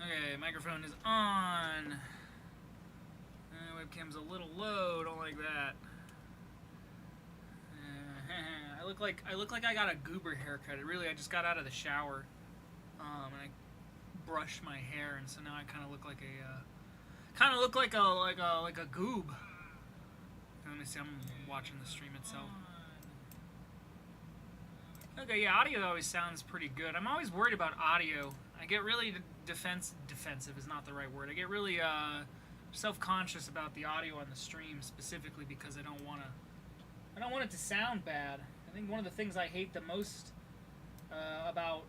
Okay, microphone is on. Webcam's a little low. Don't like that. I look like I got a goober haircut. Really, I just got out of the shower, and I brushed my hair, and so now I kind of look like a goob. Let me see. I'm watching the stream itself. Okay, yeah, audio always sounds pretty good. I'm always worried about audio. I get really defensive is not the right word. I get really self-conscious about the audio on the stream, specifically because I don't want it to sound bad. I think one of the things I hate the most about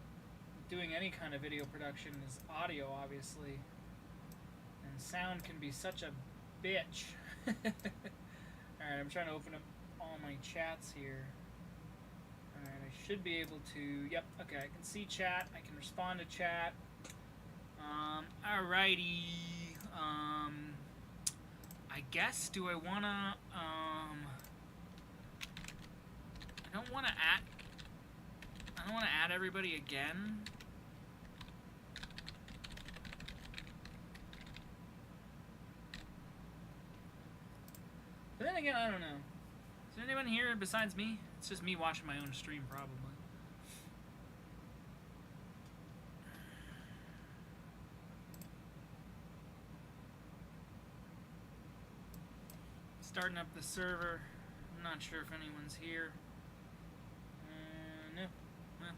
doing any kind of video production is audio, obviously. And sound can be such a bitch. Alright, I'm trying to open up all my chats here. Alright, I should be able to... Yep, okay, I can see chat. I can respond to chat. Alrighty. I guess, do I wanna... I don't wanna add everybody again. But then again, I don't know. Is there anyone here besides me? It's just me watching my own stream, probably. Starting up the server. I'm not sure if anyone's here. No. Well.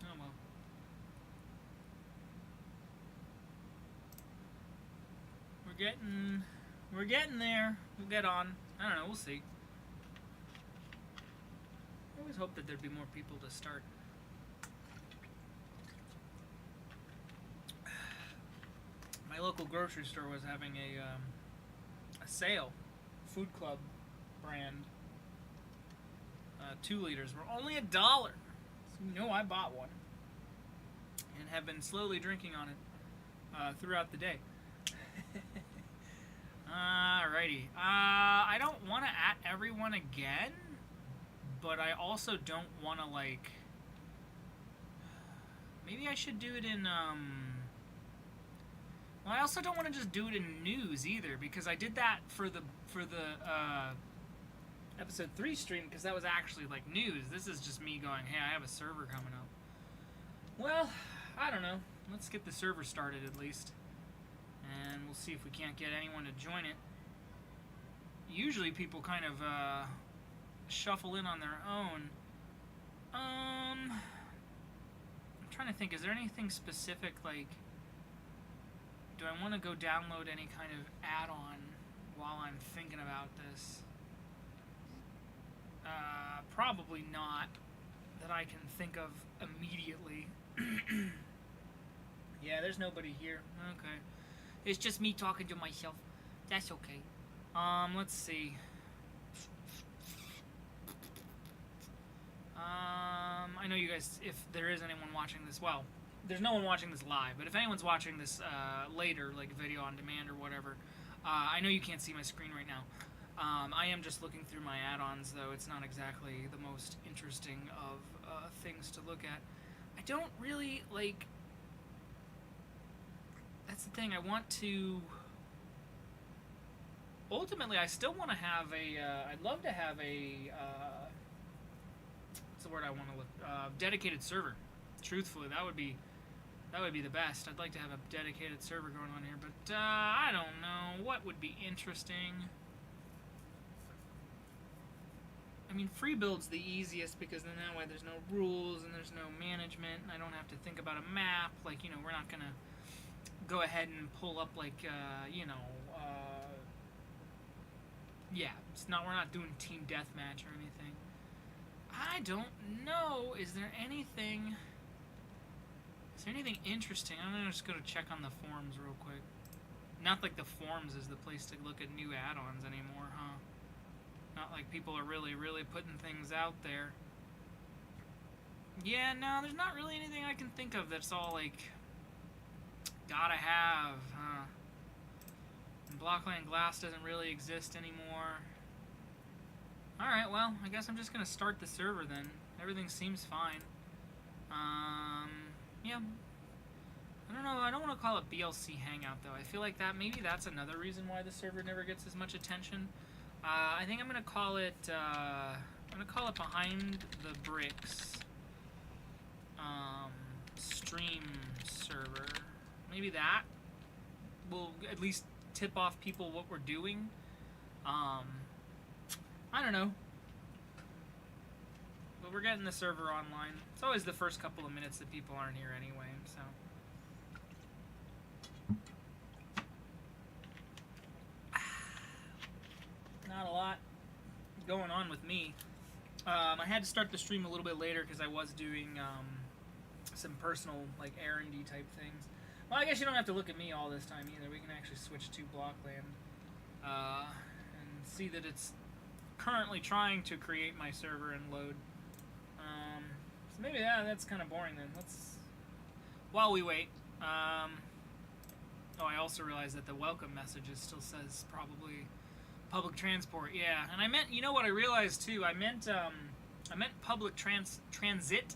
Oh well. We're getting there. We'll get on. I don't know, we'll see. I always hope that there'd be more people to start. My local grocery store was having a sale. Food Club brand. 2 liters were only $1. So you know I bought one. And have been slowly drinking on it throughout the day. Alrighty. I don't want to at everyone again, but I also don't want to, like... Maybe I should do it in, Well, I also don't want to just do it in news either, because I did that for the episode 3 stream, because that was actually, like, news. This is just me going, hey, I have a server coming up. Well, I don't know. Let's get the server started at least. And we'll see if we can't get anyone to join it. Usually people kind of shuffle in on their own. I'm trying to think, is there anything specific, like, do I want to go download any kind of add-on while I'm thinking about this? Probably not, that I can think of immediately. Yeah, there's nobody here. Okay. It's just me talking to myself. That's okay. Let's see. I know you guys, if there is anyone watching this, well, there's no one watching this live, but if anyone's watching this later, like video on demand or whatever, I know you can't see my screen right now. I am just looking through my add-ons, though. It's not exactly the most interesting of things to look at. I don't really, like... That's the thing, I want to... Ultimately, I still want to have a... I'd love to have a... what's the word I want to look... dedicated server. Truthfully, that would be the best. I'd like to have a dedicated server going on here, but I don't know. What would be interesting? I mean, free build's the easiest, because then that way there's no rules and there's no management, and I don't have to think about a map. Like, you know, we're not going to go ahead and pull up, like, you know, yeah, we're not doing team deathmatch or anything. I don't know. Is there anything interesting? I'm going to just go to check on the forums real quick. Not like the forums is the place to look at new add-ons anymore, huh? Not like people are really, really putting things out there. Yeah, no, there's not really anything I can think of that's all, like, gotta have, huh? And Blockland Glass doesn't really exist anymore. Alright, well, I guess I'm just gonna start the server then. Everything seems fine. Yeah. I don't don't know. I don't want to call it BLC Hangout though. I feel like maybe that's another reason why the server never gets as much attention. I think I'm gonna call it. Behind the Bricks. Stream server. Maybe that will at least tip off people what we're doing. I don't know. But we're getting the server online. It's always the first couple of minutes that people aren't here anyway, so. Not a lot going on with me. I had to start the stream a little bit later because I was doing some personal, like, errandy type things. Well, I guess you don't have to look at me all this time either. We can actually switch to Blockland and see that it's currently trying to create my server and load. So maybe that's kind of boring then. While we wait. Oh, I also realized that the welcome messages still says probably public transport. Yeah, and I meant, you know what I realized too? I meant public transit.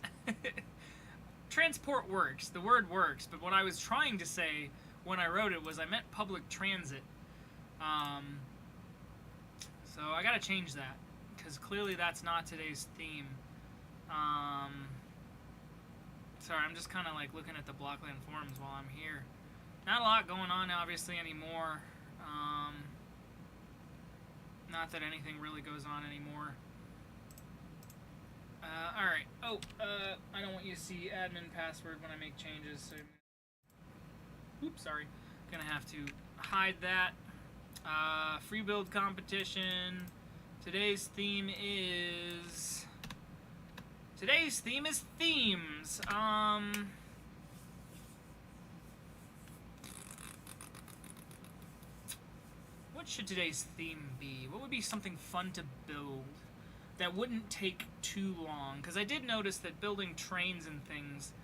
Transport works. The word works, but what I was trying to say when I wrote it was I meant public transit. So I gotta change that because clearly that's not today's theme. Sorry, I'm just kind of like looking at the Blockland forums while I'm here. Not a lot going on obviously anymore. Not that anything really goes on anymore. Alright. Oh, I don't want you to see admin password when I make changes, so... Oops, sorry. Gonna have to hide that. Free build competition. Today's theme is themes. What should today's theme be? What would be something fun to build that wouldn't take too long? Because I did notice that building trains and things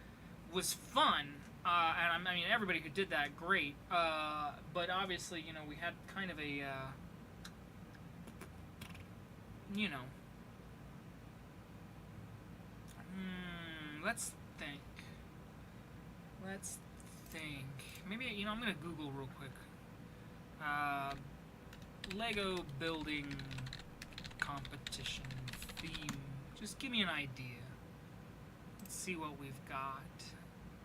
was fun, and I mean everybody who did that, great. But obviously, you know, we had kind of a, you know. Let's think. Maybe, you know, I'm gonna Google real quick. Lego building competition theme. Just give me an idea. Let's see what we've got.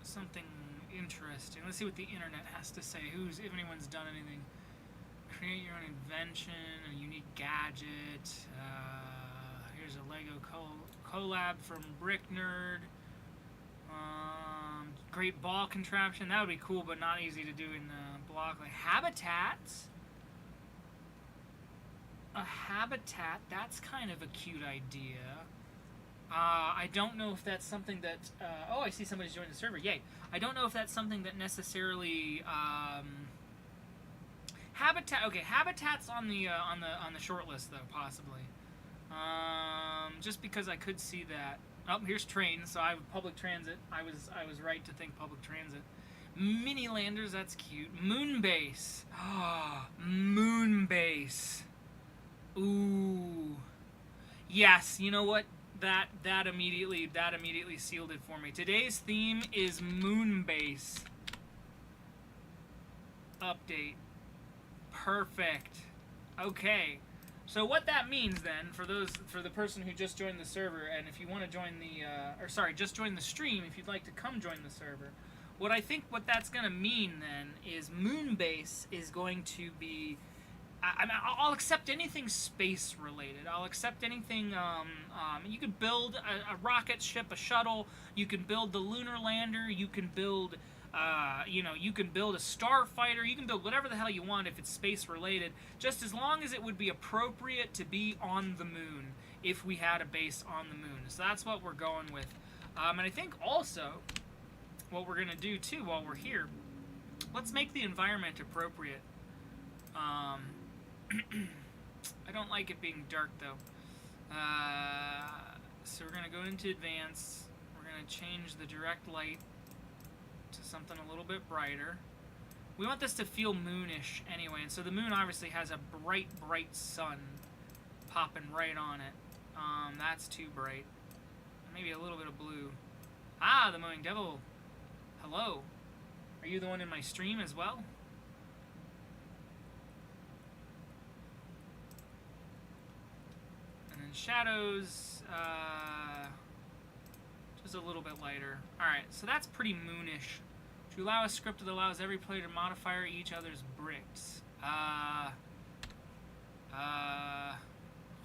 Something interesting. Let's see what the internet has to say. If anyone's done anything. Create your own invention, a unique gadget. Here's a Lego collab from Brick Nerd. Great ball contraption. That would be cool, but not easy to do in Blockland. Habitats. A habitat. That's kind of a cute idea. I don't know if that's something that. Oh, I see somebody's joined the server. Yay! I don't know if that's something that necessarily. Habitat. Okay, habitats on the short list though, possibly. Just because I could see that. Oh, here's trains. So I have public transit. I was right to think public transit. Mini landers. That's cute. Moon base. Ah, moon base. Ooh. Yes. You know what? That immediately sealed it for me. Today's theme is moon base. Update. Perfect. Okay. So what that means then, for the person who just joined the server, and if you want to join just join the stream, if you'd like to come join the server, what that's going to mean then is Moonbase is going to be, I'll accept anything space related. I'll accept anything, you can build a rocket ship, a shuttle, you can build the lunar lander, you can build, you can build a starfighter, you can build whatever the hell you want if it's space related, just as long as it would be appropriate to be on the moon if we had a base on the moon. So that's what we're going with. And I think also what we're going to do too while we're here, let's make the environment appropriate. I don't like it being dark though. So we're going to go into advanced, we're going to change the direct light to something a little bit brighter. We want this to feel moonish anyway, and so the moon obviously has a bright sun popping right on it. That's too bright. Maybe a little bit of blue. Ah, the mowing devil. Hello. Are you the one in my stream as well? And then shadows, just a little bit lighter. Alright, so that's pretty moonish. To allow a script that allows every player to modify each other's bricks.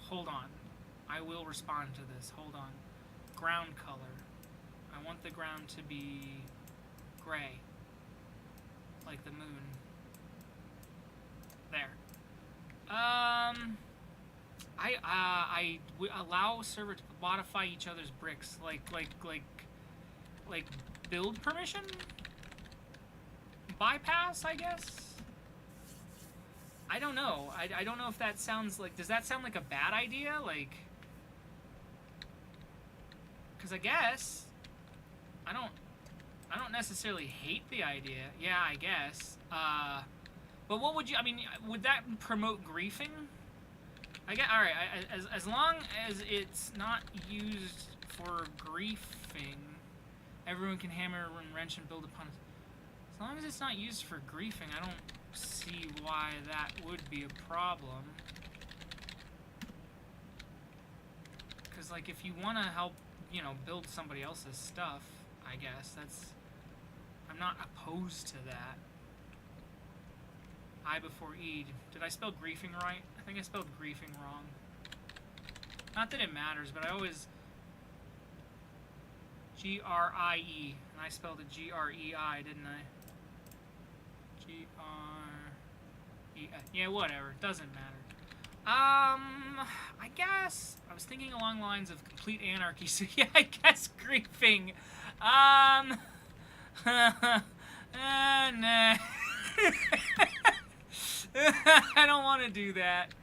Hold on. I will respond to this. Hold on. Ground color. I want the ground to be gray. Like the moon. There. I allow server to modify each other's bricks. Like build permission? Bypass, I guess? I don't know. I don't know if that sounds like... Does that sound like a bad idea? Like... Because I guess... I don't necessarily hate the idea. Yeah, I guess. But what would you... I mean, would that promote griefing? I get... Alright, as long as it's not used for griefing, everyone can hammer and wrench and build upon it. As long as it's not used for griefing, I don't see why that would be a problem. Because, like, if you want to help, you know, build somebody else's stuff, I guess, that's... I'm not opposed to that. I before E. Did I spell griefing right? I think I spelled griefing wrong. Not that it matters, but I always... G-R-I-E. And I spelled it G-R-E-I, didn't I? G-R-E-I. Yeah, whatever. Doesn't matter. I guess... I was thinking along the lines of complete anarchy, so yeah, I guess griefing. Nah. I don't want to do that.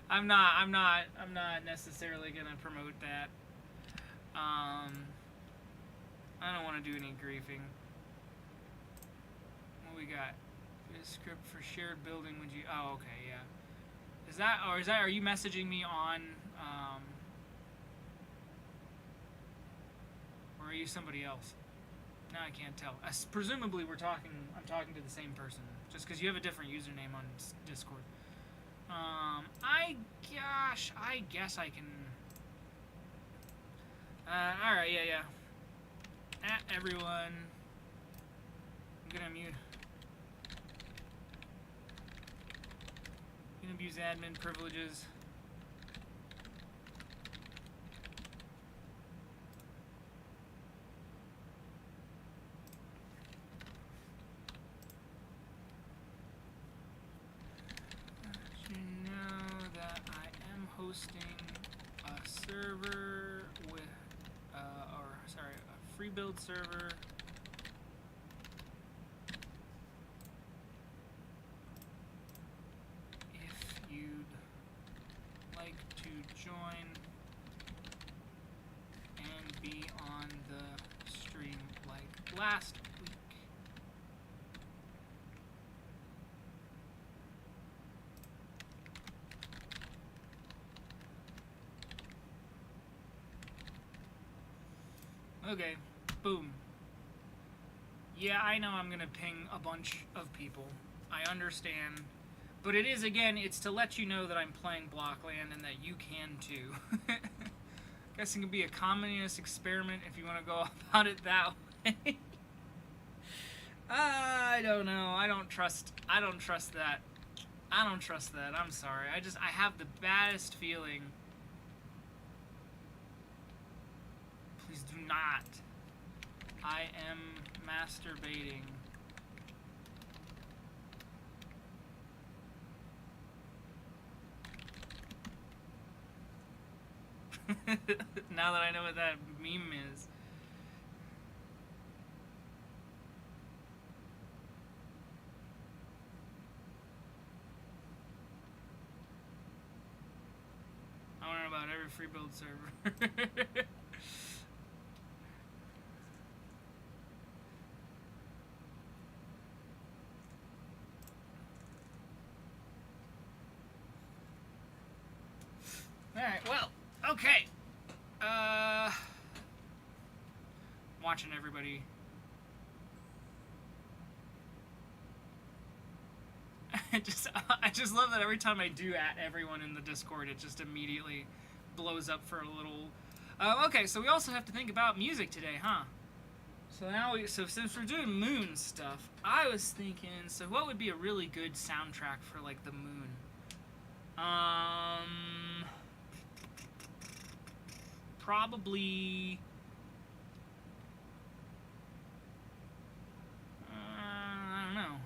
I'm not necessarily gonna promote that. I don't want to do any griefing. What we got? A script for shared building. Would you? Oh, okay, yeah. Is that, or is that? Are you messaging me on? Or are you somebody else? No, I can't tell. Presumably, I'm talking to the same person. Just because you have a different username on Discord. I guess I can... alright, yeah. At everyone. I'm gonna mute. You can abuse admin privileges. Hosting a server with, a free build server. If you'd like to join and be on the stream like last week. Okay, boom. Yeah, I know I'm gonna ping a bunch of people. I understand. But it is, again, it's to let you know that I'm playing Blockland and that you can too. Guess it can be a communist experiment if you want to go about it that way. I don't know. I don't trust that. I don't trust that. I'm sorry. I have the baddest feeling. Please do not. I am masturbating. Now that I know what that meme is. I want to know about every free build server. Alright, well, okay. Watching everybody I just love that every time I do at everyone in the Discord, it just immediately blows up for a little. Okay, so we also have to think about music today, huh? So since we're doing moon stuff, I was thinking, so what would be a really good soundtrack for like the moon? Probably. I don't know.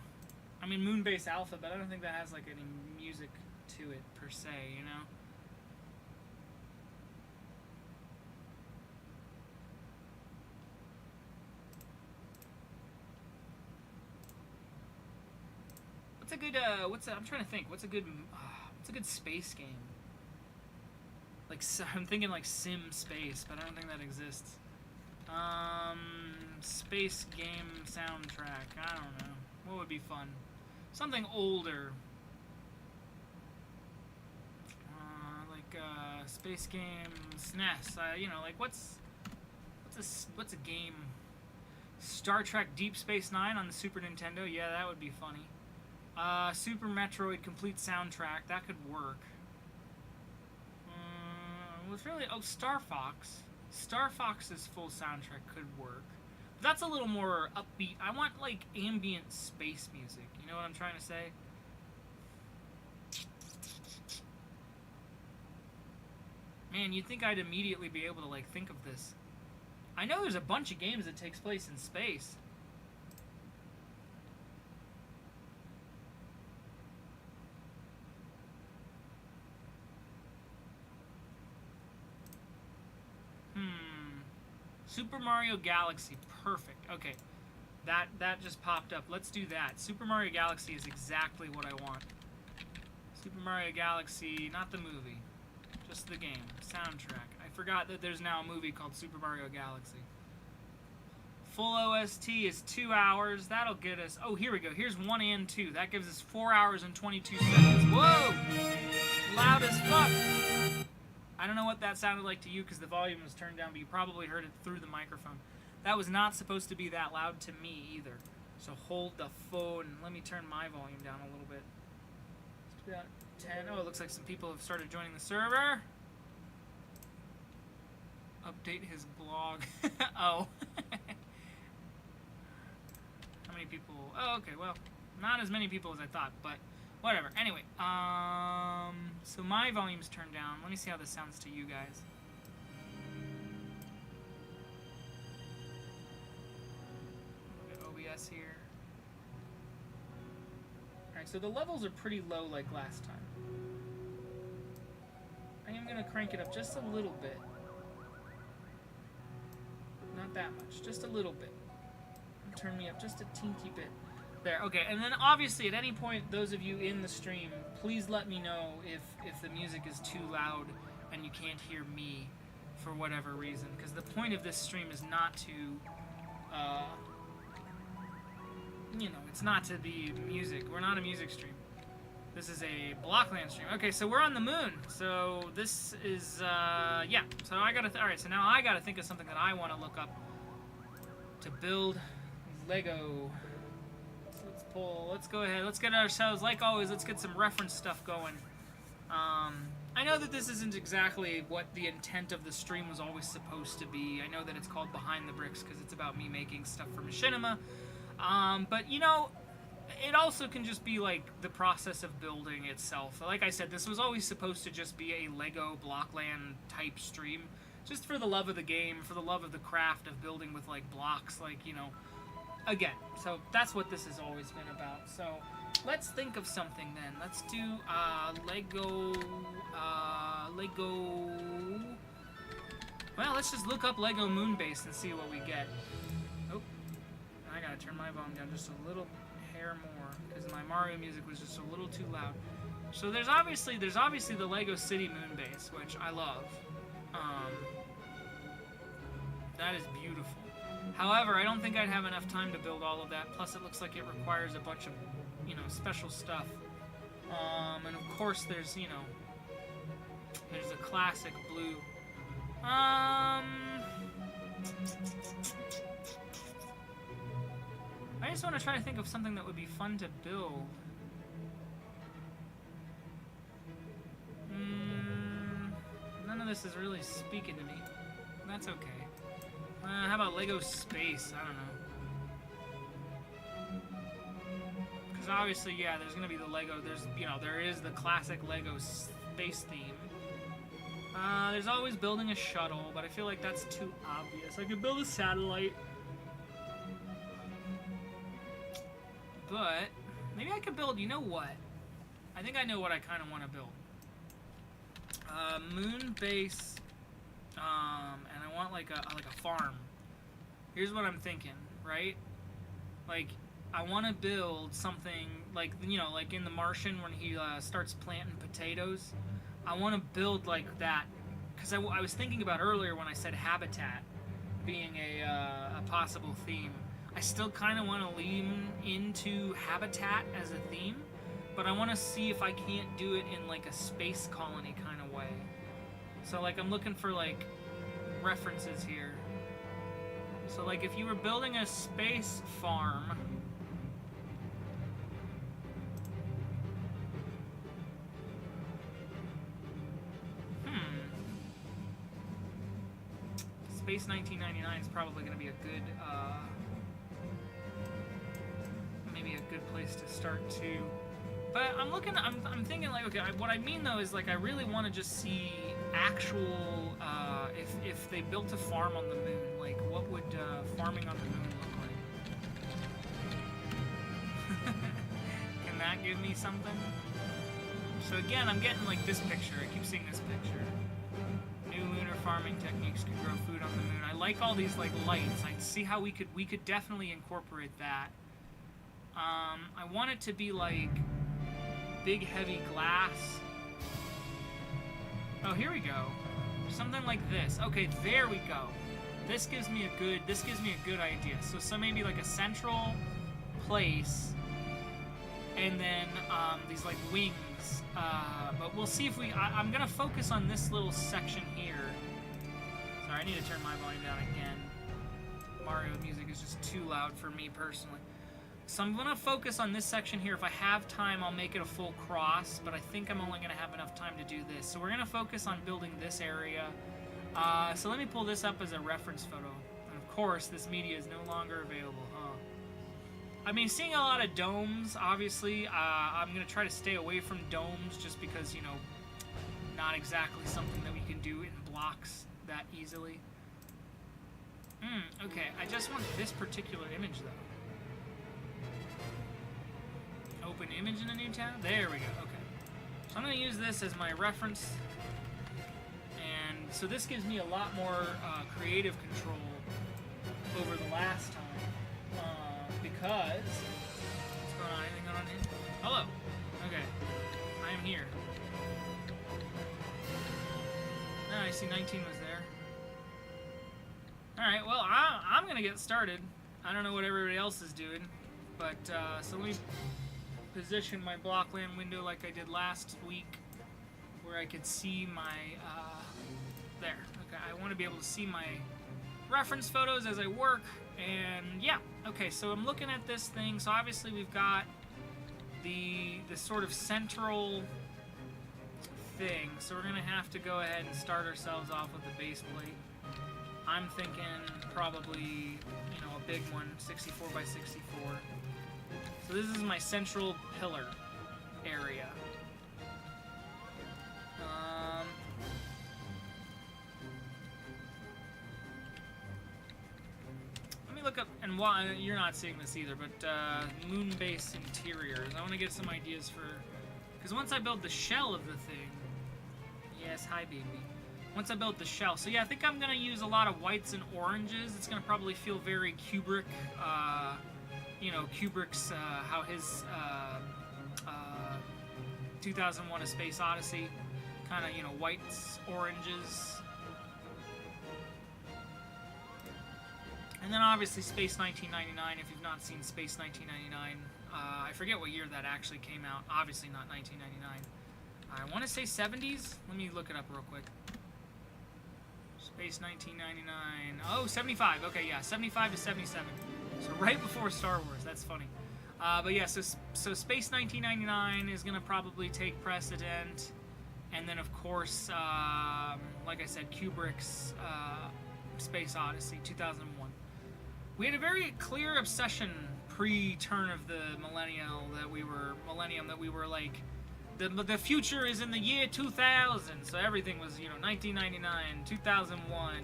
I mean, Moonbase Alpha, but I don't think that has like any music to it per se, you know? What's a good, I'm trying to think, what's a good space game? Like, I'm thinking like Sim Space, but I don't think that exists. Space game soundtrack, I don't know. What would be fun? Something older. Space game SNES. You know, like what's a game? Star Trek Deep Space Nine on the Super Nintendo. Yeah, that would be funny. Super Metroid Complete Soundtrack. That could work. Was really Star Fox. Star Fox's full soundtrack could work. But that's a little more upbeat. I want like ambient space music. You know what I'm trying to say? Man, you'd think I'd immediately be able to like think of this. I know there's a bunch of games that takes place in space. Super Mario Galaxy, perfect. Okay, that just popped up. Let's do that. Super Mario Galaxy is exactly what I want. Super Mario Galaxy, not the movie, just the game, soundtrack. I forgot that there's now a movie called Super Mario Galaxy. Full OST is 2 hours. That'll get us. Oh, here we go. Here's 1 and 2. That gives us 4 hours and 22 seconds. Whoa! Loud as fuck. I don't know what that sounded like to you because the volume was turned down, but you probably heard it through the microphone. That was not supposed to be that loud to me either. So hold the phone. Let me turn my volume down a little bit. It's about 10. Oh, it looks like some people have started joining the server. Update his blog. Oh. How many people? Oh, okay, well, not as many people as I thought, but whatever. Anyway, so my volume's turned down. Let me see how this sounds to you guys. Look at OBS here. Alright, so the levels are pretty low like last time. I am going to crank it up just a little bit. Not that much, just a little bit. Turn me up just a teensy bit. There, okay, and then obviously at any point, those of you in the stream, please let me know if the music is too loud and you can't hear me for whatever reason, because the point of this stream is not to, you know, it's not to be music. We're not a music stream. This is a Blockland stream. Okay, so we're on the moon, so this is, yeah, so I gotta, alright, so now I gotta think of something that I want to look up to build Lego. Let's go ahead, let's get ourselves, like always, let's get some reference stuff going. I know that this isn't exactly what the intent of the stream was always supposed to be. I know that it's called Behind the Bricks because it's about me making stuff for Machinima. But, you know, it also can just be, like, the process of building itself. Like I said, this was always supposed to just be a Lego Blockland type stream. Just for the love of the game, for the love of the craft of building with, like, blocks, like, you know. Again, so that's what this has always been about. So let's think of something then. Let's do Lego. Well, let's just look up Lego Moonbase and see what we get. Oh, I gotta turn my volume down just a little hair more because my Mario music was just a little too loud. So there's obviously the Lego City Moonbase, which I love. That is beautiful. However, I don't think I'd have enough time to build all of that. Plus, it looks like it requires a bunch of, you know, special stuff. And of course, there's, you know, there's a classic blue. I just want to try to think of something that would be fun to build. this is really speaking to me. That's okay. How about Lego Space? I don't know. Because obviously, yeah, there's gonna be the Lego. There's, you know, there is the classic Lego space theme. There's always building a shuttle, but I feel like that's too obvious. I could build a satellite. But maybe I could build, you know what? I think I know what I kind of want to build. Moon base, and I want like a farm. Here's what I'm thinking, right? Like, I want to build something like, you know, like in The Martian when he starts planting potatoes. I want to build like that, because I was thinking about earlier when I said habitat being a possible theme. I still kind of want to lean into habitat as a theme, but I want to see if I can't do it in like a space colony kind of way. So like I'm looking for like references here. So like if you were building a space farm, Space 1999 is probably going to be a good, maybe a good place to start too. But I'm thinking like, okay, what I mean though is like I really want to just see actual, if they built a farm on the moon, like what would farming on the moon look like? Can that give me something? So again, I'm getting like this picture. I keep seeing this picture. New lunar farming techniques could grow food on the moon. I like all these like lights. I see how we could definitely incorporate that. I want it to be like big heavy glass. Oh, here we go. Something like this. Okay, there we go. This gives me a good idea. So maybe like a central place, and then these like wings. But we'll see if I'm gonna focus on this little section here. Sorry, I need to turn my volume down again. Mario music is just too loud for me personally. So I'm gonna focus on this section here. If I have time, I'll make it a full cross, but I think I'm only gonna have enough time to do this. So we're gonna focus on building this area. So let me pull this up as a reference photo. And of course, this media is no longer available, huh? I mean, seeing a lot of domes, obviously, I'm going to try to stay away from domes just because, you know, not exactly something that we can do in blocks that easily. Okay, I just want this particular image, though. Open image in a new tab? There we go, okay. So I'm going to use this as my reference. And so this gives me a lot more creative control over the last time. Because, what's going on? Anything going on here? Hello. Okay. I am here. I see 19 was there. Alright, well, I'm going to get started. I don't know what everybody else is doing. But, so let me position my Blockland window like I did last week, where I could see my, there. Okay, I want to be able to see my reference photos as I work. And yeah, okay, so I'm looking at this thing. So obviously we've got the sort of central thing. So we're going to have to go ahead and start ourselves off with the base plate. I'm thinking probably, you know, a big one, 64 by 64. So this is my central pillar area. Look up, and why you're not seeing this either, but moon base interiors. I want to get some ideas for, because once I build the shell of the thing, yes, hi baby. Once I build the shell, so yeah, I think I'm gonna use a lot of whites and oranges. It's gonna probably feel very Kubrick, you know, Kubrick's how his 2001: A Space Odyssey, kind of, you know, whites, oranges. And then obviously Space 1999, if you've not seen Space 1999, I forget what year that actually came out. Obviously not 1999. I want to say 70s. Let me look it up real quick. Space 1999. Oh, 75. Okay, yeah, 75 to 77. So right before Star Wars. That's funny. But yeah, so Space 1999 is going to probably take precedent. And then, of course, like I said, Kubrick's Space Odyssey, 2001. We had a very clear obsession pre-turn of the millennium that we were like, the future is in the year 2000. So everything was, 1999, 2001,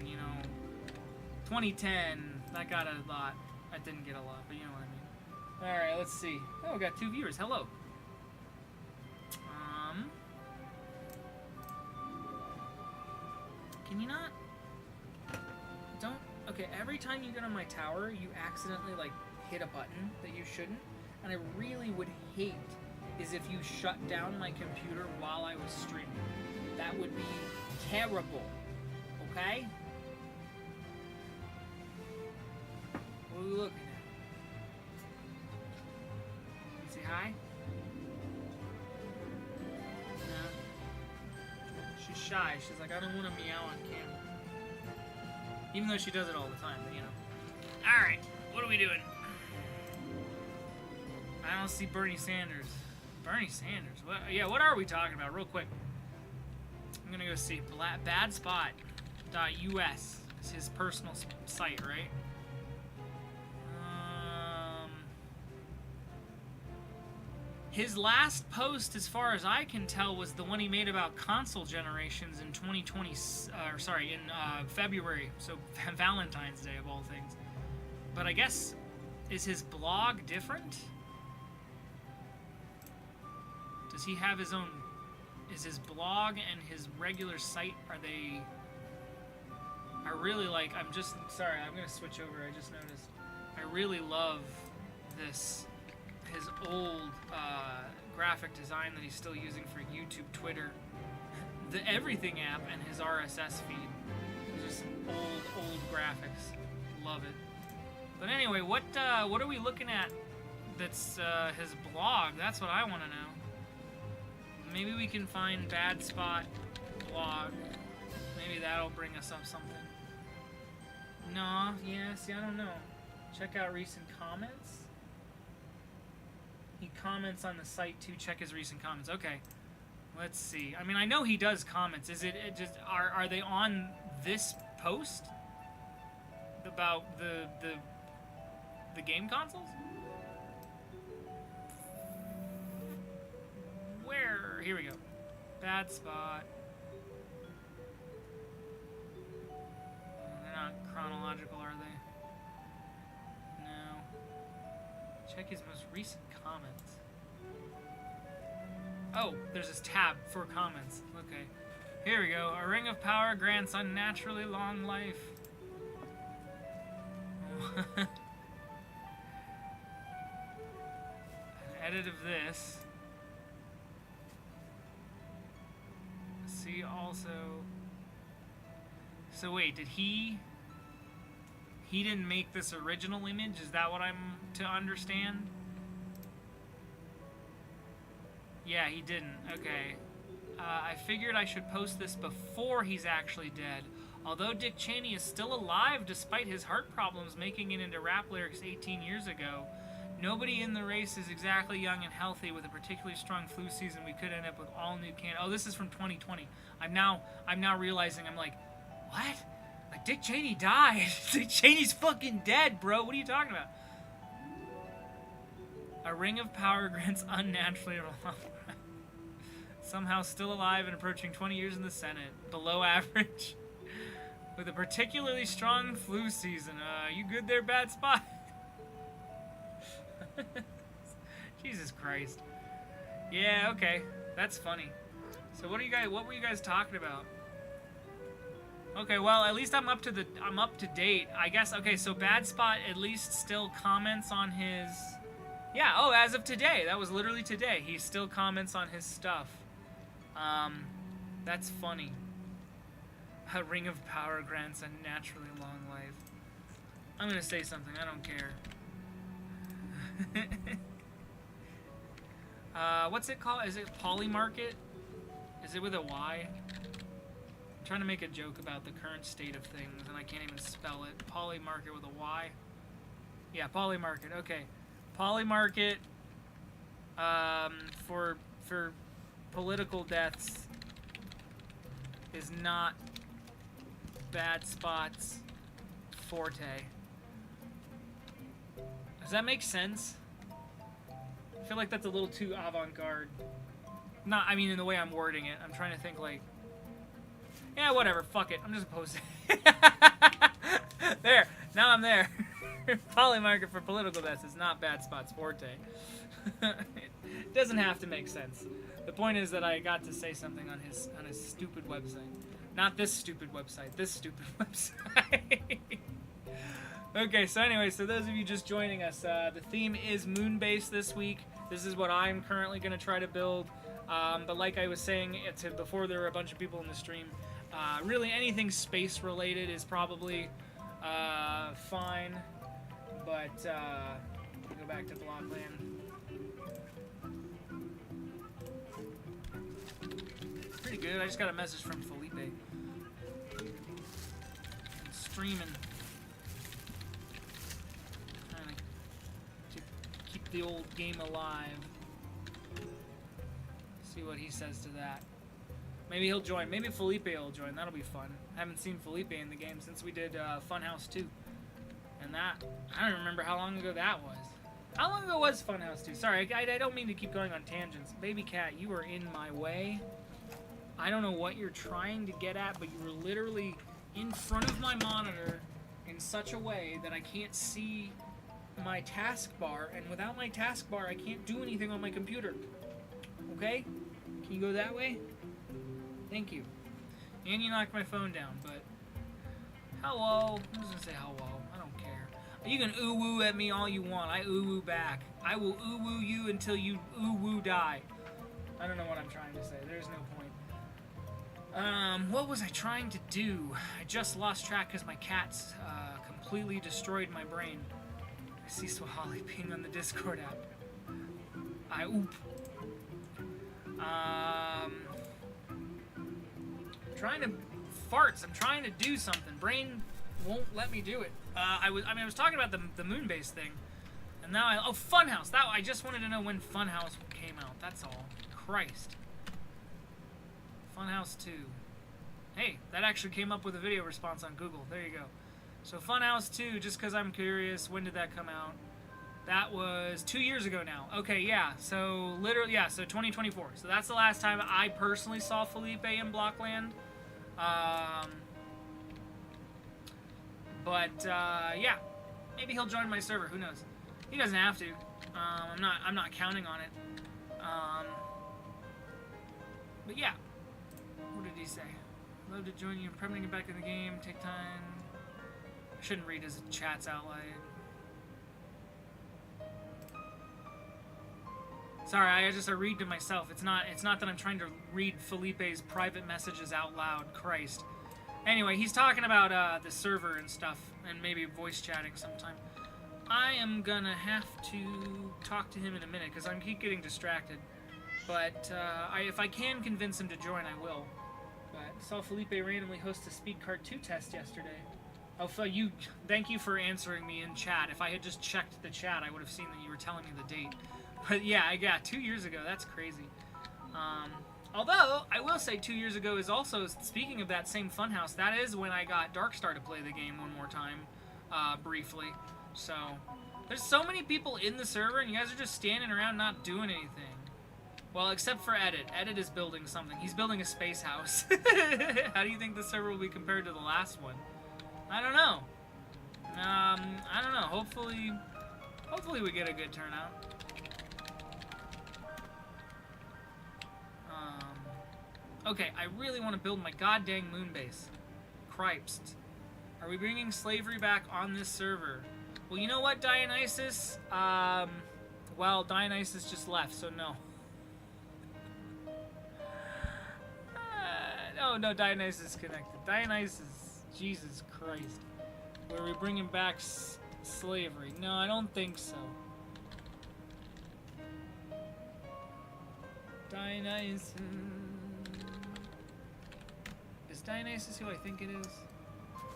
2010. That got a lot. That didn't get a lot, but you know what I mean. All right, let's see. Oh, we got 2 viewers. Hello. Can you not? Don't. Okay, every time you get on my tower, you accidentally, like, hit a button that you shouldn't. And I really would hate is if you shut down my computer while I was streaming. That would be terrible. Okay? What are we looking at? You say hi? She's shy. She's like, I don't want to meow on camera. Even though she does it all the time, but Alright, what are we doing? I don't see Bernie Sanders. Bernie Sanders? What? Yeah, what are we talking about? Real quick. I'm gonna go see badspot.us. It's his personal site, right? His last post, as far as I can tell, was the one he made about console generations in February, so Valentine's Day of all things. But I guess, is his blog different? Does he have his own? Is his blog and his regular site, are they? I really like. I'm gonna switch over. I just noticed. I really love this. His old graphic design that he's still using for YouTube, Twitter, the Everything app, and his RSS feed. Just old graphics. Love it. But anyway, what are we looking at? That's his blog. That's what I want to know. Maybe we can find Bad Spot blog. Maybe that'll bring us up something. No, yeah. See, I don't know. Check out recent comments. He comments on the site too. Check his recent comments. Okay, let's see. I mean, I know he does comments. Is it just are they on this post about the game consoles? Where? Here we go. Bad Spot. They're not chronological, are they? No. Check his most recent comments. Oh, there's this tab for comments. Okay. Here we go. A ring of power grants unnaturally long life. An edit of this. See also. So wait, did he didn't make this original image? Is that what I'm to understand? Yeah, he didn't. Okay. I figured I should post this before he's actually dead. Although Dick Cheney is still alive despite his heart problems making it into rap lyrics 18 years ago, nobody in the race is exactly young and healthy. With a particularly strong flu season, we could end up with all new Oh, this is from 2020. I'm now realizing, I'm like, what? Like, Dick Cheney died. Dick Cheney's fucking dead, bro. What are you talking about? A ring of power grants unnaturally long. Somehow still alive and approaching 20 years in the Senate. Below average. With a particularly strong flu season. You good there, Bad Spot? Jesus Christ. Yeah, okay. That's funny. So what were you guys talking about? Okay, well, at least I'm up to date. I guess, okay, so Bad Spot at least still comments on his... Yeah, oh, as of today. That was literally today. He still comments on his stuff. That's funny. A ring of power grants a naturally long life. I'm gonna say something. I don't care. What's it called? Is it Polymarket? Is it with a Y? I'm trying to make a joke about the current state of things, and I can't even spell it. Polymarket with a Y? Yeah, Polymarket. Okay. Polymarket, for political deaths, is not Bad Spot's forte. Does that make sense? I feel like that's a little too avant-garde. Not, I mean, in the way I'm wording it. I'm trying to think like, yeah, whatever, fuck it. I'm just posting. There, now I'm there. Polymarket for political deaths is not Bad Spot's forte. It doesn't have to make sense. The point is that I got to say something on his stupid website. Not this stupid website, this stupid website. Okay, so anyway, so those of you just joining us, the theme is moon-based this week. This is what I'm currently going to try to build. But like I was saying before there were a bunch of people in the stream, really anything space-related is probably fine. But, go back to Blockland. Pretty good. I just got a message from Felipe. Streaming. Trying to keep the old game alive. See what he says to that. Maybe he'll join. Maybe Felipe will join. That'll be fun. I haven't seen Felipe in the game since we did Funhouse 2. And that, I don't remember how long ago that was. How long ago was Funhouse 2? Sorry, I don't mean to keep going on tangents. Baby cat, you are in my way. I don't know what you're trying to get at, but you were literally in front of my monitor in such a way that I can't see my taskbar, and without my taskbar, I can't do anything on my computer. Okay? Can you go that way? Thank you. And you knocked my phone down, but hello. I'm just gonna say hello. I don't care. You can ooh-woo at me all you want. I ooh-woo back. I will ooh-woo you until you ooh-woo die. I don't know what I'm trying to say. There's no point. What was I trying to do? I just lost track because my cats completely destroyed my brain. I see Swahili ping on the Discord app. I oop. Trying to farts. I'm trying to do something. Brain won't let me do it. I was talking about the moon-based thing, and now Funhouse. I just wanted to know when Funhouse came out. That's all. Christ. Funhouse 2. Hey, that actually came up with a video response on Google. There you go. So Funhouse 2, just because I'm curious, when did that come out? That was 2 years ago now. Okay, yeah. So literally, yeah. So 2024. So that's the last time I personally saw Felipe in Blockland. Yeah, maybe he'll join my server. Who knows? He doesn't have to. I'm not counting on it. But yeah. What did he say? Love to join you. I'm permanently back in the game. Take time. I shouldn't read his chats out loud. Sorry, I read to myself. It's not that I'm trying to read Felipe's private messages out loud. Christ. Anyway, he's talking about the server and stuff, and maybe voice chatting sometime. I am gonna have to talk to him in a minute because I keep getting distracted. But if I can convince him to join, I will. But I saw Felipe randomly host a Speed Cart 2 test yesterday. Oh, thank you for answering me in chat. If I had just checked the chat, I would have seen that you were telling me the date. But yeah, 2 years ago. That's crazy. Although, I will say 2 years ago is also, speaking of that same Funhouse, that is when I got Darkstar to play the game one more time, briefly. So, there's so many people in the server, and you guys are just standing around not doing anything. Well, except for Edit. Edit is building something. He's building a space house. How do you think the server will be compared to the last one? I don't know. I don't know. Hopefully we get a good turnout. Okay, I really want to build my goddamn moon base. Cripes. Are we bringing slavery back on this server? Well, you know what, Dionysus? Well, Dionysus just left, so no. No, Dionysus connected. Dionysus, Jesus Christ. Were we bringing back slavery? No, I don't think so. Dionysus. Is Dionysus who I think it is?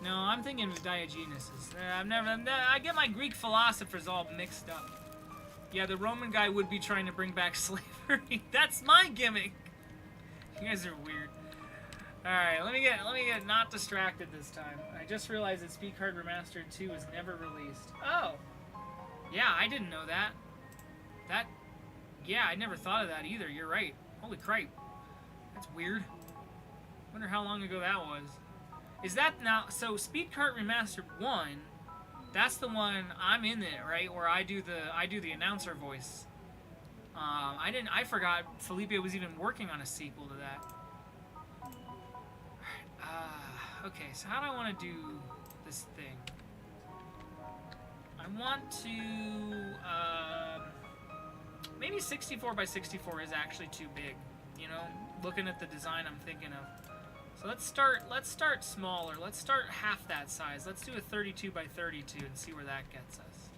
No, I'm thinking of Diogenes. I get my Greek philosophers all mixed up. Yeah, the Roman guy would be trying to bring back slavery. That's my gimmick. You guys are weird. Alright, let me get not distracted this time. I just realized that Speed Card Remastered 2 was never released. Oh! Yeah, I didn't know that. Yeah, I never thought of that either. You're right. Holy cripe. That's weird. Wonder how long ago that was. Is that now... So, Speed Kart Remastered 1, that's the one I'm in it, right? Where I do the announcer voice. I forgot Felipe was even working on a sequel to that. Okay, so how do I want to do this thing? I want to, maybe 64 by 64 is actually too big, you know? Looking at the design I'm thinking of. So let's start smaller. Let's start half that size. Let's do a 32 by 32 and see where that gets us.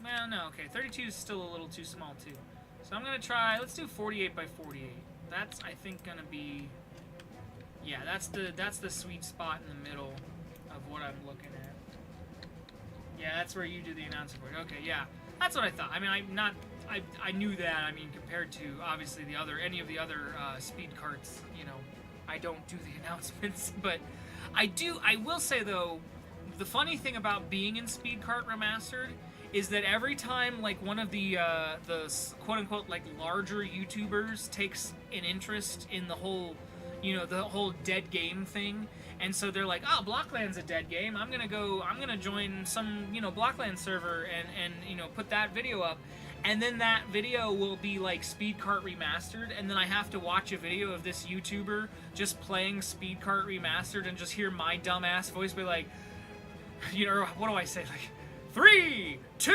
Well, no, okay, 32 is still a little too small too. So I'm gonna try, let's do 48 by 48. That's, I think, gonna be, yeah, that's the sweet spot in the middle of what I'm looking at. Yeah, that's where you do the announcer board. Okay, yeah, that's what I thought. I mean, I knew that. I mean, compared to obviously any of the other speed carts, you know, I don't do the announcements, but I will say though, the funny thing about being in Speed Kart Remastered is that every time, like, one of the quote-unquote, like, larger YouTubers takes an interest in the whole, you know, the whole dead game thing, and so they're like, oh, Blockland's a dead game, I'm gonna join some, you know, Blockland server and you know, put that video up, and then that video will be, like, Speed Kart Remastered, and then I have to watch a video of this YouTuber just playing Speed Kart Remastered and just hear my dumbass voice be like, you know, what do I say, like, 3, 2,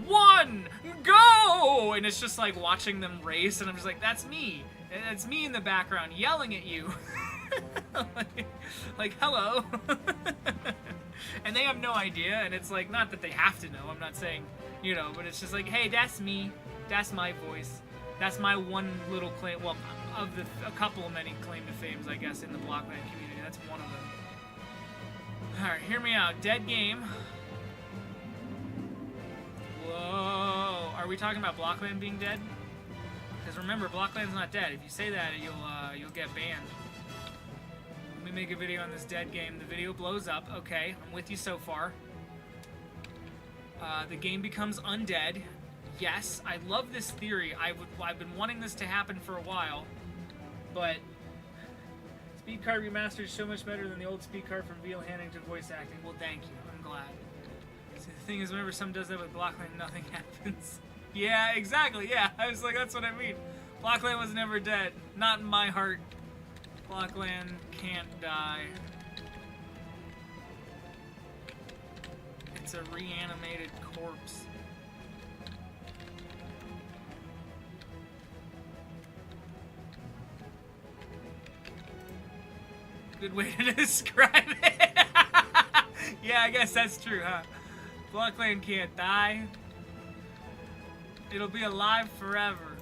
1, go! And it's just like watching them race, and I'm just like, that's me. It's me in the background yelling at you. like, hello. And they have no idea, and it's like, not that they have to know, I'm not saying, you know, but it's just like, hey, that's me. That's my voice. That's my one little claim, well, of a couple of many claim to fames, I guess, in the Blockland community. That's one of them. Alright, hear me out. Dead game. Whoa! Are we talking about Blockland being dead? Because remember, Blockland's not dead. If you say that, you'll get banned. Let me make a video on this dead game. The video blows up. Okay, I'm with you so far. The game becomes undead. Yes, I love this theory. I've been wanting this to happen for a while, but Speed Kart Remastered is so much better than the old Speed Kart from V.L. Hannington voice acting. Well, thank you. I'm glad. The thing is, whenever someone does that with Blockland, nothing happens. Yeah, exactly, yeah. I was like, that's what I mean. Blockland was never dead. Not in my heart. Blockland can't die. It's a reanimated corpse. Good way to describe it. Yeah, I guess that's true, huh? Blockland can't die. It'll be alive forever.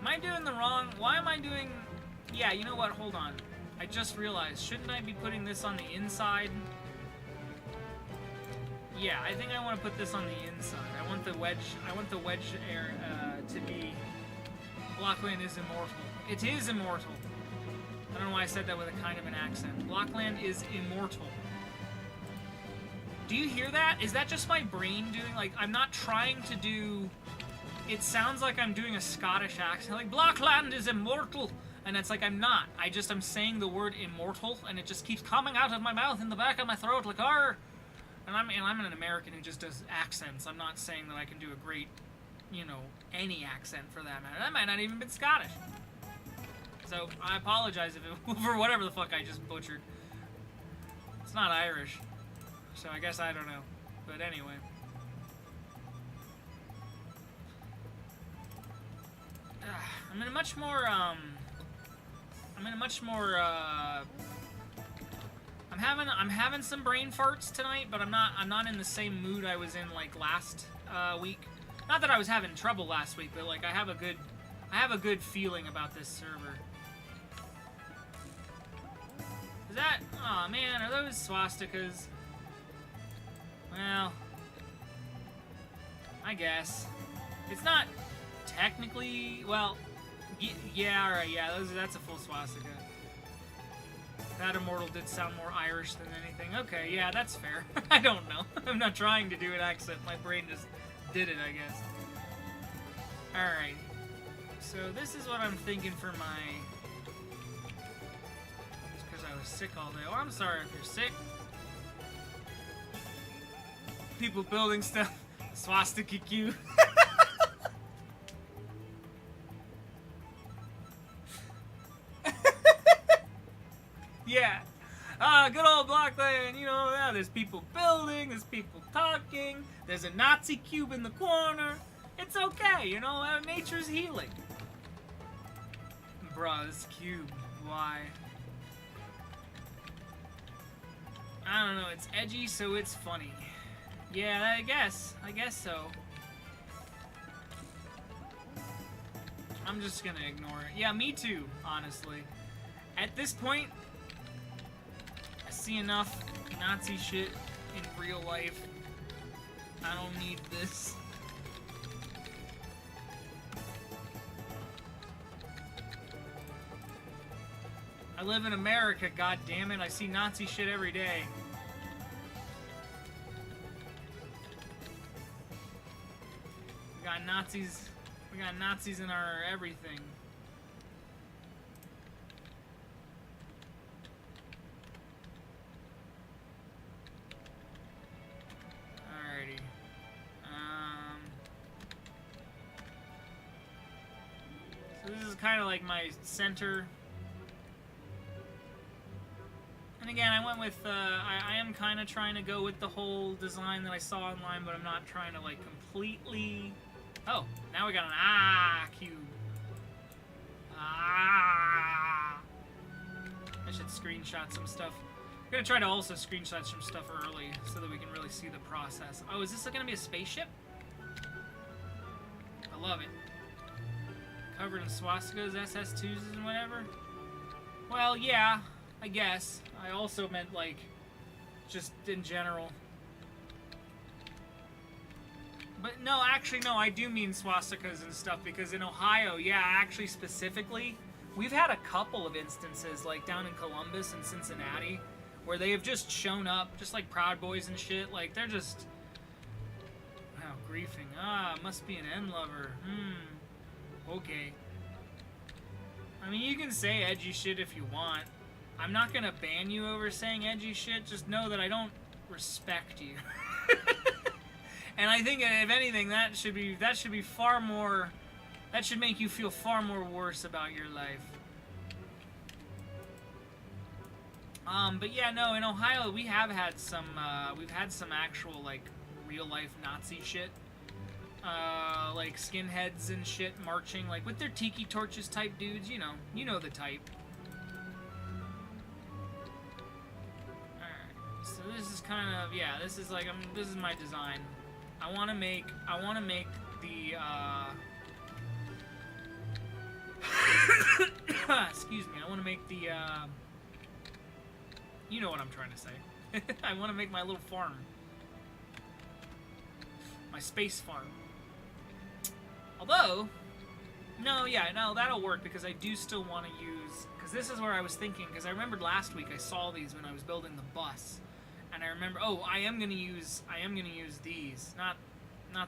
Am I doing the wrong... Why am I doing... Yeah, you know what? Hold on. I just realized. Shouldn't I be putting this on the inside? Yeah, I think I want to put this on the inside. I want the wedge air to be... Blockland is immortal. It is immortal. I don't know why I said that with a kind of an accent. Blockland is immortal. Do you hear that? Is that just my brain doing, like, I'm not trying to do... It sounds like I'm doing a Scottish accent, like, Blockland is immortal! And it's like, I'm not. I'm saying the word immortal, and it just keeps coming out of my mouth in the back of my throat, like, arr! And I'm an American who just does accents. I'm not saying that I can do a great, you know, any accent for that matter. That might not even been Scottish. So, I apologize if it, for whatever the fuck I just butchered. It's not Irish. So I guess I don't know. But anyway. I'm in a much more, I'm having some brain farts tonight, but I'm not in the same mood I was in, like, last week. Not that I was having trouble last week, but, like, I have a good feeling about this server. Is that, aw, man, are those swastikas? Well, I guess. It's not technically, well, yeah, alright, yeah, that's a full swastika. That immortal did sound more Irish than anything. Okay, yeah, that's fair. I don't know. I'm not trying to do an accent. My brain just did it, I guess. Alright. So this is what I'm thinking for my... Just because I was sick all day. Oh, I'm sorry if you're sick. People building stuff. Swastika Q. Yeah. Good old Blockland, you know, yeah, there's people building, there's people talking, there's a Nazi cube in the corner. It's okay, you know, nature's healing. Bruh, this cube, why? I don't know, it's edgy, so it's funny. Yeah, I guess so. I'm just gonna ignore it. Yeah, me too, honestly. At this point, I see enough Nazi shit in real life. I don't need this. I live in America, goddammit. I see Nazi shit every day. We got Nazis in our everything. Alrighty. So this is kind of like my center. And again, I went with, I am kind of trying to go with the whole design that I saw online, but I'm not trying to, like, completely... Oh, now we got an cube. I should screenshot some stuff. I'm gonna try to also screenshot some stuff early, so that we can really see the process. Oh, is this gonna be a spaceship? I love it. Covered in swastikas, SS2s, and whatever? Well, yeah, I guess. I also meant, like, just in general. But no, actually, no, I do mean swastikas and stuff, because in Ohio, yeah, actually, specifically, we've had a couple of instances, like down in Columbus and Cincinnati, where they have just shown up, just like Proud Boys and shit, like, they're just... Wow, griefing. Must be an N-lover. Okay. I mean, you can say edgy shit if you want. I'm not gonna ban you over saying edgy shit, just know that I don't respect you. And I think, if anything, that should be far more... That should make you feel far more worse about your life. But yeah, no, in Ohio, we have had some, we've had some actual, like, real-life Nazi shit. Like, skinheads and shit marching, like, with their tiki torches type dudes, you know the type. Alright, so this is kind of, yeah, this is like, this is my design. I want to make the, excuse me, I want to make the, you know what I'm trying to say. I want to make my little farm. My space farm. Although, no, yeah, no, that'll work, because I do still want to use, because this is where I was thinking, because I remembered last week I saw these when I was building the bus. And I remember, oh, I am gonna use these, not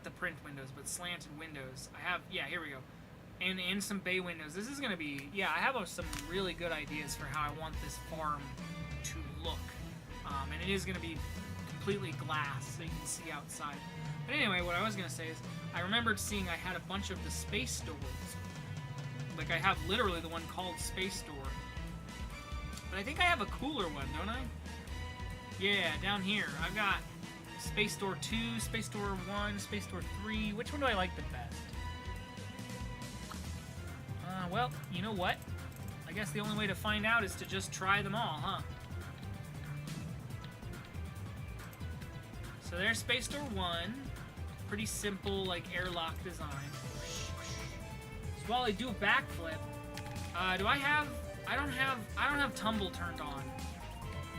the print windows, but slanted windows. I have, yeah, here we go, and some bay windows. This is gonna be, yeah, I have some really good ideas for how I want this farm to look, and it is gonna be completely glass, so you can see outside. But anyway, what I was gonna say is, I remembered seeing I had a bunch of the space stores. Like, I have literally the one called Space Store, but I think I have a cooler one, don't I? Yeah, down here. I've got Space Store 2, Space Store 1, Space Store 3. Which one do I like the best? Well, you know what? I guess the only way to find out is to just try them all, huh? So there's Space Store 1. Pretty simple, like, airlock design. So while I do a backflip, do I have... I don't have tumble turned on.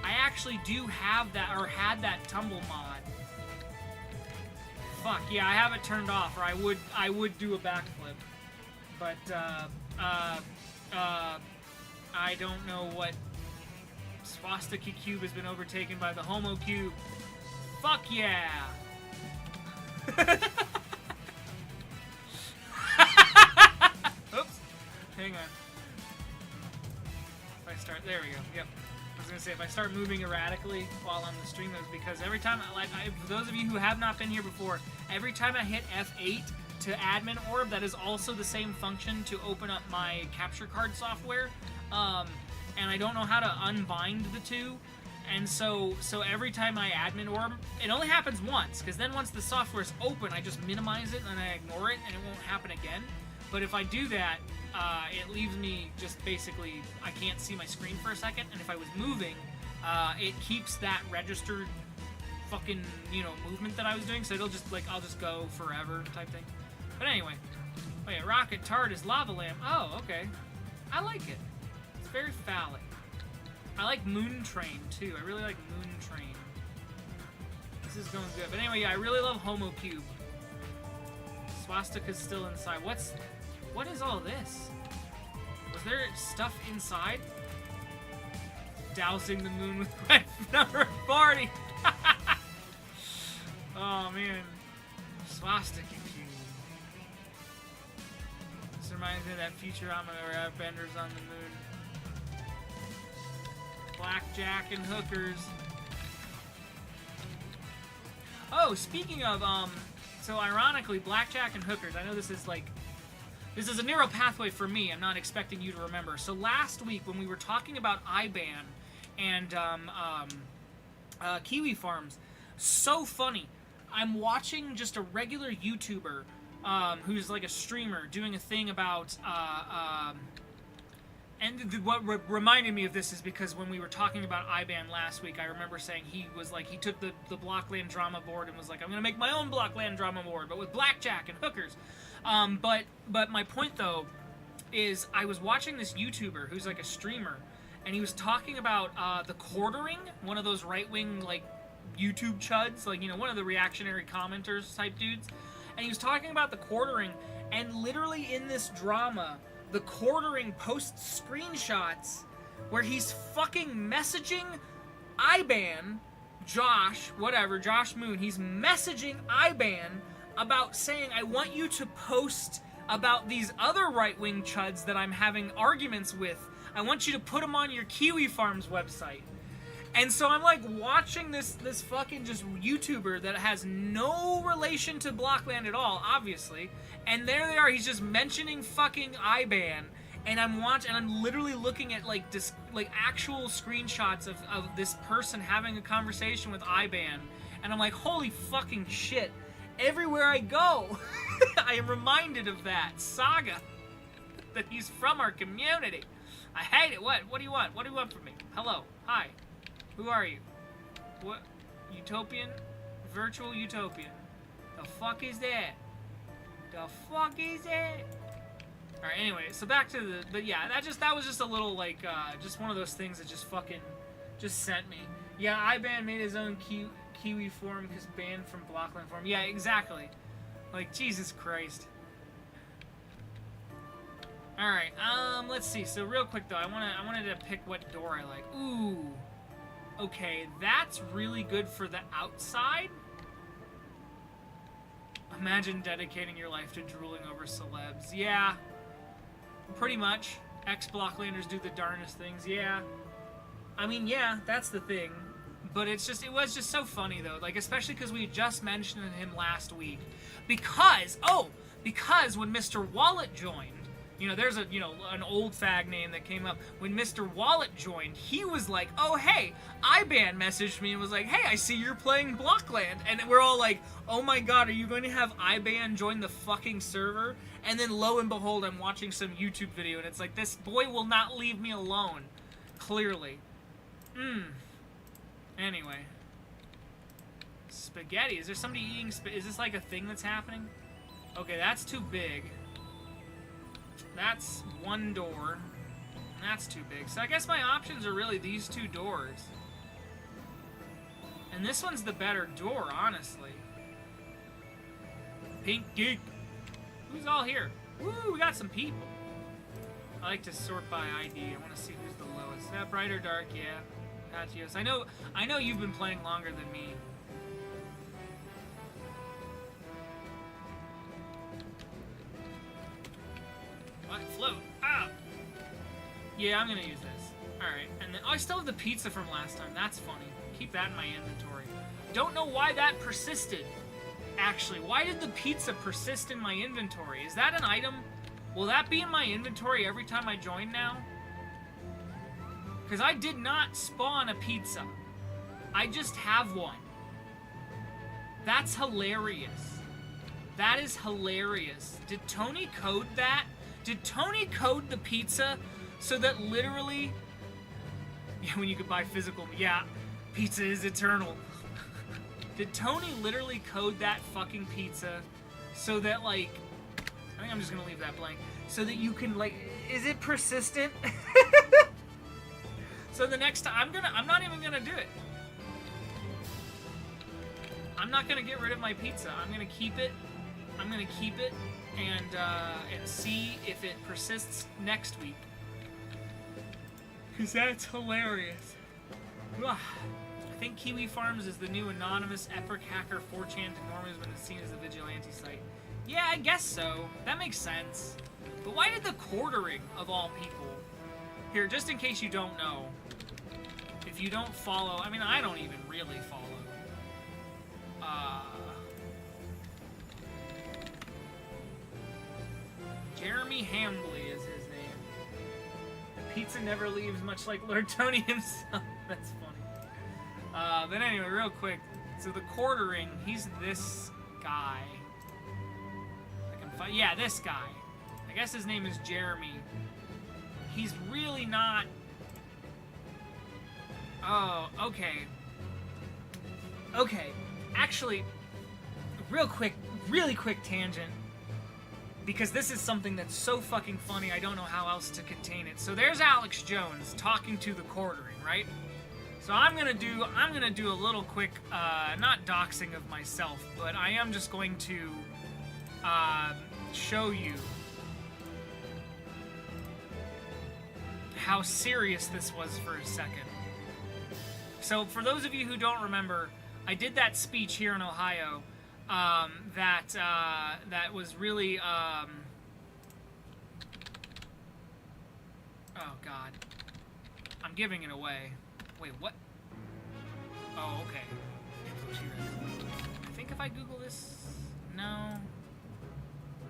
I actually do have that, or had that tumble mod. Fuck, yeah, I have it turned off, or I would do a backflip. But, I don't know what... Swastika Cube has been overtaken by the Homo Cube. Fuck yeah! Oops. Hang on. If I start... There we go. Yep. I was gonna say, if I start moving erratically while on the stream, that's because every time... for those of you who have not been here before, every time I hit F8 to admin orb, that is also the same function to open up my capture card software. And I don't know how to unbind the two. And so every time I admin orb, it only happens once, because then once the software is open, I just minimize it and I ignore it, and it won't happen again. But if I do that, it leaves me just basically, I can't see my screen for a second, and if I was moving, it keeps that registered fucking, movement that I was doing, so it'll just, I'll just go forever type thing. But anyway, wait, Rocket Tart is Lava Lamp. Oh, okay. I like it. It's very phallic. I like Moon Train, too. I really like Moon Train. This is going good. But anyway, yeah, I really love Homo Cube. Swastika's still inside. What is all this? Was there stuff inside? Dousing the moon with red number 40. Oh, man. Swastika Cube. This reminds me of that Futurama where I have benders on the moon. Blackjack and hookers. Oh, speaking of, so ironically, blackjack and hookers, I know this is a narrow pathway for me. I'm not expecting you to remember. So last week when we were talking about IBAN and Kiwi Farms, so funny. I'm watching just a regular YouTuber who's like a streamer doing a thing about and what reminded me of this is because when we were talking about IBAN last week, I remember saying he took the Blockland drama board and was like, I'm going to make my own Blockland drama board, but with blackjack and hookers. But my point, though, is I was watching this YouTuber who's like a streamer, and he was talking about the quartering, one of those right-wing, YouTube chuds, one of the reactionary commenters type dudes. And he was talking about the quartering, and literally in this drama, the quartering posts screenshots where he's fucking messaging IBAN, Josh Moon, he's messaging IBAN about saying, I want you to post about these other right-wing chuds that I'm having arguments with. I want you to put them on your Kiwi Farms website. And so I'm watching this fucking just YouTuber that has no relation to Blockland at all, obviously. And there they are, he's just mentioning fucking IBAN. And I'm literally looking at actual screenshots of this person having a conversation with IBAN. And I'm like, holy fucking shit. Everywhere I go, I am reminded of that saga. That he's from our community. I hate it. What do you want? What do you want from me? Hello. Hi. Who are you? What? Utopian? Virtual Utopian. The fuck is that? The fuck is that? Alright, anyway, so back to the... But yeah, that was just a little, just one of those things that just fucking... just sent me. Yeah, IBAN made his own Kiwi form because banned from Blockland form. Yeah, exactly. Jesus Christ. Alright, let's see. So real quick, though, I wanted to pick what door I like. Ooh... Okay, that's really good for the outside. Imagine dedicating your life to drooling over celebs. Yeah, pretty much. Ex-Blocklanders do the darnest things. Yeah. I mean, yeah, that's the thing. But it was just so funny, though. Especially because we just mentioned him last week. Because when Mr. Wallet joined, there's an old fag name that came up. When Mr. Wallet joined, he was like, oh, hey, IBAN messaged me and was like, hey, I see you're playing Blockland. And we're all like, oh my god, are you going to have IBAN join the fucking server? And then lo and behold, I'm watching some YouTube video and it's like, this boy will not leave me alone. Clearly. Anyway. Spaghetti. Is there somebody eating is this a thing that's happening? Okay, that's too big. That's one door. And that's too big. So I guess my options are really these two doors. And this one's the better door, honestly. Pink geek. Who's all here? Woo, we got some people. I like to sort by ID. I want to see who's the lowest. That bright or dark, yeah. Patios. I know you've been playing longer than me. What? Float. Ah! Yeah, I'm gonna use this. Alright, and then I still have the pizza from last time. That's funny. Keep that in my inventory. Don't know why that persisted. Actually, why did the pizza persist in my inventory? Is that an item? Will that be in my inventory every time I join now? Because I did not spawn a pizza. I just have one. That's hilarious. That is hilarious. Did Tony code that? Did Tony code the pizza so that literally... Yeah, when you could buy physical... Yeah, pizza is eternal. Did Tony literally code that fucking pizza so that, like... I think I'm just gonna leave that blank. So that you can, like... Is it persistent? So the next time... I'm not even gonna do it. I'm not gonna get rid of my pizza. I'm gonna keep it. I'm gonna keep it and see if it persists next week. Because that's hilarious. Ugh. I think Kiwi Farms is the new anonymous Epic Hacker 4chan enormous when it's seen as a vigilante site. Yeah, I guess so. That makes sense. But why did the quartering, of all people... Here, just in case you don't know, if you don't follow... I mean, I don't even really follow. Jeremy Hambley is his name. The pizza never leaves, much like Lord Tony himself. That's funny. But anyway, real quick. So the quartering, he's this guy. I can find, yeah, this guy. I guess his name is Jeremy. He's really not... Oh, okay. Okay. Actually, really quick tangent. Because this is something that's so fucking funny, I don't know how else to contain it. So there's Alex Jones talking to the quartering, right? So I'm gonna do a little quick, not doxing of myself, but I am just going to show you how serious this was for a second. So for those of you who don't remember, I did that speech here in Ohio. That was really, oh god, I'm giving it away. Wait, what? Oh, okay. I think if I Google this, no.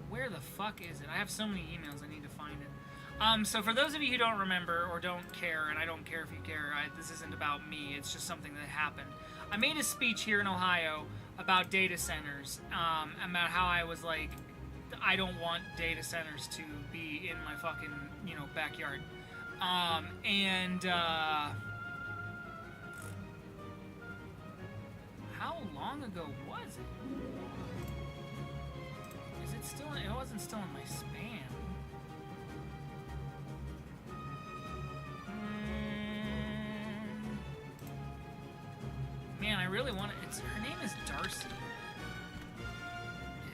Where the fuck is it? I have so many emails, I need to find it. So for those of you who don't remember or don't care, and I don't care if you care, this isn't about me, it's just something that happened. I made a speech here in Ohio about data centers, about how I was like, I don't want data centers to be in my fucking, backyard. How long ago was it? Is it still, it wasn't still in my spam. Man, I really want to... her name is Darcy.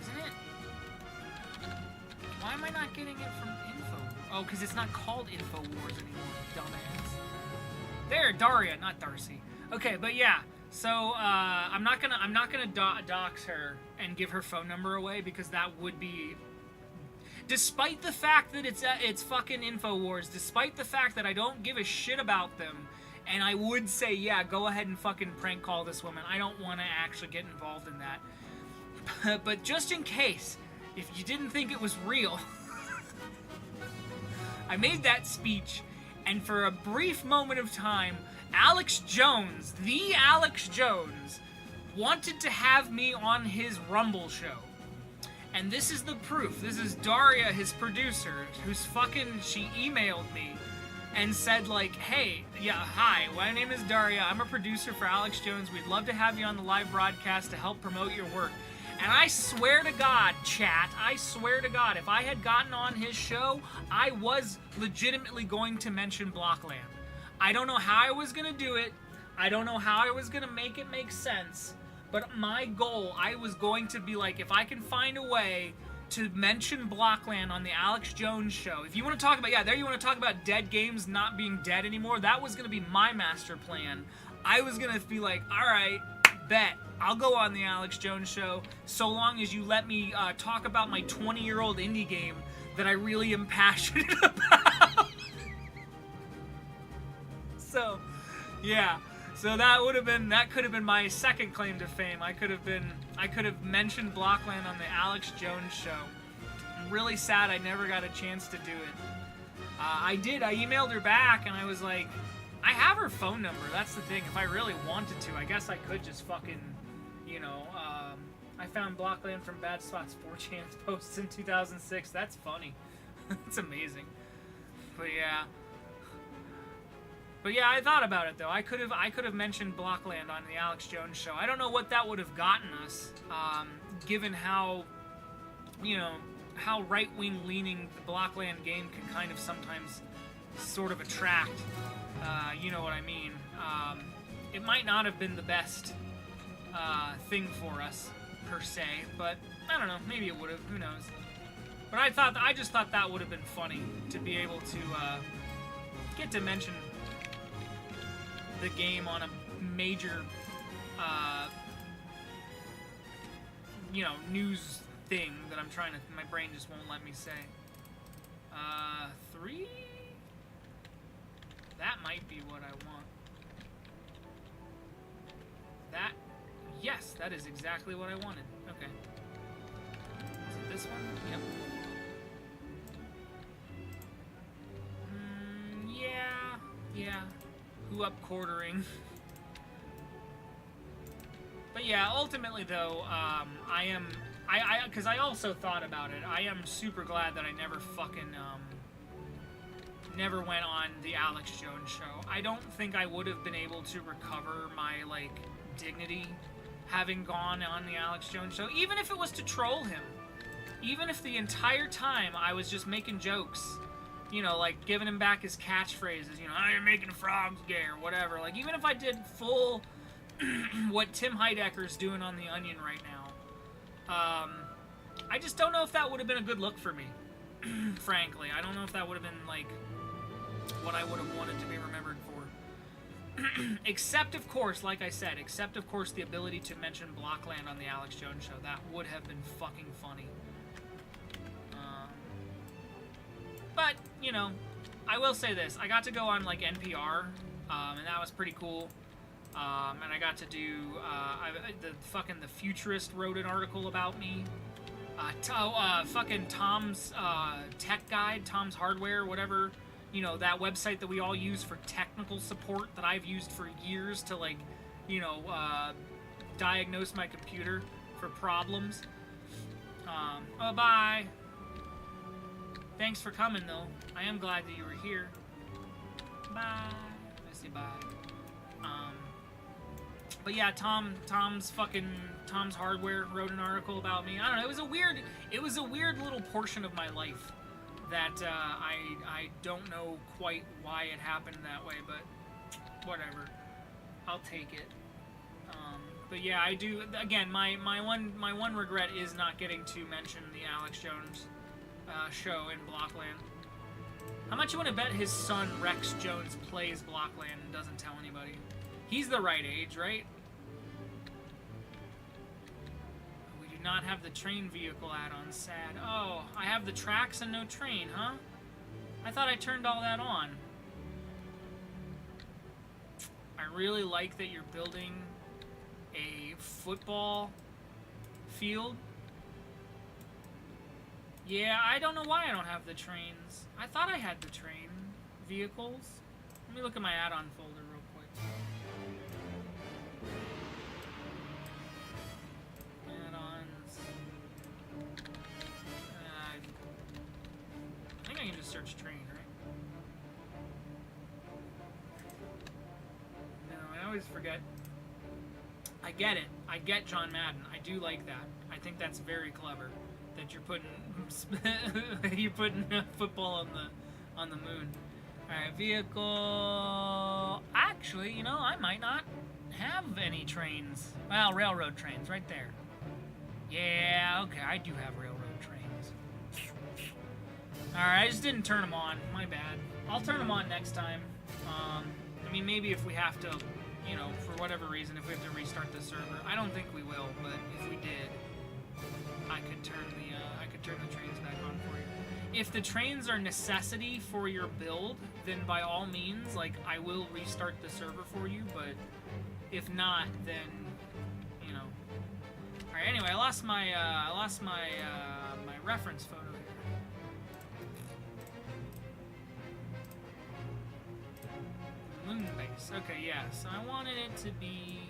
Isn't it? Why am I not getting it from Info? Oh, because it's not called InfoWars anymore, dumbass. There, Daria, not Darcy. Okay, but yeah. So, I'm not gonna dox her and give her phone number away because that would be... Despite the fact that it's fucking InfoWars, despite the fact that I don't give a shit about them, and I would say, yeah, go ahead and fucking prank call this woman. I don't want to actually get involved in that. But just in case, if you didn't think it was real, I made that speech, and for a brief moment of time, Alex Jones, the Alex Jones, wanted to have me on his Rumble show. And this is the proof. This is Daria, his producer, she emailed me and said, like, hey, yeah, hi, my name is Daria. I'm a producer for Alex Jones. We'd love to have you on the live broadcast to help promote your work. And I swear to God, chat, I swear to God, if I had gotten on his show, I was legitimately going to mention Blockland. I don't know how I was going to do it. I don't know how I was going to make it make sense. But my goal, I was going to be like, if I can find a way to mention Blockland on the Alex Jones show. If you want to talk about, there you want to talk about dead games not being dead anymore, that was going to be my master plan. I was going to be like, alright, bet. I'll go on the Alex Jones show so long as you let me talk about my 20-year-old indie game that I really am passionate about. So, yeah. So that could have been my second claim to fame. I could have mentioned Blockland on the Alex Jones show. I'm really sad I never got a chance to do it. I did. I emailed her back and I was like, I have her phone number. That's the thing. If I really wanted to, I guess I could just fucking, I found Blockland from Bad Spots 4chan posts in 2006. That's funny. It's amazing. But yeah, I thought about it though. I could have mentioned Blockland on the Alex Jones show. I don't know what that would have gotten us, given how, how right-wing leaning the Blockland game can kind of sometimes sort of attract. You know what I mean? It might not have been the best thing for us per se, but I don't know. Maybe it would have. Who knows? But I just thought that would have been funny to be able to get to mention the game on a major, news thing that I'm trying to, my brain just won't let me say. 3? That might be what I want. Yes, that is exactly what I wanted. Okay. Is it this one? Yep. Yeah. Who up quartering? But yeah, ultimately though, because I also thought about it. I am super glad that I never fucking never went on the Alex Jones show. I don't think I would have been able to recover my dignity having gone on the Alex Jones show, even if it was to troll him. Even if the entire time I was just making jokes. Giving him back his catchphrases, oh, you're making frogs gay, or whatever. Even if I did full what Tim Heidecker's doing on The Onion right now, I just don't know if that would have been a good look for me, frankly. I don't know if that would have been, what I would have wanted to be remembered for. Except, of course, like I said, the ability to mention Blockland on the Alex Jones show. That would have been fucking funny. But, I will say this. I got to go on, NPR, and that was pretty cool. And I got to do, the Futurist wrote an article about me. Fucking Tom's, Tech Guide, Tom's Hardware, whatever, that website that we all use for technical support that I've used for years to, diagnose my computer for problems. Oh, bye. Thanks for coming, though. I am glad that you were here. Bye. I say bye. But yeah, Tom's Hardware wrote an article about me. I don't know. It was a weird little portion of my life that I don't know quite why it happened that way, but whatever. I'll take it. But yeah, I do. Again, my one regret is not getting to mention the Alex Jones show in Blockland. How much you want to bet his son Rex Jones plays Blockland and doesn't tell anybody? He's the right age, right? We do not have the train vehicle add-on. Sad. Oh, I have the tracks and no train, huh? I thought I turned all that on. I really like that you're building a football field. Yeah, I don't know why I don't have the trains. I thought I had the train vehicles. Let me look at my add-on folder real quick. Add-ons. I think I can just search train, right? No, I always forget. I get it. I get John Madden. I do like that. I think that's very clever. That you're putting football on the moon. All right, vehicle. Actually, I might not have any trains. Well, railroad trains, right there. Yeah, okay, I do have railroad trains. Alright, I just didn't turn them on. My bad. I'll turn them on next time. I mean, maybe if we have to, you know, for whatever reason, if we have to restart the server. I don't think we will, but if we did, I could turn the trains back on for you. If the trains are necessity for your build, then by all means, like, I will restart the server for you, but if not, then, you know. Alright, anyway, I lost my my reference photo here. Moon base. Okay, yeah, so I wanted it to be...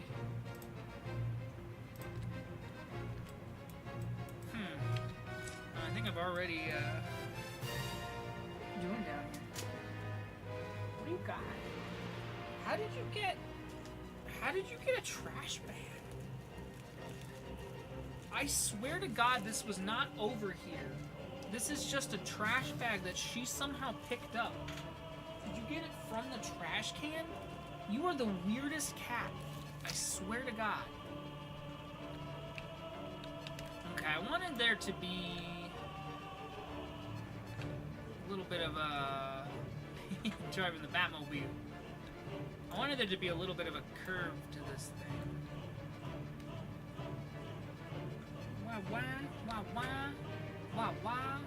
I think I've already, what are you doing down here? What do you got? How did you get a trash bag? I swear to God, this was not over here. This is just a trash bag that she somehow picked up. Did you get it from the trash can? You are the weirdest cat. I swear to God. Okay, I wanted there to be a little bit of a... driving the Batmobile. I wanted there to be a little bit of a curve to this thing. Wah wah, wah wah, wah wah.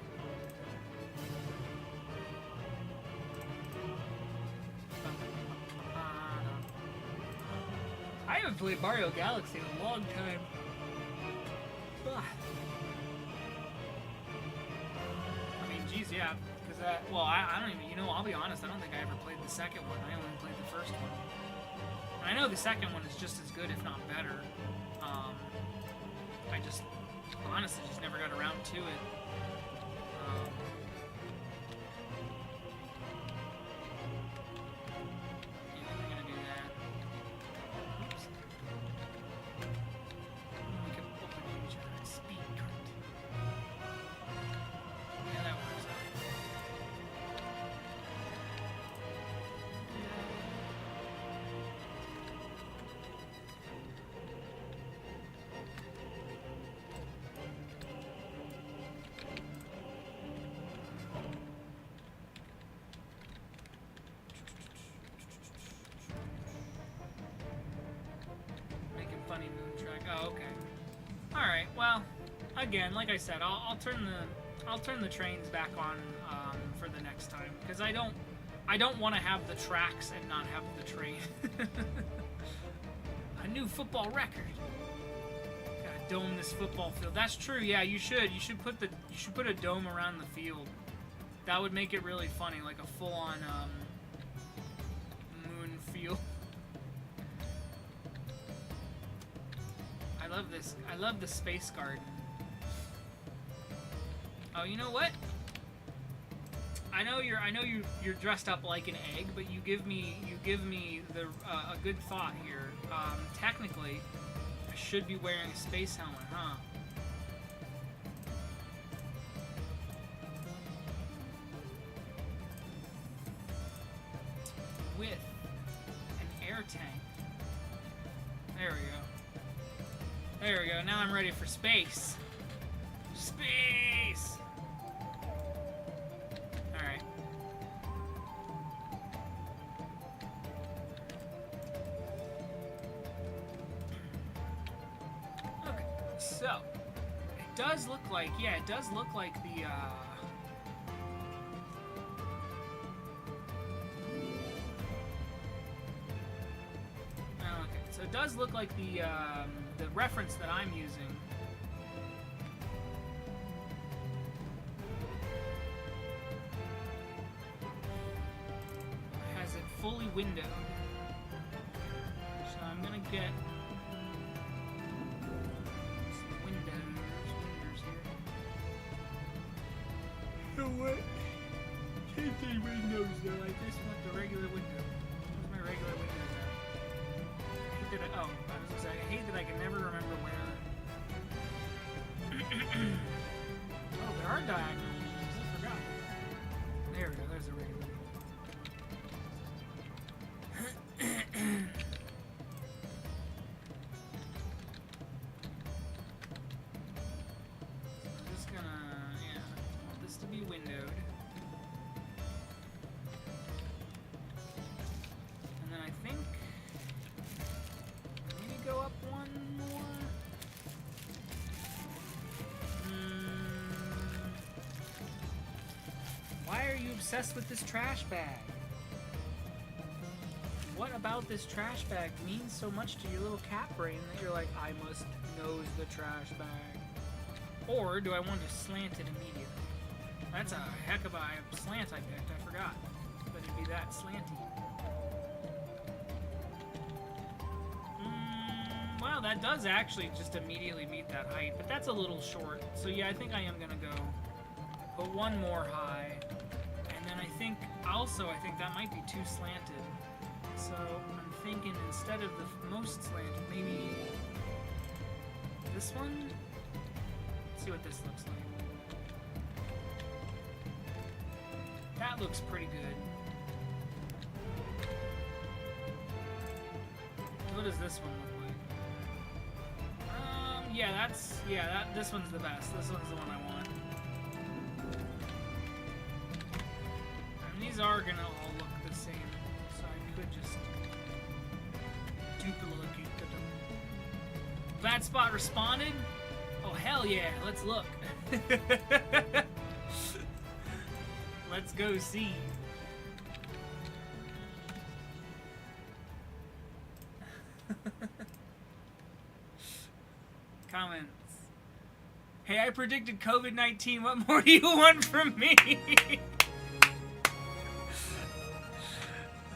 I haven't played Mario Galaxy in a long time. Ugh. I mean, geez, yeah. Because, well, I don't even, you know, I'll be honest, I don't think I ever played the second one. I only played the first one. And I know the second one is just as good, if not better. I just, honestly, just never got around to it. Funny moon track. Oh, okay. All right. Well, again, like I said, I'll turn the trains back on for the next time because I don't want to have the tracks and not have the train. A new football record. Gotta dome this football field. That's true. Yeah, you should. You should put a dome around the field. That would make it really funny, like a full-on moon field. I love the space garden. Oh, you know what? I know you're dressed up like an egg, but you give me the a good thought here. Technically, I should be wearing a space helmet, huh? With an air tank. There we go. There we go. Now I'm ready for space. Space! Alright. Okay, so it does look like, yeah, it does look like the, okay, so it does look like the reference that I'm using has it fully windowed. So I'm gonna get some windows here. You know what? Can't say windows though, I just want the regular window. Where's my regular windows at? Oh, I was gonna say, I hate that I can never remember where. Oh, there are diagonals. I forgot. There we go, there's a regular window. obsessed with this trash bag? What about this trash bag means so much to your little cat brain that you're like, I must nose the trash bag? Or do I want to slant it immediately? That's a heck of a slant I picked, I forgot. But it'd be that slanty. Well, that does actually just immediately meet that height, but that's a little short. So yeah, I think I am gonna go put one more high. And then I think that might be too slanted. So I'm thinking instead of the most slanted, maybe this one? Let's see what this looks like. That looks pretty good. What does this one look like? This one's the best. This one's the one I want. And these are gonna all look the same, so I could just duplicate them. Bad Spot responded? Oh hell yeah, let's look. Let's go see. Comments. Hey, I predicted COVID-19. What more do you want from me?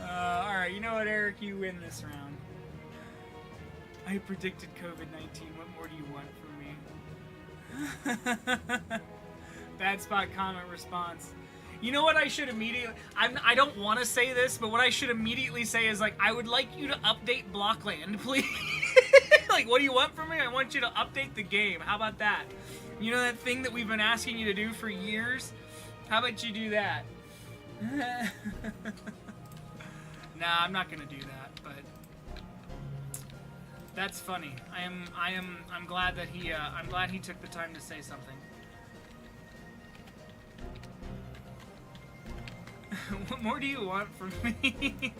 Alright, you know what, Eric? You win this round. I predicted COVID-19. What more do you want from me? Bad Spot comment response. You know what I should immediately... I don't want to say this, but what I should immediately say is, like, I would like you to update Blockland, please. Like, what do you want from me? I want you to update the game. How about that? You know that thing that we've been asking you to do for years? How about you do that? Nah, I'm not gonna do that, but... That's funny. I'm glad that I'm glad he took the time to say something. What more do you want from me?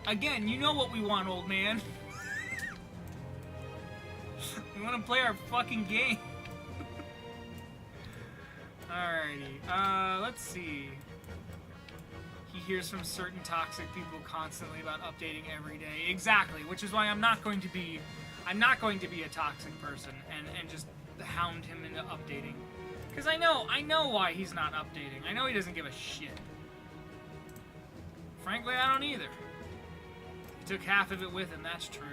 Again, you know what we want, old man. We want to play our fucking game. Alrighty. Let's see. He hears from certain toxic people constantly about updating every day. Exactly, which is why I'm not going to be a toxic person and just hound him into updating. Because I know why he's not updating. I know he doesn't give a shit. Frankly, I don't either. He took half of it with him, that's true.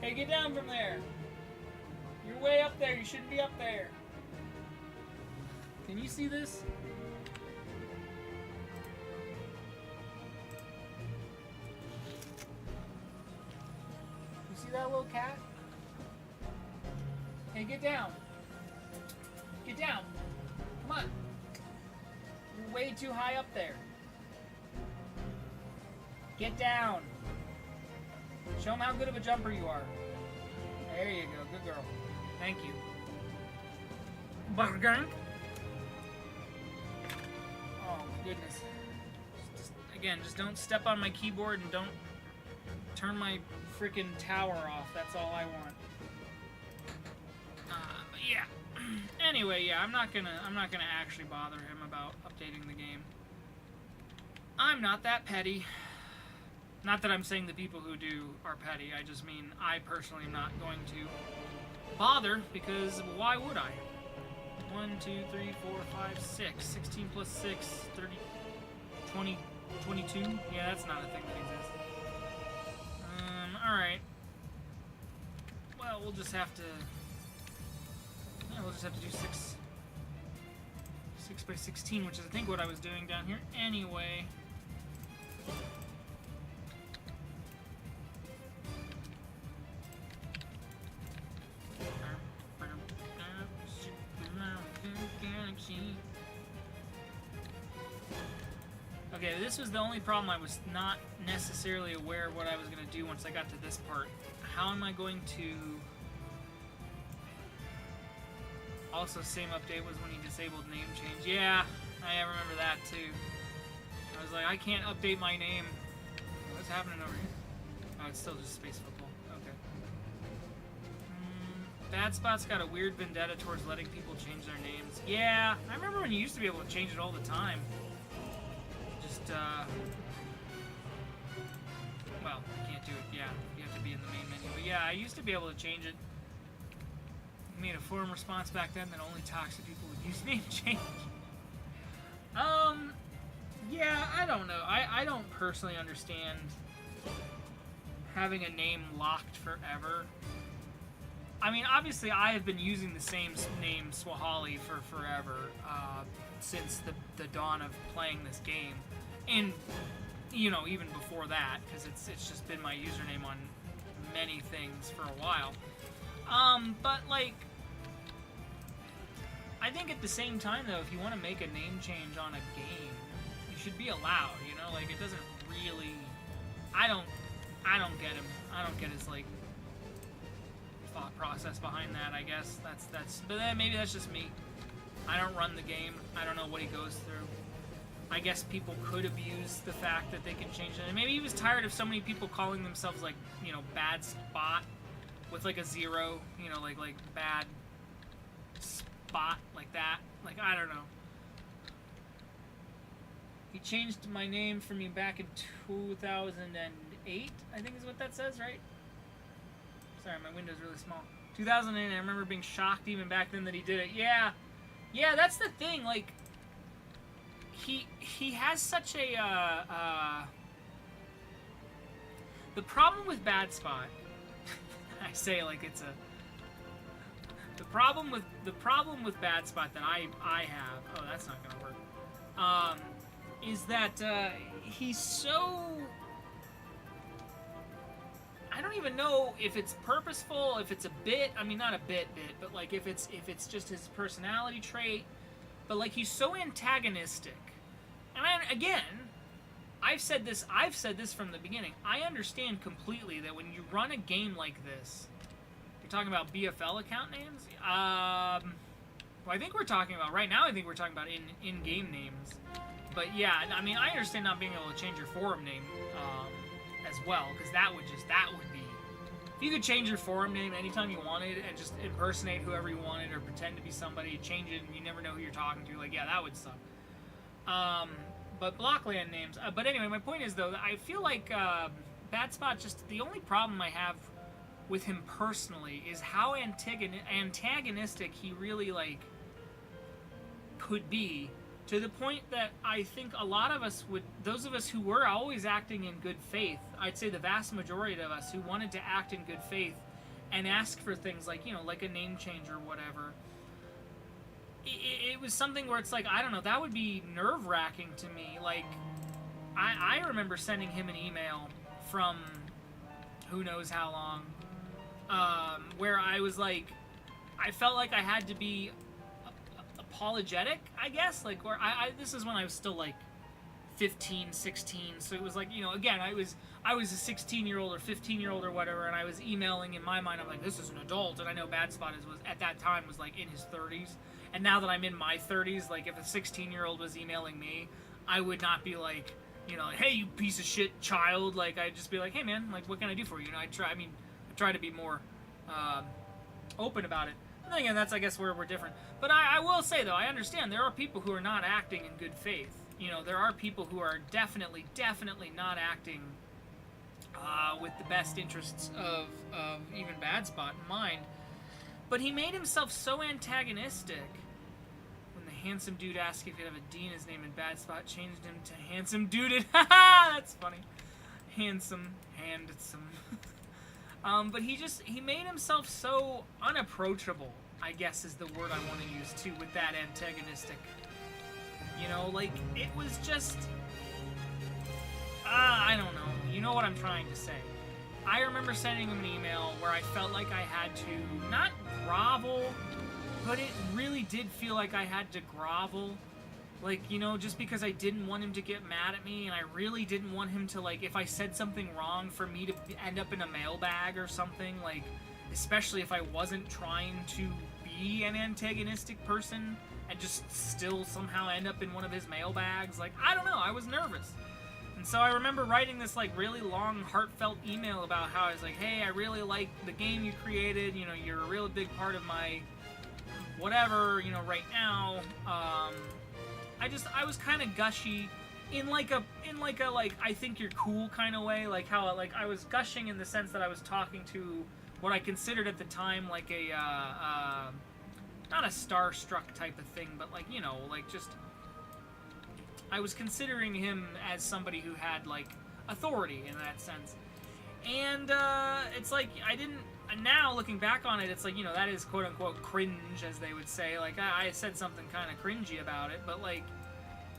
Hey, get down from there. You're way up there, you shouldn't be up there. Can you see this? You see that little cat? Hey, get down. Get down. Come on. You're way too high up there. Get down. Show him how good of a jumper you are. There you go. Good girl. Thank you. Blockland. Oh, my goodness. Just don't step on my keyboard and don't turn my freaking tower off. That's all I want. But yeah. Anyway, yeah, I'm not gonna actually bother him about updating the game. I'm not that petty. Not that I'm saying the people who do are petty. I just mean I personally am not going to bother because why would I? 1, 2, 3, 4, 5, 6. 16 plus 6, 30, 20, 22. Yeah, that's not a thing that exists. Alright. Well, we'll just have to... Yeah, we'll just have to do 6 by 16, which is I think what I was doing down here anyway. Okay, this was the only problem. I was not necessarily aware of what I was going to do once I got to this part. How am I going to... Also, same update was when he disabled name change. Yeah, I remember that too. I was like, I can't update my name. What's happening over here? Oh, it's still just space football. Okay. Bad Spot's got a weird vendetta towards letting people change their names. Yeah, I remember when you used to be able to change it all the time. Just, well, you can't do it, yeah. You have to be in the main menu. But yeah, I used to be able to change it. I made a forum response back then that only toxic people would use name change. Yeah, I don't know. I don't personally understand having a name locked forever. I mean, obviously, I have been using the same name, Swahali, for forever, since the dawn of playing this game. And, you know, even before that, because it's just been my username on many things for a while. But, like, I think at the same time, though, if you want to make a name change on a game, you should be allowed, you know? Like, it doesn't really... I don't get him. I don't get his, like, thought process behind that, I guess. But then maybe that's just me. I don't run the game. I don't know what he goes through. I guess people could abuse the fact that they can change it. And maybe he was tired of so many people calling themselves, like, you know, Bad Spot with, like, a 0, you know, like Bad Spot, like that. Like, I don't know. He changed my name for me back in 2008, I think is what that says, right? Sorry, my window's really small. 2008, I remember being shocked even back then that he did it. Yeah, that's the thing. Like, he has such a the problem with Bad Spot. I say it like it's a. The problem with Bad Spot that I have. Oh, that's not gonna work. Is that he's so. I don't even know if it's purposeful, if it's a bit. I mean, not a bit, but like if it's just his personality trait. But like he's so antagonistic. And I've said this from the beginning. I understand completely that when you run a game like this, you're talking about BFL account names. Well, I think we're talking about right now. I think we're talking about in-game names. But yeah, I mean, I understand not being able to change your forum name as well, because that would be. If you could change your forum name anytime you wanted and just impersonate whoever you wanted or pretend to be somebody, change it, and you never know who you're talking to. Like, yeah, that would suck. But Blockland names. But anyway, my point is, though, that I feel like Bad Spot, just the only problem I have with him personally is how antagonistic he really, like, could be, to the point that I think a lot of us would, those of us who were always acting in good faith, I'd say the vast majority of us who wanted to act in good faith and ask for things like, you know, like a name change or whatever, it was something where it's like, I don't know, that would be nerve-wracking to me. Like, I remember sending him an email from who knows how long, where I was like, I felt like I had to be apologetic, I guess, like, where this is when I was still like 15, 16, so it was like, you know, again, I was a 16-year-old or 15-year-old or whatever, and I was emailing, in my mind, I'm like, this is an adult, and I know Bad Spot was at that time was like in his 30s, and now that I'm in my 30s, like, if a 16-year-old was emailing me, I would not be like, you know, hey, you piece of shit child, like, I'd just be like, hey man, like, what can I do for you? You know, I try to be more open about it. And then again, that's, I guess, where we're different. But I will say, though, I understand there are people who are not acting in good faith. You know, there are people who are definitely not acting with the best interests of even Bad Spot in mind. But he made himself so antagonistic. When the handsome dude asked if he'd have a D in his name, and Bad Spot changed him to Handsome Duded. That's funny. Handsome. But he made himself so unapproachable, I guess is the word I want to use too, with that antagonistic. You know, like, it was just, I don't know. You know what I'm trying to say. I remember sending him an email where I felt like I had to, not grovel, but it really did feel like I had to grovel. Like, you know, just because I didn't want him to get mad at me, and I really didn't want him to, like, if I said something wrong, for me to end up in a mailbag or something, like, especially if I wasn't trying to be an antagonistic person and just still somehow end up in one of his mailbags. Like, I don't know, I was nervous. And And so I remember writing this like really long, heartfelt email about how I was like, hey, I really like the game you created. You know, you're a real big part of my whatever, you know, right now. I was kind of gushy in like a I think you're cool kind of way, like how like I was gushing in the sense that I was talking to what I considered at the time like a not a starstruck type of thing, but like, you know, like just I was considering him as somebody who had like authority in that sense. And it's like I didn't. Now looking back on it, it's like, you know, that is quote unquote cringe, as they would say. Like I said something kind of cringy about it, but like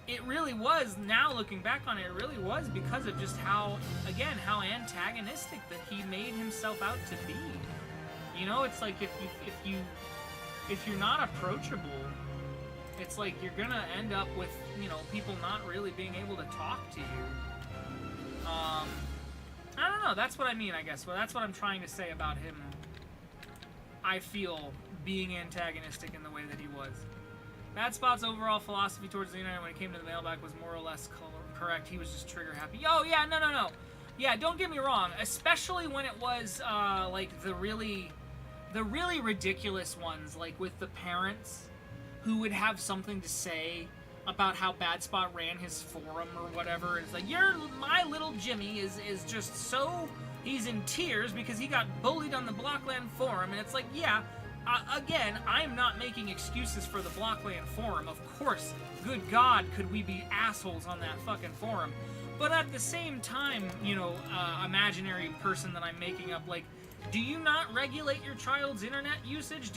it really was. Now looking back on it, it really was because of just how antagonistic that he made himself out to be. You know, it's like if you're not approachable, it's like you're gonna end up with, you know, people not really being able to talk to you. I don't know, that's what I mean, I guess. Well, that's what I'm trying to say about him. I feel being antagonistic in the way that he was. Bad Spot's overall philosophy towards the internet when it came to the mailbag was more or less correct. He was just trigger happy. Oh, yeah, no. Yeah, don't get me wrong. Especially when it was, like, the really ridiculous ones, like with the parents who would have something to say about how Bad Spot ran his forum or whatever. It's like, my little Jimmy is just so, he's in tears because he got bullied on the Blockland forum. And it's like, yeah, again, I'm not making excuses for the Blockland forum. Of course, good God, could we be assholes on that fucking forum. But at the same time, you know, imaginary person that I'm making up, like, do you not regulate your child's internet usage?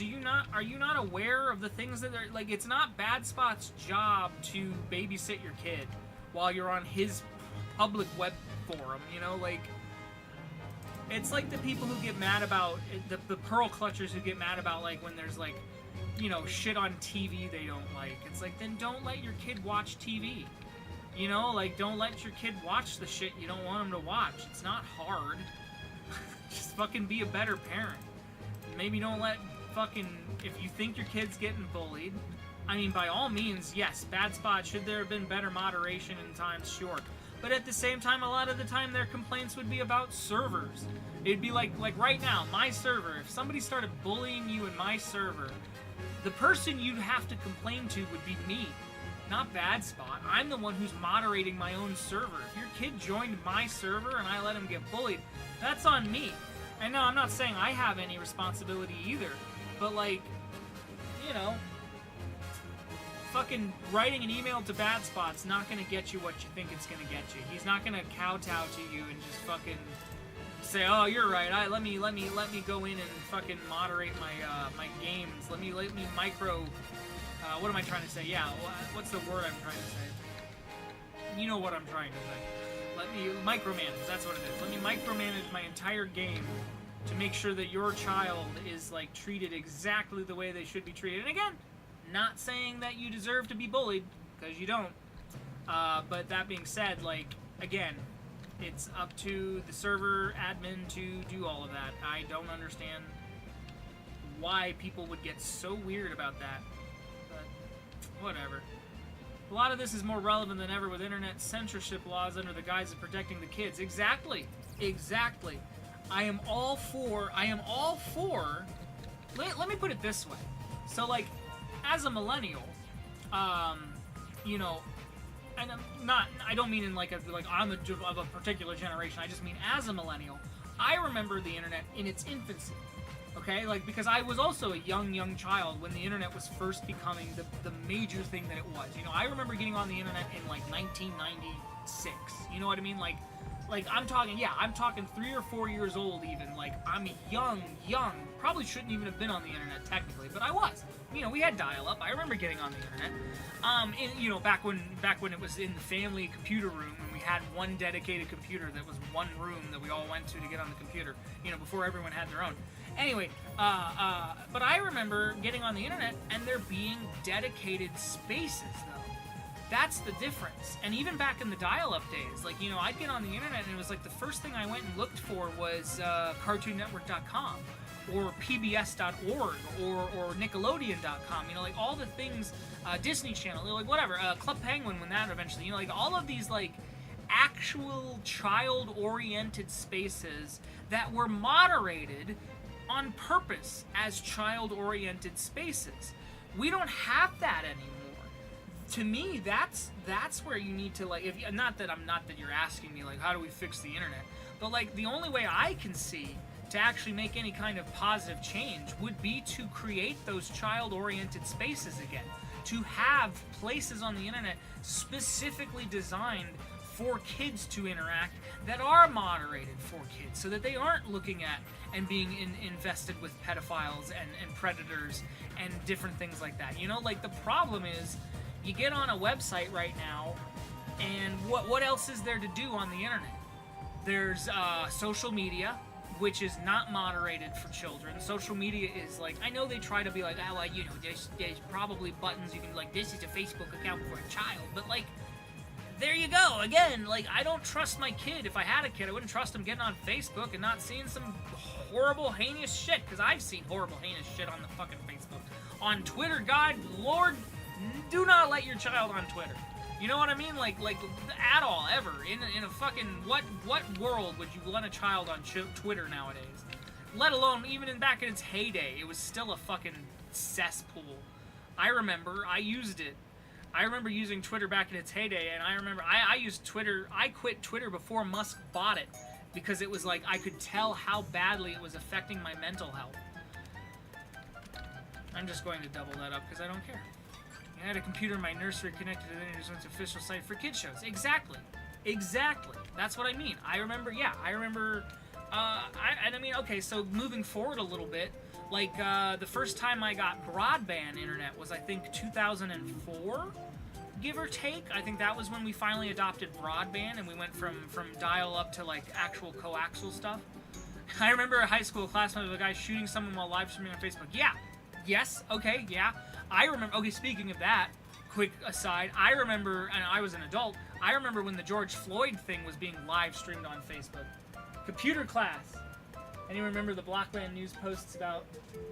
Are you not aware of the things that are, like, it's not Bad Spot's job to babysit your kid while you're on his public web forum, you know, like, it's like the people who get mad about, the pearl clutchers who get mad about, like, when there's, like, you know, shit on TV they don't like. It's like, then don't let your kid watch TV. You know, like, don't let your kid watch the shit you don't want them to watch. It's not hard. Just fucking be a better parent. Maybe don't let fucking, if you think your kid's getting bullied, I mean, by all means, yes, Bad Spot, should there have been better moderation in times? Sure. But at the same time, a lot of the time, their complaints would be about servers. It'd be like right now, my server, if somebody started bullying you in my server, the person you'd have to complain to would be me, not Bad Spot. I'm the one who's moderating my own server. If your kid joined my server and I let him get bullied, that's on me. And no, I'm not saying I have any responsibility either, but like, you know, fucking writing an email to Bad Spot's not gonna get you what you think it's gonna get you. He's not gonna kowtow to you and just fucking say, oh, you're right. Let me go in and fucking moderate my my games. Let me micro. What am I trying to say? Yeah, what's the word I'm trying to say? You know what I'm trying to say. Let me micromanage. That's what it is. Let me micromanage my entire game to make sure that your child is like treated exactly the way they should be treated. And again, not saying that you deserve to be bullied, because you don't. But that being said, like, again, it's up to the server admin to do all of that. I don't understand why people would get so weird about that. But whatever. A lot of this is more relevant than ever with internet censorship laws under the guise of protecting the kids. Exactly. I am all for, let me put it this way. So, like, as a millennial, you know, and I don't mean in like I'm of a particular generation. I just mean as a millennial, I remember the internet in its infancy. Okay, like, because I was also a young child when the internet was first becoming the major thing that it was. You know, I remember getting on the internet in like 1996. You know what I mean? Like I'm talking 3 or 4 years old even. Like, I'm young. Probably shouldn't even have been on the internet technically, but I was. You know, we had dial-up. I remember getting on the internet. You know, back when it was in the family computer room, and we had one dedicated computer that was one room that we all went to get on the computer. You know, before everyone had their own. Anyway, but I remember getting on the internet and there being dedicated spaces, though. That's the difference. And even back in the dial-up days, like, you know, I'd get on the internet and it was like the first thing I went and looked for was CartoonNetwork.com or PBS.org or Nickelodeon.com. You know, like all the things, Disney Channel, like whatever, Club Penguin when that eventually, you know, like all of these, like, actual child-oriented spaces that were moderated on purpose as child-oriented spaces. We don't have that anymore. To me, that's where you need to, like, if you, not that you're asking me, like, how do we fix the internet, but like the only way I can see to actually make any kind of positive change would be to create those child-oriented spaces again, to have places on the internet specifically designed for kids to interact that are moderated for kids, so that they aren't looking at and being invested with pedophiles and predators and different things like that. You know, like, the problem is, you get on a website right now, and what else is there to do on the internet? There's social media, which is not moderated for children. Social media is like, I know they try to be like, oh, well, you know, there's probably buttons you can, like, this is a Facebook account for a child, but, like, there you go. Again, like, I don't trust my kid. If I had a kid, I wouldn't trust him getting on Facebook and not seeing some horrible, heinous shit, because I've seen horrible, heinous shit on the fucking Facebook. On Twitter, God, Lord, do not let your child on Twitter. You know what I mean? Like at all, ever. In a fucking, what world would you let a child on Twitter nowadays? Let alone, even back in its heyday, it was still a fucking cesspool. I remember, I used it. I remember using Twitter back in its heyday, and I remember, I used Twitter, I quit Twitter before Musk bought it, because it was like, I could tell how badly it was affecting my mental health. I'm just going to double that up, because I don't care. I had a computer in my nursery connected to the internet's official site for kid shows. Exactly. That's what I mean. I remember, okay, so moving forward a little bit, like, the first time I got broadband internet was, I think, 2004, give or take. I think that was when we finally adopted broadband, and we went from dial-up to, like, actual coaxial stuff. I remember a high school classmate of a guy shooting someone while live streaming on Facebook. Yeah. Yes. Okay. Yeah. I remember, okay, speaking of that, quick aside, I remember, and I was an adult, I remember when the George Floyd thing was being live streamed on Facebook. Computer class. Anyone remember the Blockland news posts about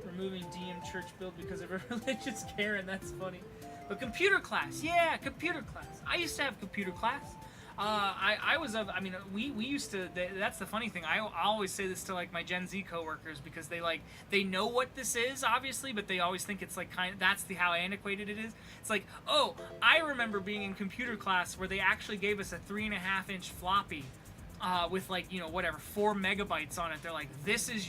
removing DM church build because of a religious Karen? That's funny. But computer class, yeah, computer class. I used to have computer class. We used to, that's the funny thing, I always say this to, like, my Gen Z coworkers, because they know what this is, obviously, but they always think it's, like, that's how antiquated it is. It's like, oh, I remember being in computer class where they actually gave us a 3.5-inch floppy, with, like, you know, whatever, 4 megabytes on it. They're like, this is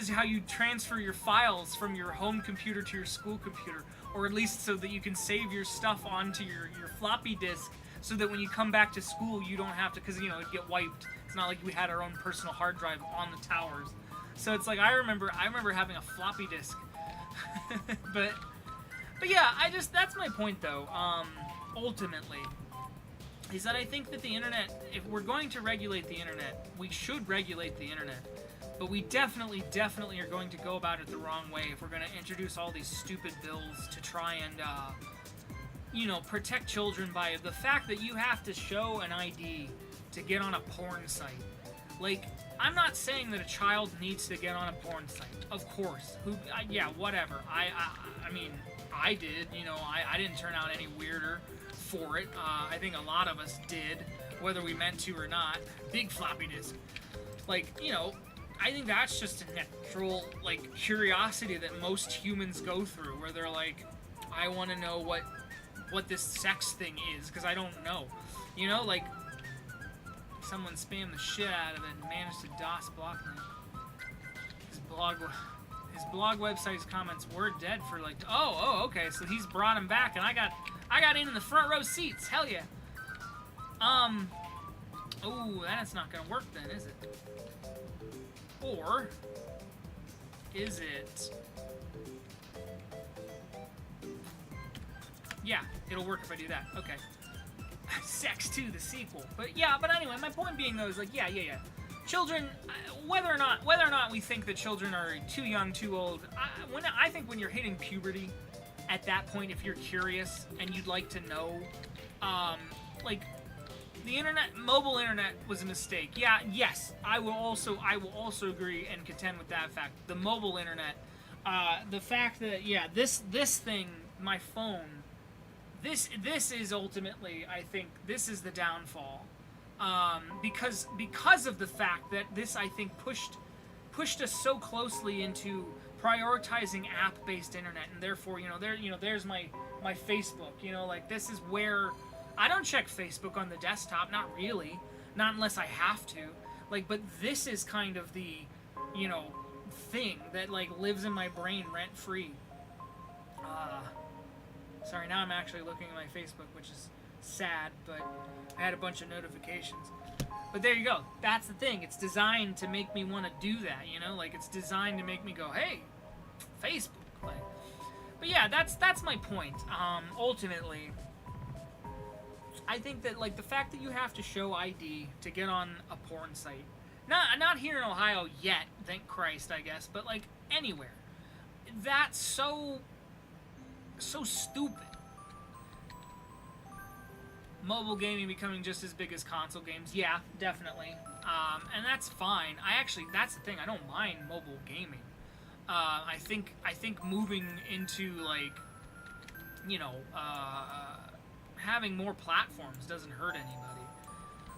how you transfer your files from your home computer to your school computer, or at least so that you can save your stuff onto your floppy disk, so that when you come back to school, you don't have to, because, you know, it'd get wiped. It's not like we had our own personal hard drive on the towers. So it's like, I remember having a floppy disk. but yeah, that's my point, though, ultimately, is that I think that the internet, if we're going to regulate the internet, we should regulate the internet. But we definitely are going to go about it the wrong way if we're going to introduce all these stupid bills to try and, you know, protect children by the fact that you have to show an ID to get on a porn site. Like, I'm not saying that a child needs to get on a porn site. Of course. Yeah, whatever. I mean, I did. You know, I didn't turn out any weirder for it. I think a lot of us did, whether we meant to or not. Big floppy disk. Like, you know, I think that's just a natural, like, curiosity that most humans go through, where they're like, I want to know what this sex thing is, because I don't know. You know, like, someone spammed the shit out of it and managed to DOS Blockland. His blog website's comments were dead for, like, okay, so he's brought him back, and I got in the front row seats. Hell yeah. That's not gonna work then, is it? Or is it? Yeah, it'll work if I do that. Okay. Sex 2, the sequel. But anyway, my point being, though, is like, yeah. Children, whether or not we think that children are too young, too old, I think when you're hitting puberty, at that point, if you're curious and you'd like to know, like, the internet, mobile internet was a mistake. Yeah, yes, I will also agree and contend with that fact. The mobile internet, the fact that, this thing, my phone, this is ultimately, I think, this is the downfall, because of the fact that this, I think, pushed us so closely into prioritizing app-based internet, and therefore, there's my Facebook. Like, this is where I don't check Facebook on the desktop, not really, not unless I have to. Like, but this is kind of the, thing that, like, lives in my brain rent-free. Sorry, now I'm actually looking at my Facebook, which is sad, but I had a bunch of notifications. But there you go. That's the thing. It's designed to make me want to do that, Like, it's designed to make me go, hey, Facebook. Like, but yeah, that's my point. Ultimately, I think that, like, the fact that you have to show ID to get on a porn site, not here in Ohio yet, thank Christ, I guess, but, like, anywhere, that's so stupid. Mobile gaming becoming just as big as console games, yeah, definitely, and that's fine. That's the thing, I don't mind mobile gaming. I think moving into, like, having more platforms doesn't hurt anybody.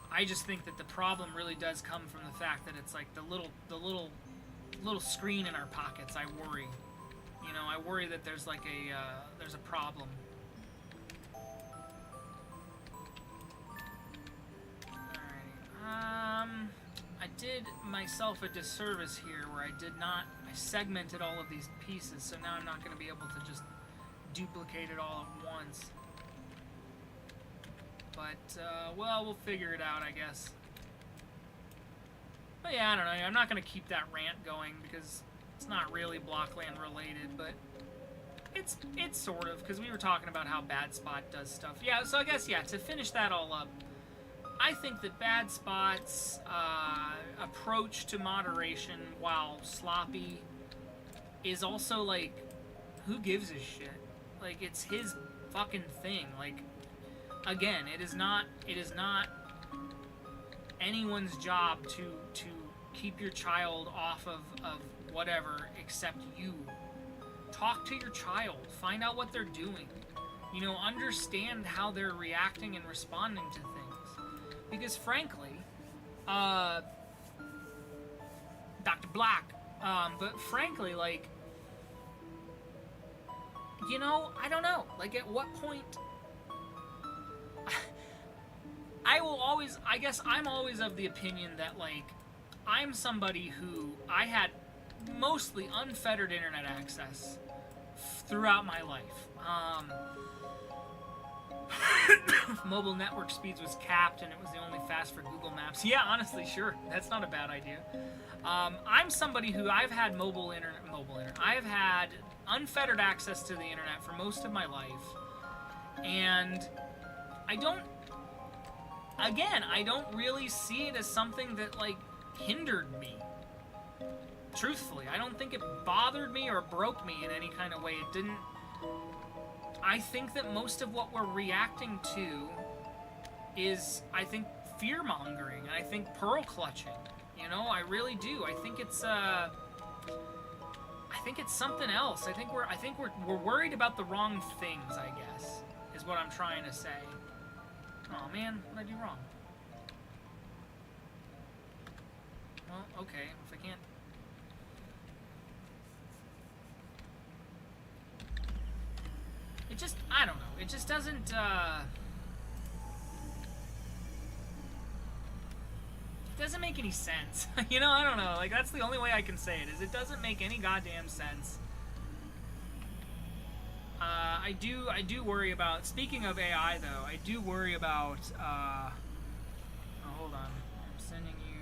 I just think that the problem really does come from the fact that it's like the little screen in our pockets. I worry. I worry that there's like there's a problem. Alrighty. I did myself a disservice here where I segmented all of these pieces, so now I'm not going to be able to just duplicate it all at once. But, well, we'll figure it out, I guess. But yeah, I don't know. I'm not going to keep that rant going because it's not really Blockland related, but it's sort of, because we were talking about how Bad Spot does stuff. Yeah, so I guess, yeah, to finish that all up, I think that Bad Spot's approach to moderation, while sloppy, is also, like, who gives a shit? Like, it's his fucking thing. Like, again, it is not anyone's job to keep your child off of whatever except you. Talk to your child. Find out what they're doing. Understand how they're reacting and responding to things. Because frankly, Dr. Black, but frankly, like, I don't know. Like, at what point... I guess I'm always of the opinion that, like, I'm somebody who, I had mostly unfettered internet access throughout my life. Mobile network speeds was capped and it was the only fast for Google Maps. Yeah, honestly, sure. That's not a bad idea. I'm somebody who, I've had mobile internet. I've had unfettered access to the internet for most of my life. And I don't really see it as something that, like, hindered me. Truthfully, I don't think it bothered me or broke me in any kind of way. It didn't. I think that most of what we're reacting to is, I think, fear-mongering. I think pearl clutching. I really do. I think it's something else. I think we're worried about the wrong things, I guess, is what I'm trying to say. Oh man, what did I do wrong? Well, okay, if I can't... It just, I don't know, it just doesn't, it doesn't make any sense. I don't know, like, that's the only way I can say it, is it doesn't make any goddamn sense. I do worry about, speaking of AI though, I do worry about, oh, hold on, I'm sending you,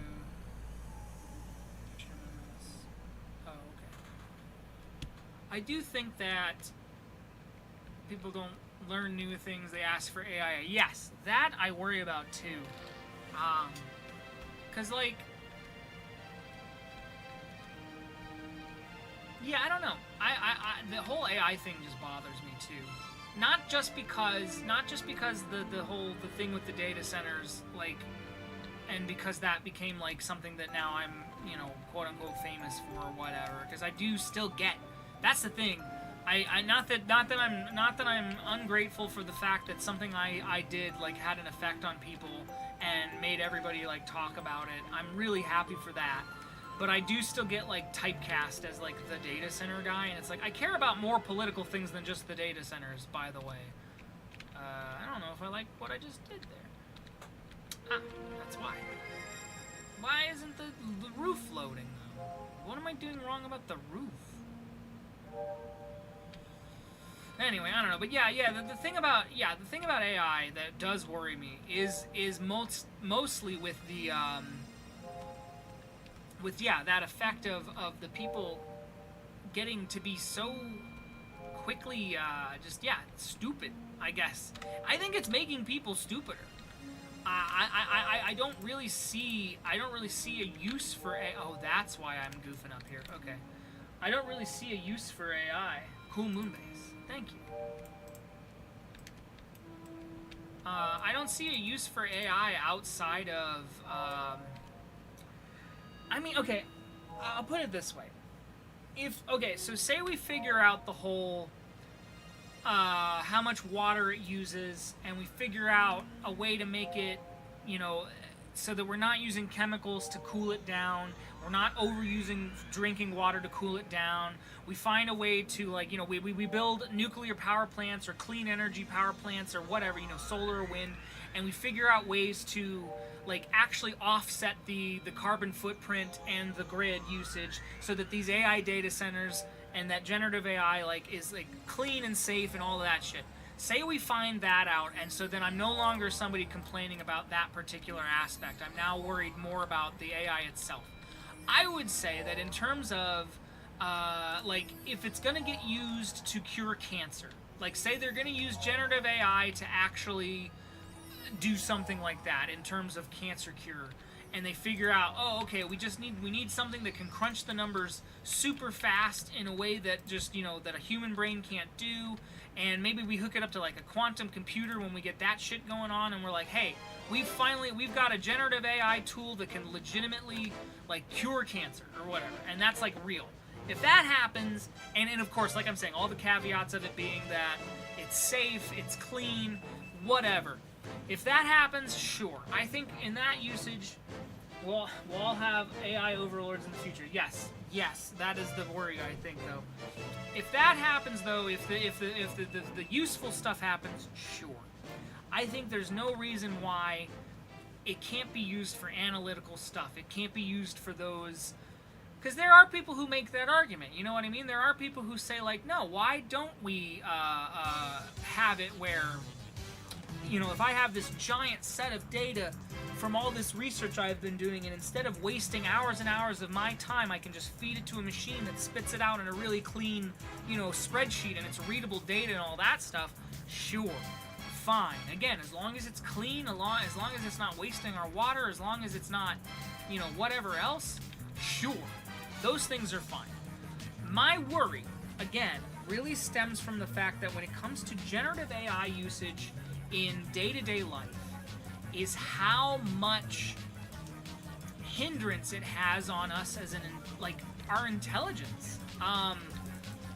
oh, okay. I do think that people don't learn new things, they ask for AI. Yes, that I worry about too. Cause like, yeah, I don't know. The whole AI thing just bothers me too. Not just because the thing with the data centers, like, and because that became like something that now I'm, quote unquote famous for or whatever. Because I do still get, that's the thing. not that I'm ungrateful for the fact that something I did like had an effect on people and made everybody like talk about it. I'm really happy for that. But I do still get like typecast as like the data center guy, and it's like I care about more political things than just the data centers, by the way. I don't know if I like what I just did there. Ah, that's why. Why isn't the roof loading though? What am I doing wrong about the roof? Anyway, I don't know, but the thing about AI that does worry me is mostly with the that effect of the people getting to be so quickly stupid, I guess. I think it's making people stupider. I don't really see a use for AI. Oh, that's why I'm goofing up here. Okay. I don't really see a use for AI. Cool Moonbase. Thank you. I don't see a use for AI outside of I mean, okay, I'll put it this way. So say we figure out the whole how much water it uses, and we figure out a way to make it, so that we're not using chemicals to cool it down, we're not overusing drinking water to cool it down. We find a way to, we build nuclear power plants or clean energy power plants or whatever, solar or wind, and we figure out ways to, actually offset the carbon footprint and the grid usage so that these AI data centers and that generative AI, is, clean and safe and all of that shit. Say we find that out, and so then I'm no longer somebody complaining about that particular aspect. I'm now worried more about the AI itself. I would say that in terms of, if it's going to get used to cure cancer, say they're going to use generative AI to actually do something like that in terms of cancer cure, and they figure out, oh, okay, we need something that can crunch the numbers super fast in a way that just, that a human brain can't do, and maybe we hook it up to a quantum computer when we get that shit going on, and we're like, hey, we've got a generative AI tool that can legitimately cure cancer or whatever, and that's real. If that happens, and of course, like I'm saying, all the caveats of it being that it's safe, it's clean, whatever. If that happens, sure. I think in that usage, we'll all have AI overlords in the future. Yes, that is the worry, I think, though. If that happens, though, if the useful stuff happens, sure. I think there's no reason why it can't be used for analytical stuff. It can't be used for those... Because there are people who make that argument, you know what I mean? There are people who say, no, why don't we have it where... if I have this giant set of data from all this research I've been doing, and instead of wasting hours and hours of my time, I can just feed it to a machine that spits it out in a really clean, spreadsheet, and it's readable data and all that stuff, sure, fine. Again, as long as it's clean, as long as it's not wasting our water, as long as it's not, whatever else, sure. Those things are fine. My worry, again, really stems from the fact that when it comes to generative AI usage in day-to-day life, is how much hindrance it has on us as our intelligence. I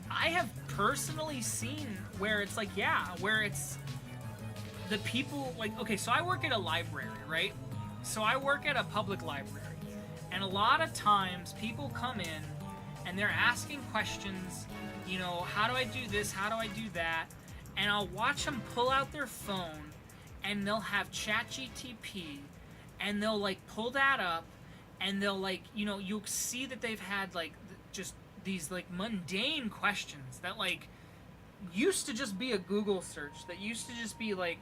have personally seen where it's where it's the people, so I work at a library, right? So I work at a public library, and a lot of times people come in and they're asking questions, how do I do this, how do I do that? And I'll watch them pull out their phone, and they'll have ChatGTP, and they'll pull that up, and they'll you'll see that they've had just these mundane questions that used to just be a Google search, that used to just be I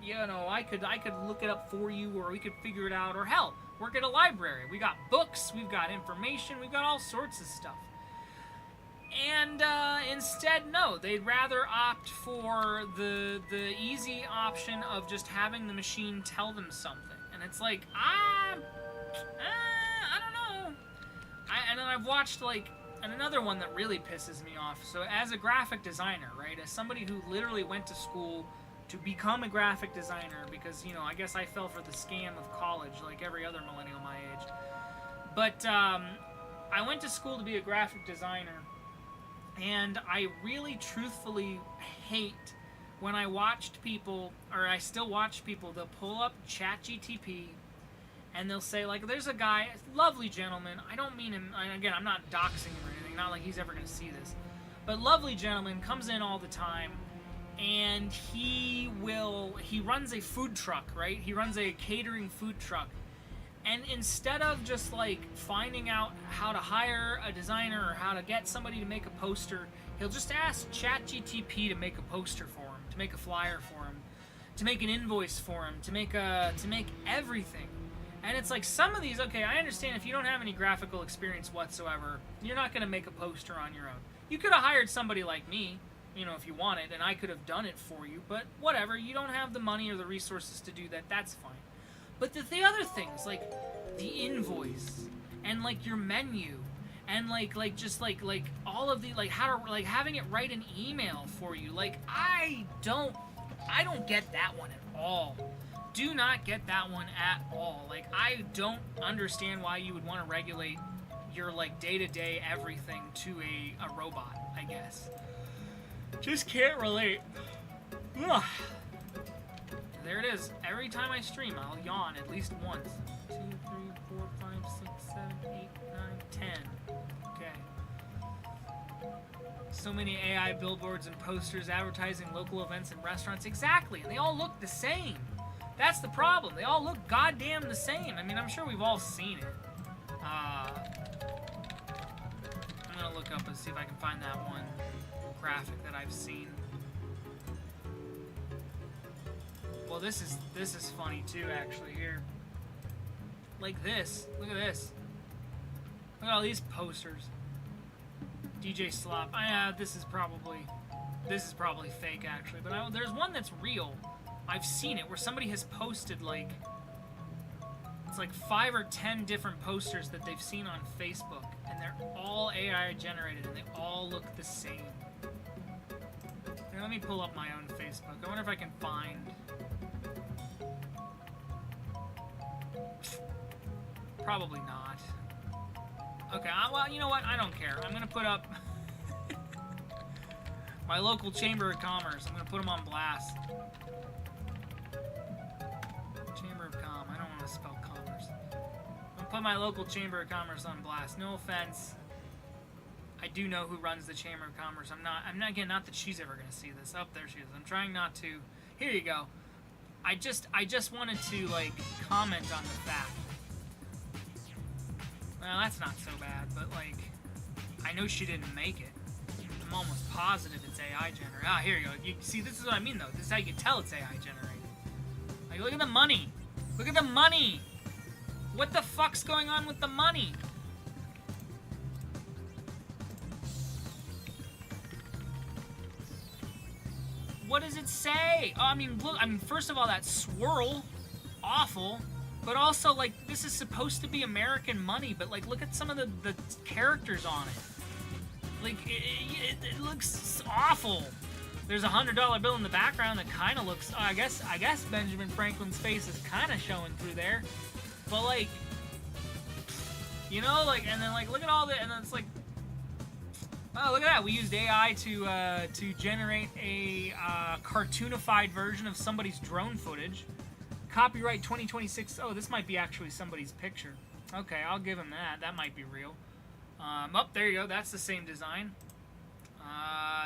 could look it up for you, or we could figure it out, or hell, work at a library. We got books, we've got information, we've got all sorts of stuff. And instead, no, they'd rather opt for the easy option of just having the machine tell them something. And it's I don't know. And then I've watched, and another one that really pisses me off. So as a graphic designer, right, as somebody who literally went to school to become a graphic designer because, I guess I fell for the scam of college like every other millennial my age. But I went to school to be a graphic designer. And I really truthfully hate when I watched people, or I still watch people, they'll pull up ChatGTP and they'll say, like, there's a guy, lovely gentleman, I don't mean him, again, I'm not doxing him or anything, not like he's ever going to see this, but lovely gentleman comes in all the time, and he runs a food truck, right? He runs a catering food truck. And instead of just, like, finding out how to hire a designer or how to get somebody to make a poster, he'll just ask ChatGTP to make a poster for him, to make a flyer for him, to make an invoice for him, to make everything. And it's like, some of these, okay, I understand if you don't have any graphical experience whatsoever, you're not going to make a poster on your own. You could have hired somebody like me, you know, if you wanted, and I could have done it for you, but whatever, you don't have the money or the resources to do that, that's fine. But the other things, like the invoice, and like your menu, and like all of the, like, how to, like, having it write an email for you, like, I don't get that one at all. Do not get that one at all. Like, I don't understand why you would want to regulate your, like, day-to-day everything to a robot, I guess. Just can't relate. Ugh. There it is. Every time I stream, I'll yawn at least once. 2, 3, 4, 5, 6, 7, 8, 9, 10. Okay. So many AI billboards and posters advertising local events and restaurants. Exactly. And they all look the same. That's the problem. They all look goddamn the same. I mean, I'm sure we've all seen it. I'm going to look up and see if I can find that one graphic that I've seen. Well, this is funny too, actually, here. Like this. Look at this. Look at all these posters. DJ Slop. This is probably fake, actually. But there's one that's real. I've seen it, where somebody has posted, like, it's like 5 or 10 different posters that they've seen on Facebook, and they're all AI generated, and they all look the same. Here, let me pull up my own Facebook. I wonder if I can find... Probably not. Okay, well, you know what? I don't care. I'm going to put up my local Chamber of Commerce. I'm going to put them on blast. Chamber of Com. I don't want to spell commerce. I'm going to put my local Chamber of Commerce on blast. No offense. I do know who runs the Chamber of Commerce. I'm not, again, not that she's ever going to see this. Oh, there she is. I'm trying not to. Here you go. I just wanted to, like, comment on the fact. Well, that's not so bad, but, like, I know she didn't make it. I'm almost positive it's AI generated. Ah, here you go. You see, this is what I mean, though. This is how you can tell it's AI generated. Like, look at the money. Look at the money. What the fuck's going on with the money? What does it say? Oh, I mean, look. I mean, first of all, that swirl, awful. But also, like, this is supposed to be American money, but, like, look at some of the characters on it. Like, it looks awful. There's a $100 bill in the background that kind of looks... I guess Benjamin Franklin's face is kind of showing through there. But, like, you know, like, and then, like, look at all the... And then it's like... Oh, look at that. We used AI to generate a cartoonified version of somebody's drone footage. Copyright 2026. Oh, this might be actually somebody's picture. Okay, I'll give him that. That might be real. Oh, there you go. That's the same design.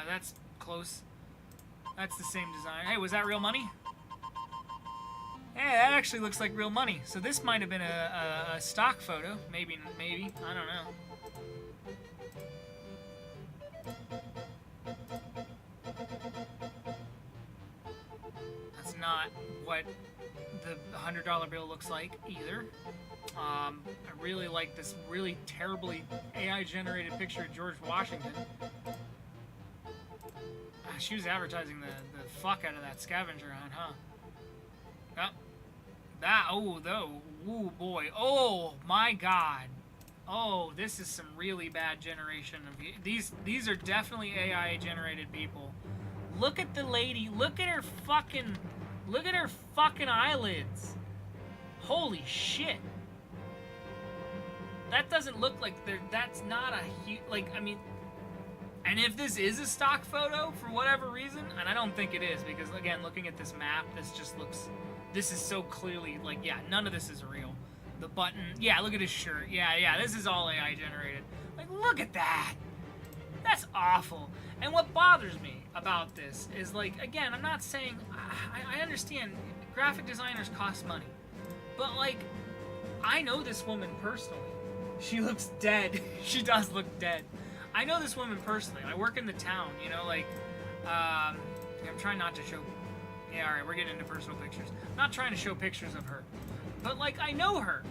That's close. That's the same design. Hey, was that real money? Hey, that actually looks like real money. So this might have been a stock photo. Maybe. I don't know. That's not what the $100 bill looks like either. I really like this really terribly AI-generated picture of George Washington. She was advertising the fuck out of that scavenger hunt, huh? Yep. That, oh boy. Oh, my God. Oh, this is some really bad generation of... These are definitely AI-generated people. Look at the lady. Look at her fucking eyelids. Holy shit. That doesn't look like that's not a huge, like, I mean, And if this is a stock photo for whatever reason, and I don't think it is, because again, looking at this map, this is so clearly, like, yeah, none of this is real. The button, yeah, look at his shirt. Yeah, this is all AI generated. Like, look at that. That's awful. And what bothers me about this is, like, again, I'm not saying, I understand graphic designers cost money. But, like, I know this woman personally. She looks dead. She does look dead. I know this woman personally. I work in the town, you know, like, I'm trying not to show, yeah, alright, we're getting into personal pictures. I'm not trying to show pictures of her. But, like, I know her.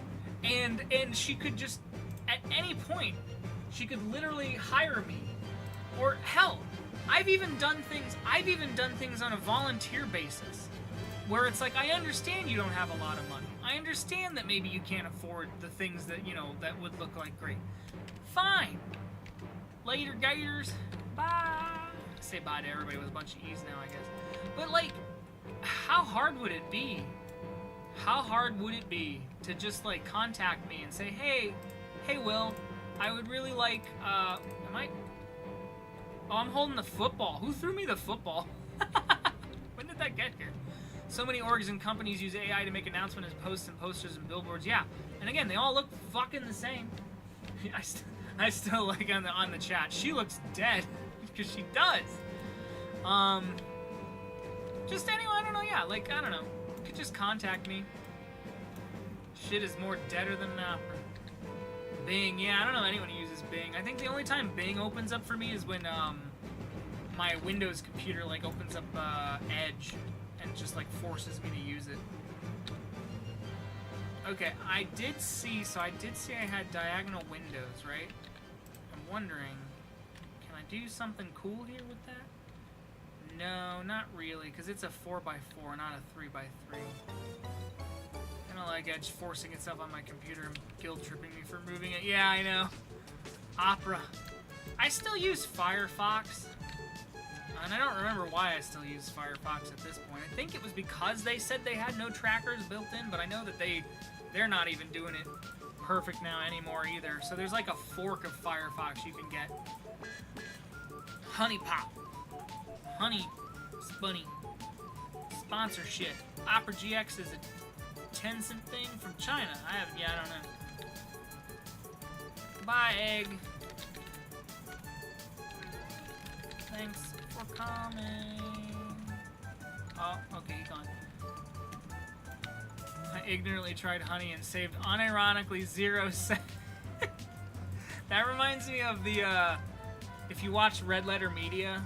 And she could just, at any point, she could literally hire me. Or, hell, I've even done things on a volunteer basis. Where it's like, I understand you don't have a lot of money. I understand that maybe you can't afford the things that, you know, that would look like great. Fine. Later, gators. Bye. Say bye to everybody with a bunch of E's now, I guess. But, like, how hard would it be? How hard would it be to just, like, contact me and say, hey, Will, I would really like, Oh, I'm holding the football. Who threw me the football? When did that get here? So many orgs and companies use AI to make announcements as posts and posters and billboards. Yeah, and again, they all look fucking the same. I still like on the chat. She looks dead because she does. Just anyway, I don't know. Yeah, like I don't know. You could just contact me. Shit is more deader than an opera. Bing, yeah, I don't know anyone who uses Bing. I think the only time Bing opens up for me is when my Windows computer like opens up Edge and just like forces me to use it. Okay, I did see I had diagonal windows, right? I'm wondering, can I do something cool here with that? No, not really, because it's a 4x4, not a 3x3. I don't like Edge forcing itself on my computer and guilt-tripping me for moving it. Yeah, I know. Opera. I still use Firefox. And I don't remember why I still use Firefox at this point. I think it was because they said they had no trackers built in, but I know that they're not even doing it perfect now anymore either. So there's like a fork of Firefox you can get. Honey Pop. Honey Bunny. Sponsorship. Opera GX is a Tencent thing from China. I don't know. Bye, Egg. Thanks for coming. Oh, okay, he's gone. I ignorantly tried honey and saved unironically 0 cents. That reminds me of the, if you watch Red Letter Media,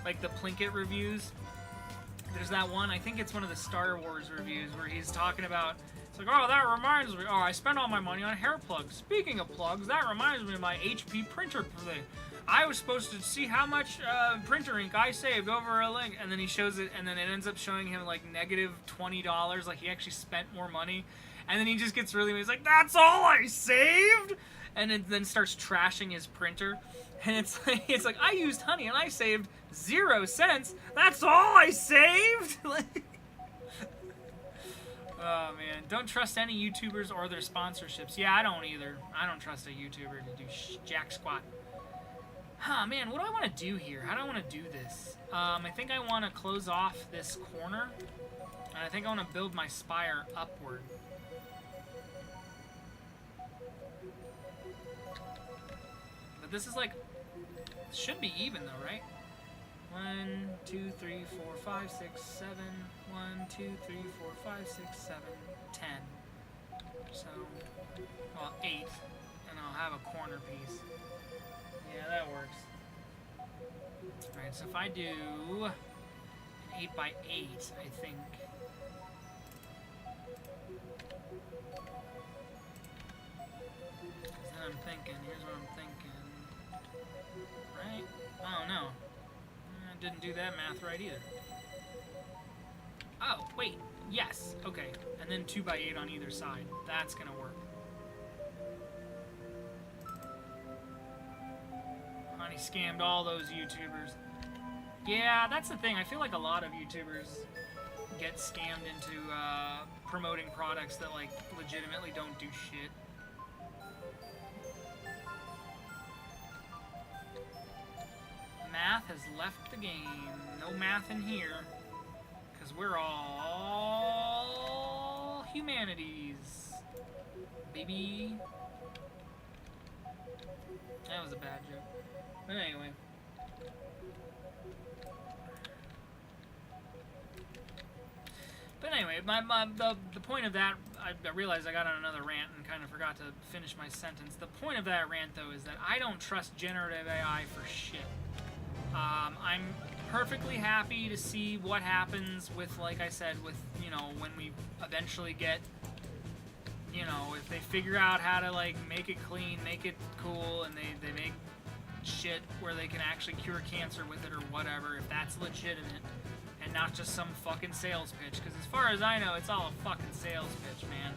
like the Plinkett reviews, there's that one, I think it's one of the Star Wars reviews, where he's talking about, it's like, oh, that reminds me, oh, I spent all my money on hair plugs. Speaking of plugs, that reminds me of my HP printer thing. I was supposed to see how much printer ink I saved over a link, and then he shows it, and then it ends up showing him like negative $20, like he actually spent more money, and then he just gets really, he's like, that's all I saved, and it then starts trashing his printer, and it's like I used honey and I saved 0 cents. That's all I saved. Oh man, don't trust any YouTubers or their sponsorships. Yeah, I don't either. I don't trust a YouTuber to do jack squat. Huh, man, what do I want to do here? How do I want to do this? I think I want to close off this corner. And I think I want to build my spire upward. But this is like, should be even though, right? 1, 2, 3, 4, 5, 6, 7. 1, 2, 3, 4, 5, 6, 7, 10. So, well, 8. And I'll have a corner piece. Yeah, that works. Alright, so if I do an 8 by 8, I think. Then I'm thinking, here's what I'm thinking. Right? Oh, no. I didn't do that math right either. Oh, wait. Yes. Okay. And then 2 by 8 on either side. That's gonna work. Honey scammed all those YouTubers. Yeah, that's the thing. I feel like a lot of YouTubers get scammed into promoting products that, like, legitimately don't do shit. has left the game. No math in here. Because we're all humanities. Baby. That was a bad joke. But anyway. The point of that, I realized I got on another rant and kind of forgot to finish my sentence. The point of that rant, though, is that I don't trust generative AI for shit. I'm perfectly happy to see what happens with, like I said, with, you know, when we eventually get, you know, if they figure out how to, like, make it clean, make it cool, and they make shit where they can actually cure cancer with it or whatever, if that's legitimate. And not just some fucking sales pitch, because as far as I know, it's all a fucking sales pitch, man.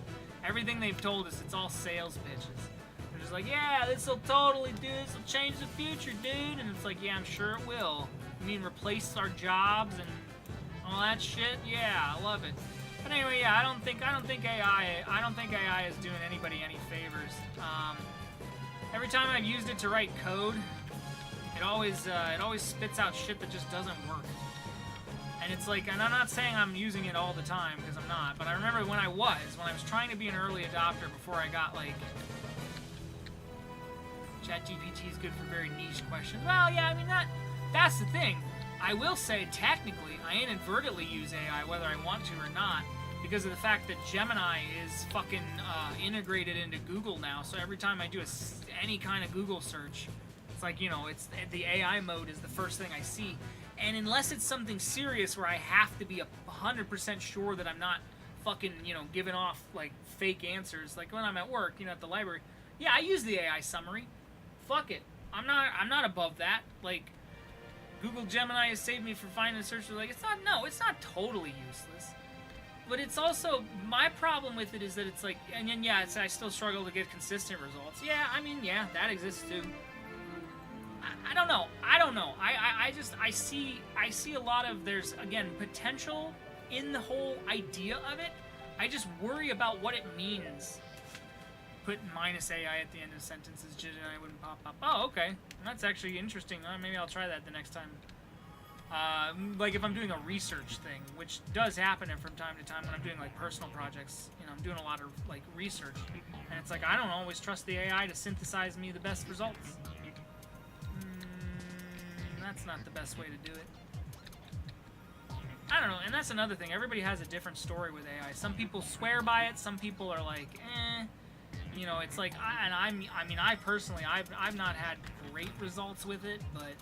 Everything they've told us, it's all sales pitches. They're just like, yeah, this'll totally do, this'll change the future, dude. And it's like, yeah, I'm sure it will. You mean replace our jobs and all that shit? Yeah, I love it. But anyway, yeah, I don't think AI is doing anybody any favors. Every time I've used it to write code, it always spits out shit that just doesn't work. And it's like, and I'm not saying I'm using it all the time, because I'm not, but I remember when I was trying to be an early adopter before I got, like, ChatGPT is good for very niche questions. Well, yeah, I mean, that's the thing. I will say, technically, I inadvertently use AI, whether I want to or not, because of the fact that Gemini is fucking integrated into Google now, so every time I do any kind of Google search, it's like, you know, it's the AI mode is the first thing I see. And unless it's something serious where I have to be 100% sure that I'm not fucking, you know, giving off, like, fake answers, like when I'm at work, you know, at the library, yeah, I use the AI summary. Fuck it. I'm not above that. Like, Google Gemini has saved me from finding searches. Like, it's not totally useless. But it's also, my problem with it is that it's like, and then, yeah, I still struggle to get consistent results. Yeah, I mean, yeah, that exists too. I don't know. I see a lot of, there's, again, potential in the whole idea of it. I just worry about what it means. Put minus AI at the end of sentences, I wouldn't pop up. Oh, okay. That's actually interesting. Maybe I'll try that the next time. Like if I'm doing a research thing, which does happen from time to time when I'm doing like personal projects. You know, I'm doing a lot of like research. And it's like, I don't always trust the AI to synthesize me the best results. That's not the best way to do it. I don't know, and that's another thing. Everybody has a different story with AI. Some people swear by it. Some people are like, eh. You know, it's like, I personally, I've not had great results with it, but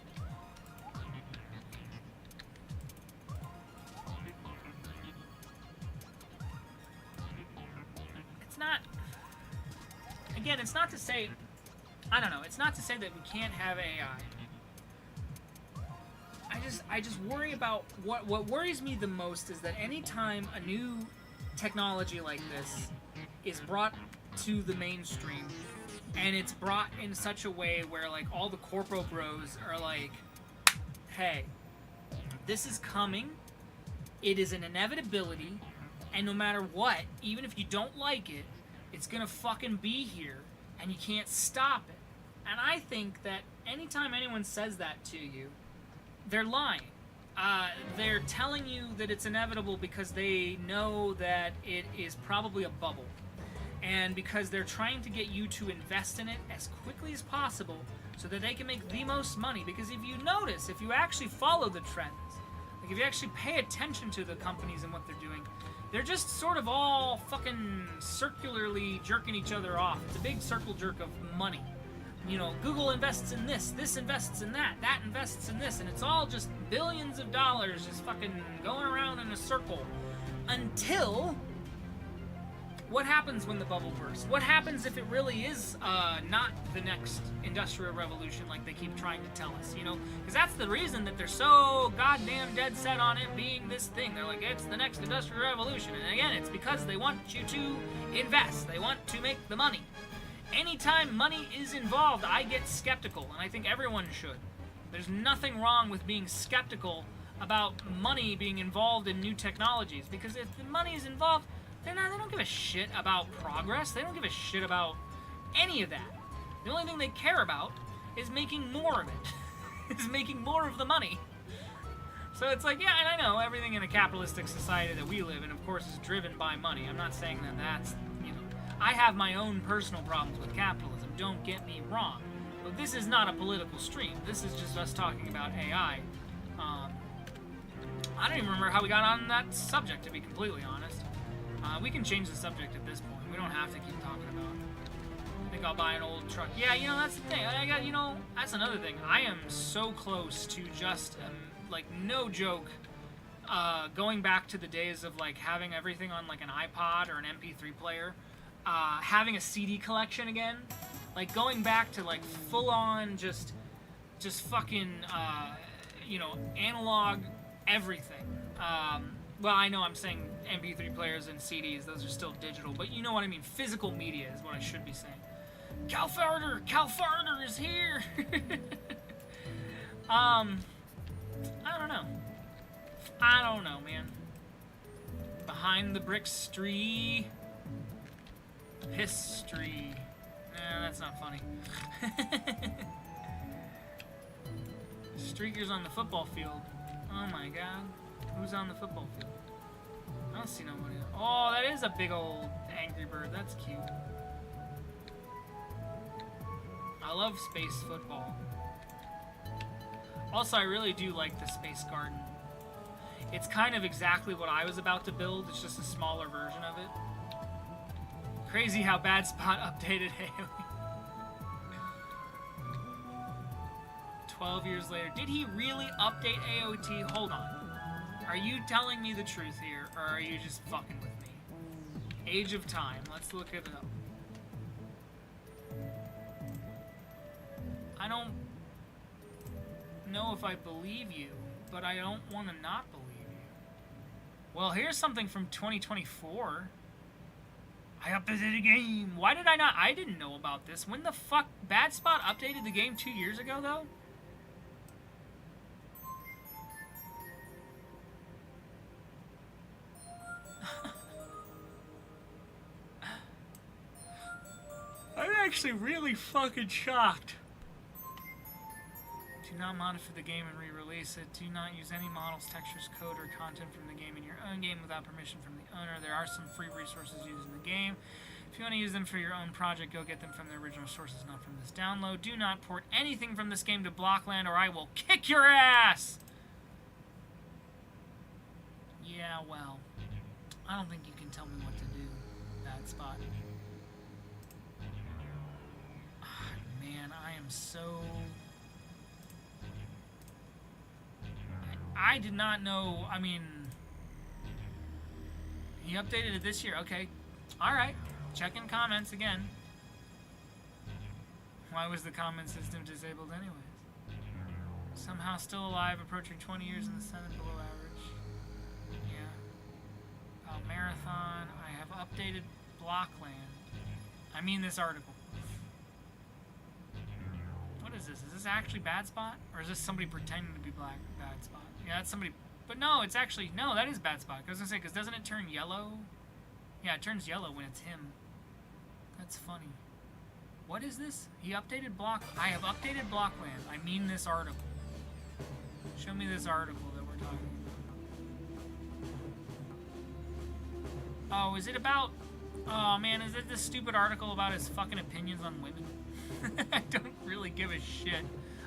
it's not. Again, it's not to say, I don't know. It's not to say that we can't have AI. I just worry about what worries me the most is that anytime a new technology like this is brought to the mainstream and it's brought in such a way where like all the corpo bros are like, hey, this is coming, it is an inevitability, and no matter what, even if you don't like it, it's gonna fucking be here and you can't stop it. And I think that anytime anyone says that to you, they're lying. They're telling you that it's inevitable because they know that it is probably a bubble. And because they're trying to get you to invest in it as quickly as possible so that they can make the most money. Because if you notice, if you actually follow the trends, like if you actually pay attention to the companies and what they're doing, they're just sort of all fucking circularly jerking each other off. It's a big circle jerk of money. You know, Google invests in this invests in that invests in this, and it's all just billions of dollars just fucking going around in a circle. Until, what happens when the bubble bursts? What happens if it really is not the next industrial revolution like they keep trying to tell us, you know? Because that's the reason that they're so goddamn dead set on it being this thing. They're like, it's the next industrial revolution. And again, it's because they want you to invest. They want to make the money. Anytime money is involved, I get skeptical, and I think everyone should. There's nothing wrong with being skeptical about money being involved in new technologies, because if the money is involved, they don't give a shit about progress. They don't give a shit about any of that. The only thing they care about is making more of it. is making more of the money. So it's like, yeah, and I know everything in a capitalistic society that we live in, of course, is driven by money. I'm not saying that that's, you know, I have my own personal problems with capitalism, don't get me wrong. But this is not a political stream. This is just us talking about AI. I don't even remember how we got on that subject, to be completely honest. We can change the subject at this point. We don't have to keep talking about it. I think I'll buy an old truck. Yeah, you know, that's the thing. I got, you know, that's another thing. I am so close to just... like, no joke, going back to the days of, like, having everything on, like, an iPod or an MP3 player, having a CD collection again, like, going back to, like, full-on just fucking, you know, analog everything. Well, I know I'm saying MP3 players and CDs, those are still digital, but you know what I mean, physical media is what I should be saying. Cal Farter is here! I don't know, man. Behind the bricks tree. History. Nah, that's not funny. Streakers on the football field. Oh my god. Who's on the football field? I don't see nobody. Oh, that is a big old Angry Bird. That's cute. I love space football. Also, I really do like the Space Garden. It's kind of exactly what I was about to build. It's just a smaller version of it. Crazy how Bad Spot updated AoE. 12 years later. Did he really update AOT? Hold on. Are you telling me the truth here, or are you just fucking with me? Age of Time. Let's look it up. I don't know if I believe you, but I don't want to not believe you. Well, here's something from 2024. I updated the game. Why did I not? I didn't know about this. When the fuck? Bad Spot updated the game 2 years ago, though? I'm actually really fucking shocked. Do not modify the game and re-release it. Do not use any models, textures, code, or content from the game in your own game without permission from the owner. There are some free resources used in the game. If you want to use them for your own project, go get them from the original sources, not from this download. Do not port anything from this game to Blockland or I will kick your ass! Yeah, well, I don't think you can tell me what to do, Bad Spot. Ah, man, I am so... I did not know, I mean, he updated it this year, okay. Alright, checking comments again. Why was the comment system disabled anyways? Somehow still alive, approaching 20 years in the Senate, below average. Yeah. Marathon, I have updated Blockland. I mean this article. What is this? Is this actually Bad Spot? Or is this somebody pretending to be Bad Spot? Yeah, that's somebody... But no, it's actually... No, that is Bad Spot. I was going to say, because doesn't it turn yellow? Yeah, it turns yellow when it's him. That's funny. What is this? He updated I have updated Blockland. I mean this article. Show me this article that we're talking about. Oh, is it about... Oh, man, is it this stupid article about his fucking opinions on women? I don't really give a shit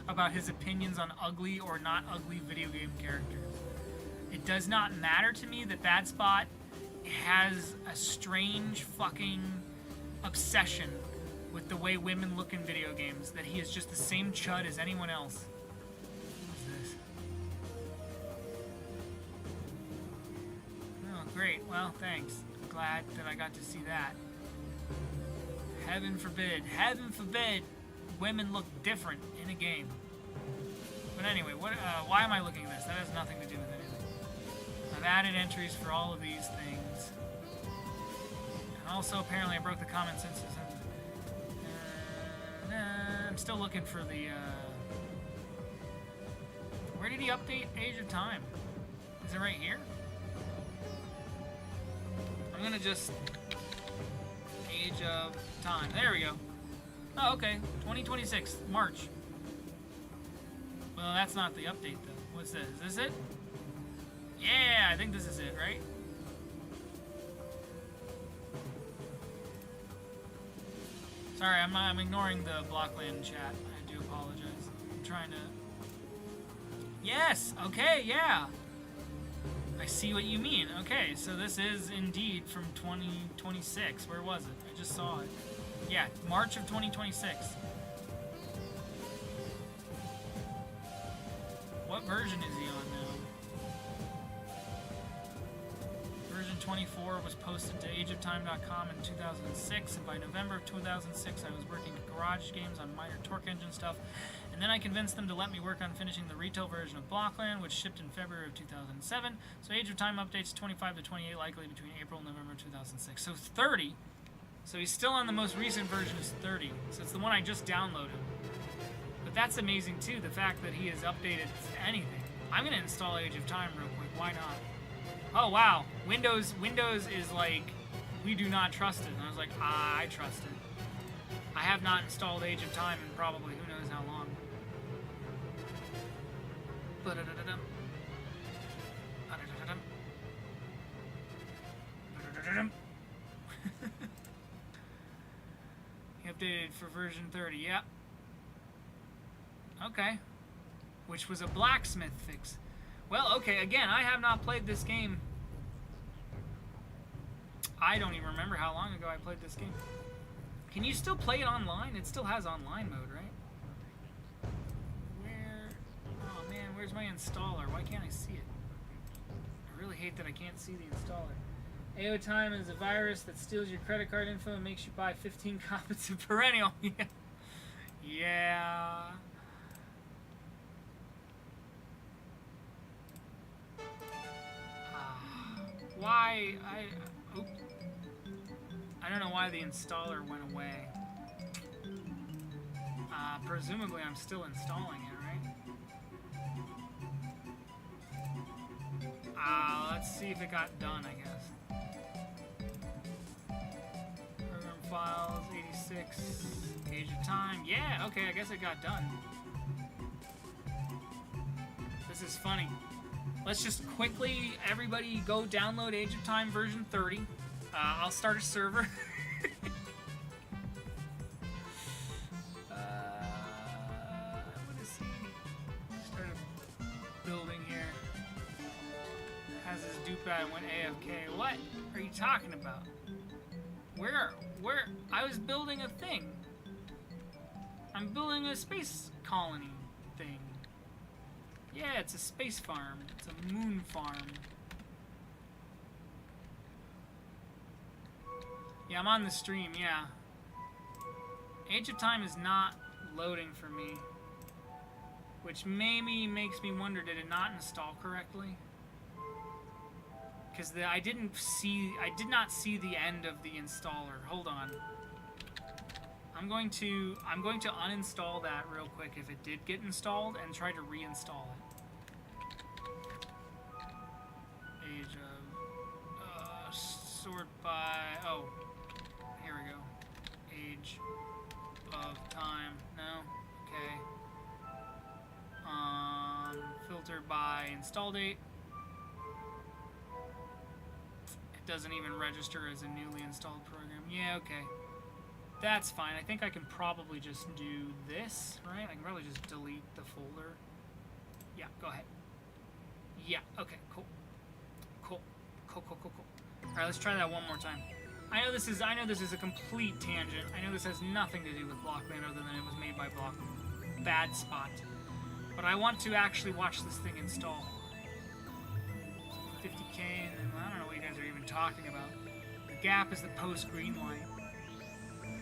about his opinions on ugly or not ugly video game characters. It does not matter to me that Bad Spot has a strange fucking obsession with the way women look in video games, that he is just the same chud as anyone else. What's this? Oh, great. Well, thanks. Glad that I got to see that. Heaven forbid women look different in a game. But anyway, why am I looking at this? That has nothing to do with anything. I've added entries for all of these things. And also, apparently, I broke the common sense. I'm still looking for the... Where did he update Age of Time? Is it right here? I'm gonna just... Age of Time. There we go. Oh, okay. 2026. March. Well, that's not the update, though. What's this? Is this it? Yeah, I think this is it, right? Sorry, I'm ignoring the Blockland chat. I do apologize. I'm trying to... Yes! Okay, yeah! I see what you mean. Okay, so this is indeed from 2026. Where was it? I just saw it. Yeah, March of 2026. What version is he on now? Version 24 was posted to ageoftime.com in 2006, and by November of 2006 I was working at Garage Games on minor torque engine stuff, and then I convinced them to let me work on finishing the retail version of Blockland, which shipped in February of 2007, so Age of Time updates 25 to 28 likely between April and November 2006. So 30, so he's still on the most recent version is 30, so it's the one I just downloaded. But that's amazing too, the fact that he has updated anything. I'm going to install Age of Time real quick, why not? Oh wow, Windows is like, we do not trust it. And I was like, I trust it. I have not installed Age of Time in probably who knows how long. He updated for version 30, yep. Okay. Which was a blacksmith fix. Well, okay, again, I have not played this game. I don't even remember how long ago I played this game. Can you still play it online? It still has online mode, right? Oh man, where's my installer? Why can't I see it? I really hate that I can't see the installer. AO Time is a virus that steals your credit card info and makes you buy 15 copies of Perennial. Yeah. Why? I don't know why the installer went away. Presumably I'm still installing it, right? Let's see if it got done, I guess. Program files, 86, Age of Time. Yeah, okay, I guess it got done. This is funny. Let's just quickly, everybody go download Age of Time version 30. I'll start a server. What is he? Start a building here. Has his dupad and went AFK. What are you talking about? Where? I was building a thing. I'm building a space colony thing. Yeah, it's a space farm. It's a moon farm. Yeah, I'm on the stream, yeah. Age of Time is not loading for me. Which maybe makes me wonder, did it not install correctly? Because I did not see the end of the installer. Hold on. I'm going to uninstall that real quick if it did get installed and try to reinstall it. Age of sort by here we go. Age of Time. No. Okay. Filter by install date. It doesn't even register as a newly installed program. Yeah, okay. That's fine. I think I can probably just do this, right? I can probably just delete the folder. Yeah, go ahead. Yeah, okay, cool. Cool. Alright, let's try that one more time. I know this is a complete tangent. I know this has nothing to do with Blockland other than it was made by Blockland. Bad spot. But I want to actually watch this thing install. 50K, and then I don't know what you guys are even talking about. The gap is the post green light.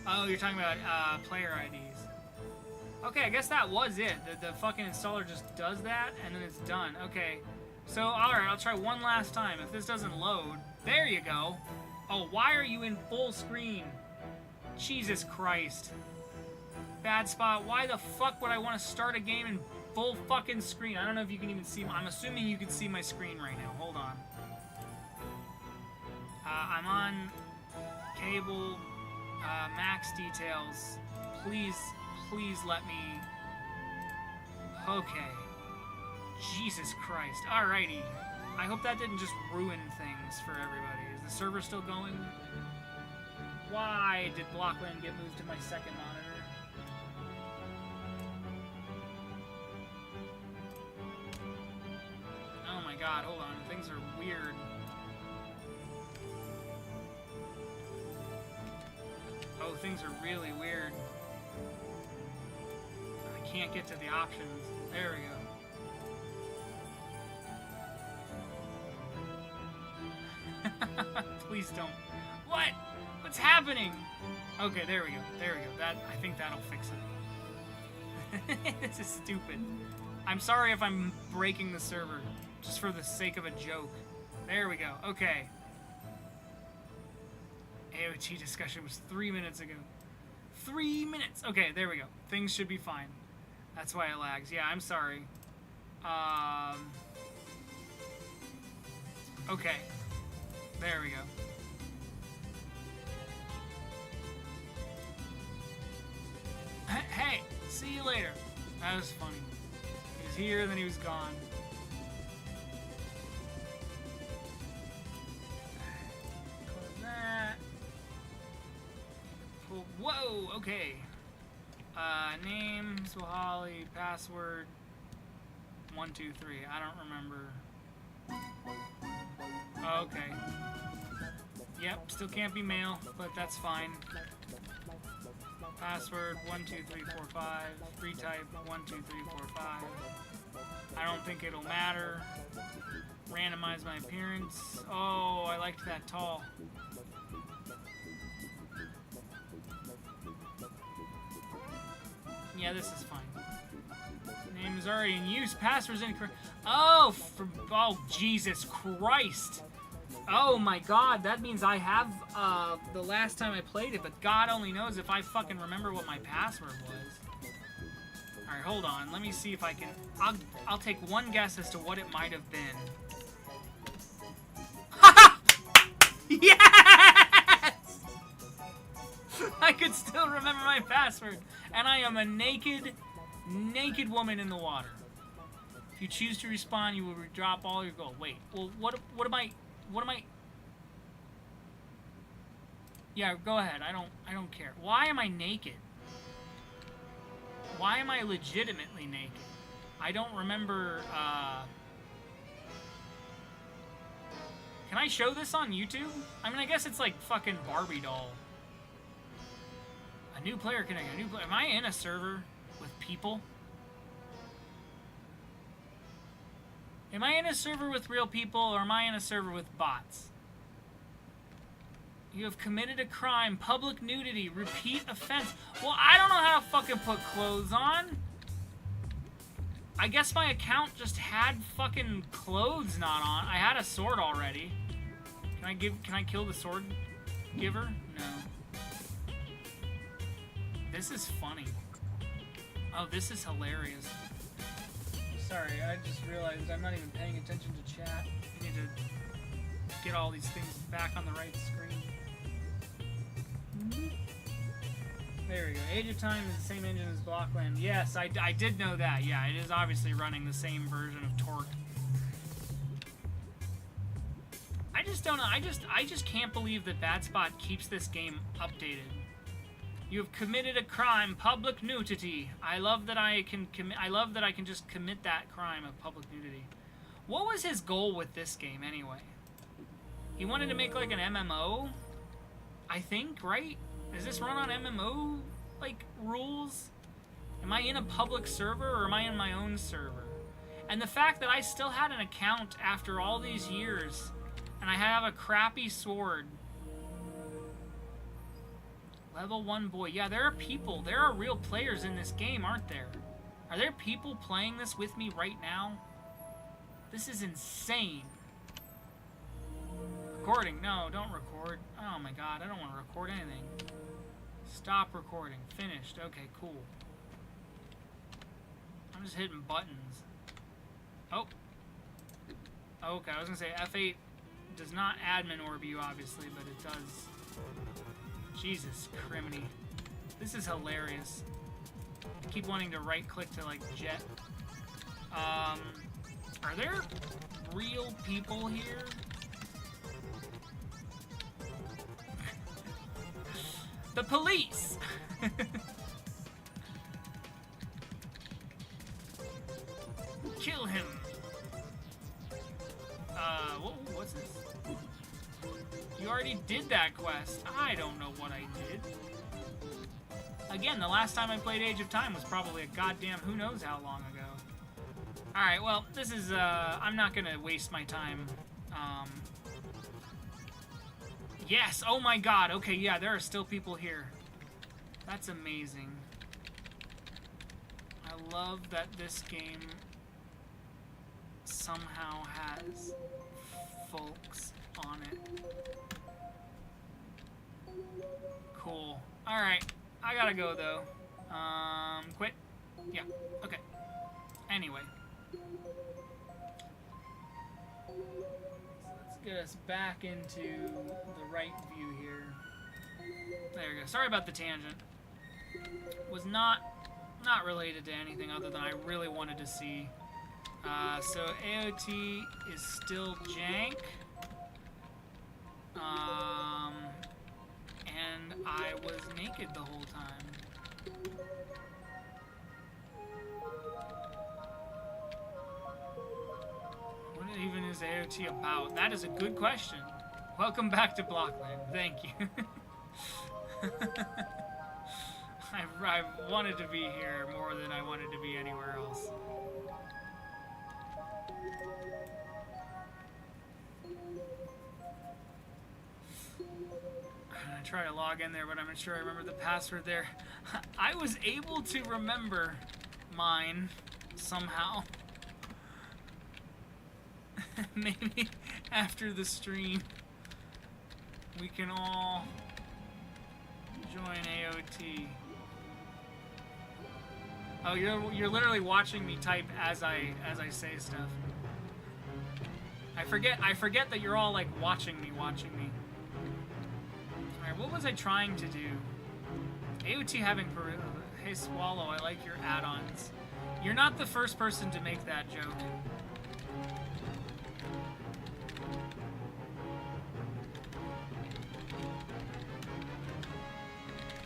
Oh, you're talking about player IDs. Okay, I guess that was it. The fucking installer just does that, and then it's done. Okay. So, alright, I'll try one last time. If this doesn't load... There you go. Oh, why are you in full screen? Jesus Christ. Bad spot. Why the fuck would I want to start a game in full fucking screen? I don't know if you can even see... I'm assuming you can see my screen right now. Hold on. I'm on cable... max details. Please let me... Okay. Jesus Christ. Alrighty. I hope that didn't just ruin things for everybody. Is the server still going? Why did Blockland get moved to my second monitor? Oh my god, hold on. Things are weird. Oh, things are really weird. I can't get to the options. There we go. Please don't. What? What's happening? Okay, there we go. There we go. I think that'll fix it. This is stupid. I'm sorry if I'm breaking the server, just for the sake of a joke. There we go. Okay. AOT discussion was 3 minutes ago. 3 minutes! Okay, there we go. Things should be fine. That's why it lags. Yeah, I'm sorry. Okay. There we go. Hey, see you later. That was funny. He was here, then he was gone. Close that. Whoa, okay. Name, Swahili, password, 123. I don't remember. Okay. Yep, still can't be male, but that's fine. Password 12345. Retype 12345. I don't think it'll matter. Randomize my appearance. Oh, I liked that tall. Yeah, this is fine. Name is already in use. Password's incorrect. Oh, Jesus Christ. Oh my god, that means I have the last time I played it, but God only knows if I fucking remember what my password was. Alright, hold on. Let me see if I can... I'll take one guess as to what it might have been. Ha! Yes! I could still remember my password. And I am a naked woman in the water. If you choose to respawn, you will drop all your gold. Wait, well, what am I... Yeah, go ahead. I don't care. Why am I naked? Why am I legitimately naked? I don't remember, Can I show this on YouTube? I mean, I guess it's like fucking Barbie doll. A new player connected. A new player. Am I in a server with people? Am I in a server with real people, or am I in a server with bots? You have committed a crime. Public nudity. Repeat offense. Well, I don't know how to fucking put clothes on. I guess my account just had fucking clothes not on. I had a sword already. Can I kill the sword giver? No. This is funny. Oh, this is hilarious. Sorry, I just realized I'm not even paying attention to chat. I need to get all these things back on the right screen. There we go. Age of Time is the same engine as Blockland. Yes, I did know that. Yeah, it is obviously running the same version of Torque. I just don't know. I just can't believe that BadSpot keeps this game updated. You have committed a crime, public nudity. I love that I can just commit that crime of public nudity. What was his goal with this game anyway? He wanted to make like an MMO, I think, right? Does this run on MMO like rules? Am I in a public server or am I in my own server? And the fact that I still had an account after all these years and I have a crappy sword. Level 1 boy. Yeah, there are people. There are real players in this game, aren't there? Are there people playing this with me right now? This is insane. Recording. No, don't record. Oh my god, I don't want to record anything. Stop recording. Finished. Okay, cool. I'm just hitting buttons. Oh. Okay, I was going to say F8 does not admin orb you, obviously, but it does... Jesus, criminy. This is hilarious. I keep wanting to right-click to, like, jet. Are there real people here? The police! Kill him! What's this? You already did that quest. I don't know what I did. Again, the last time I played Age of Time was probably a goddamn who knows how long ago. Alright, well, this is, I'm not gonna waste my time. Yes! Oh my god! Okay, yeah, there are still people here. That's amazing. I love that this game somehow has folks on it. Cool. Alright. I gotta go, though. Quit? Yeah. Okay. Anyway. Let's get us back into the right view here. There we go. Sorry about the tangent. Was not related to anything other than I really wanted to see. So AOT is still jank. And I was naked the whole time. What even is AOT about? That is a good question. Welcome back to Blockland. Thank you. I wanted to be here more than I wanted to be anywhere else. I try to log in there, but I'm not sure I remember the password there. I was able to remember mine somehow. Maybe after the stream we can all join AOT. Oh, you're literally watching me type as I say stuff. I forget that you're all like watching me. Alright, what was I trying to do? AOT having hey Swallow, I like your add-ons. You're not the first person to make that joke.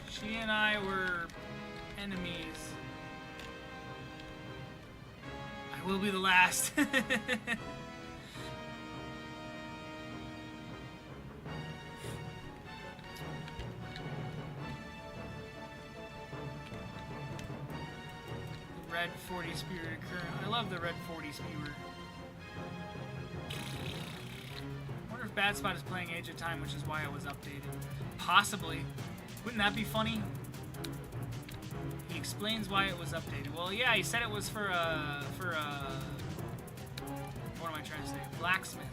She and I were enemies. I will be the last. Red 40 spewer current. I love the red 40 spewer. I wonder if Bad Spot is playing Age of Time, which is why it was updated. Possibly. Wouldn't that be funny? He explains why it was updated. Well, yeah, he said it was for what am I trying to say? Blacksmith.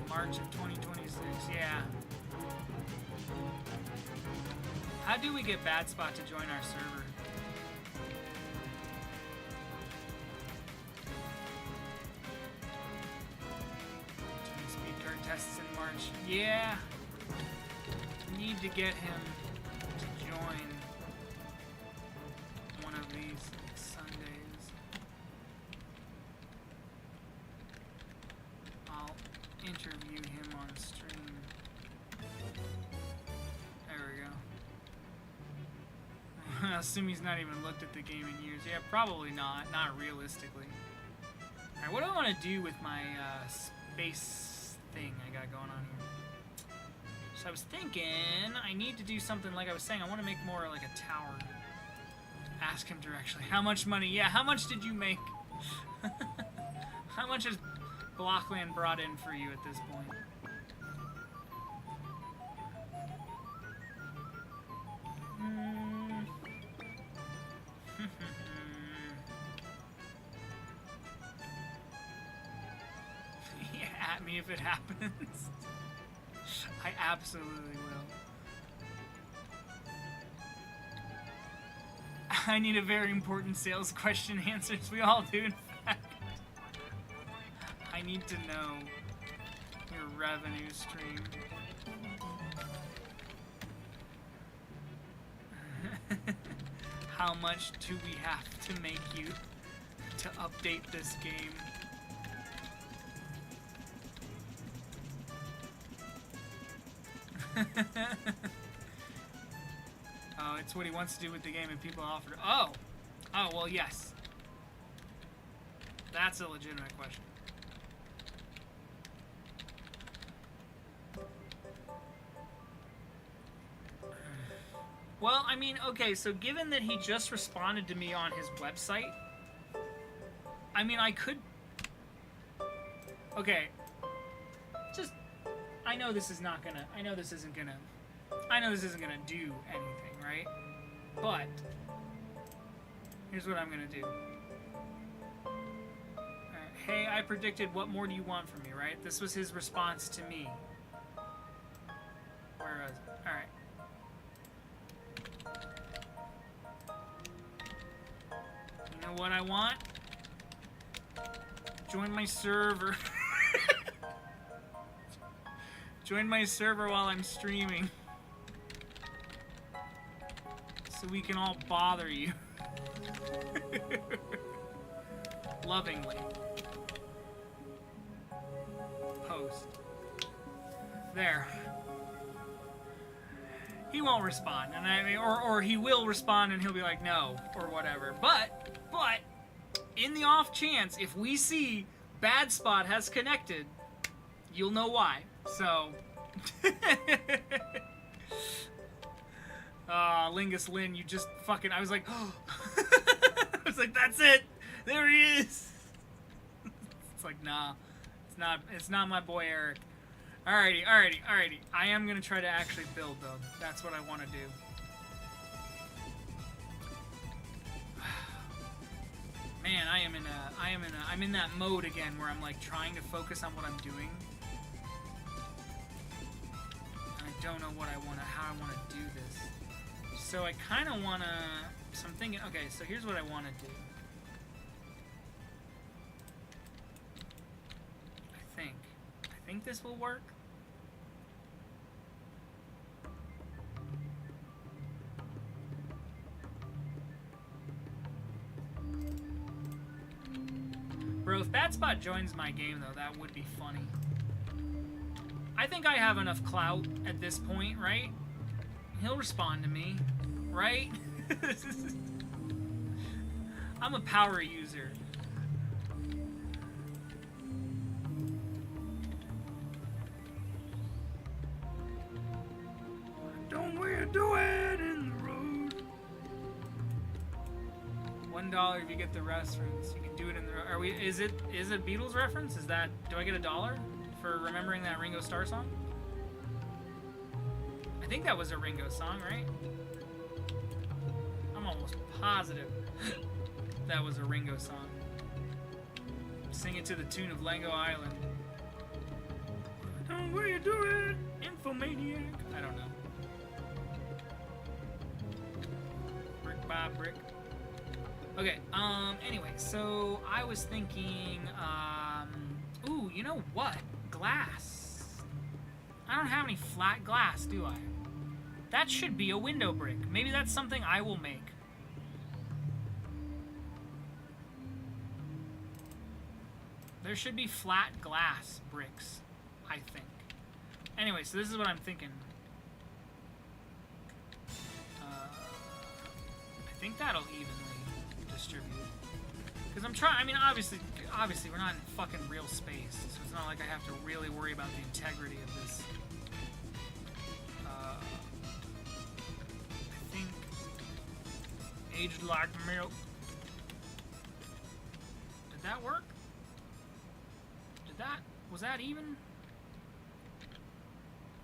March of 2026, yeah. How do we get Bad Spot to join our server? Speed card tests in March. Yeah. Need to get him to join one of these Sundays. I'll interview him on stream. There we go. I assume he's not even looked at the game in years. Yeah, probably not. Not realistically. Alright, what do I want to do with my space thing I got going on here? So I was thinking I need to do something like I was saying. I want to make more like a tower. Ask him directly. How much money? Yeah, how much did you make? How much has Blockland brought in for you at this point? Yeah, at me if it happens. I absolutely will. I need a very important sales question answers. We all do, in fact. I need to know your revenue stream. How much do we have to make you to update this game? Oh, it's what he wants to do with the game and people offer. Oh! Oh, well, yes. That's a legitimate question. Well, I mean, okay, so given that he just responded to me on his website, I mean, I could... Okay. Just... I know this is not gonna... I know this isn't gonna do anything, right? But... Here's what I'm gonna do. Alright, hey, I predicted, what more do you want from me, right? This was his response to me. Where was it? Alright. You know what I want? Join my server. Join my server while I'm streaming. So we can all bother you. Lovingly. Post. There. He won't respond, and I mean, or he will respond and he'll be like, no, or whatever. But, in the off chance, if we see Bad Spot has connected, you'll know why. So, Lingus Lin, you just fucking, I was like, oh. I was like, that's it, there he is. It's like, nah, it's not my boy Eric. Alrighty. I am gonna try to actually build though. That's what I want to do. Man, I'm in that mode again where I'm like trying to focus on what I'm doing. And I don't know how I want to do this. So I kind of want to, so I'm thinking, okay, so here's what I want to do. I think this will work. Bro, if Bad Spot joins my game, though, that would be funny. I think I have enough clout at this point, right? He'll respond to me, right? I'm a power user. Don't we do it in the road? $1 if you get the reference. You can do it in the. Are we? Is it Beatles reference? Is that? Do I get $1 for remembering that Ringo Starr song? I think that was a Ringo song, right? I'm almost positive that was a Ringo song. Sing it to the tune of Lango Island. Don't we do it, Infomaniac? I don't know. Brick by brick. Okay, anyway, so I was thinking, ooh, you know what? Glass. I don't have any flat glass, do I? That should be a window brick. Maybe that's something I will make. There should be flat glass bricks, I think. Anyway, so this is what I'm thinking. I think that'll evenly distribute. Because I'm trying, I mean, obviously we're not in fucking real space, so it's not like I have to really worry about the integrity of this. I think aged like milk. Did that work? Was that even?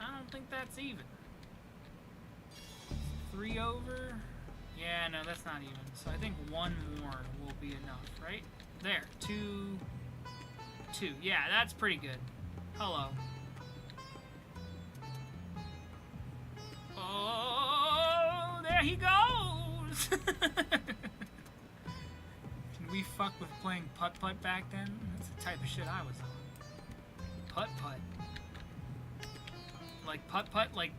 I don't think that's even. 3 over? Yeah, no, that's not even. So I think 1 more will be enough, right? There, 2. Yeah, that's pretty good. Hello. Oh, there he goes! Can we fuck with playing putt-putt back then? That's the type of shit I was on. Putt-putt. Like putt-putt, like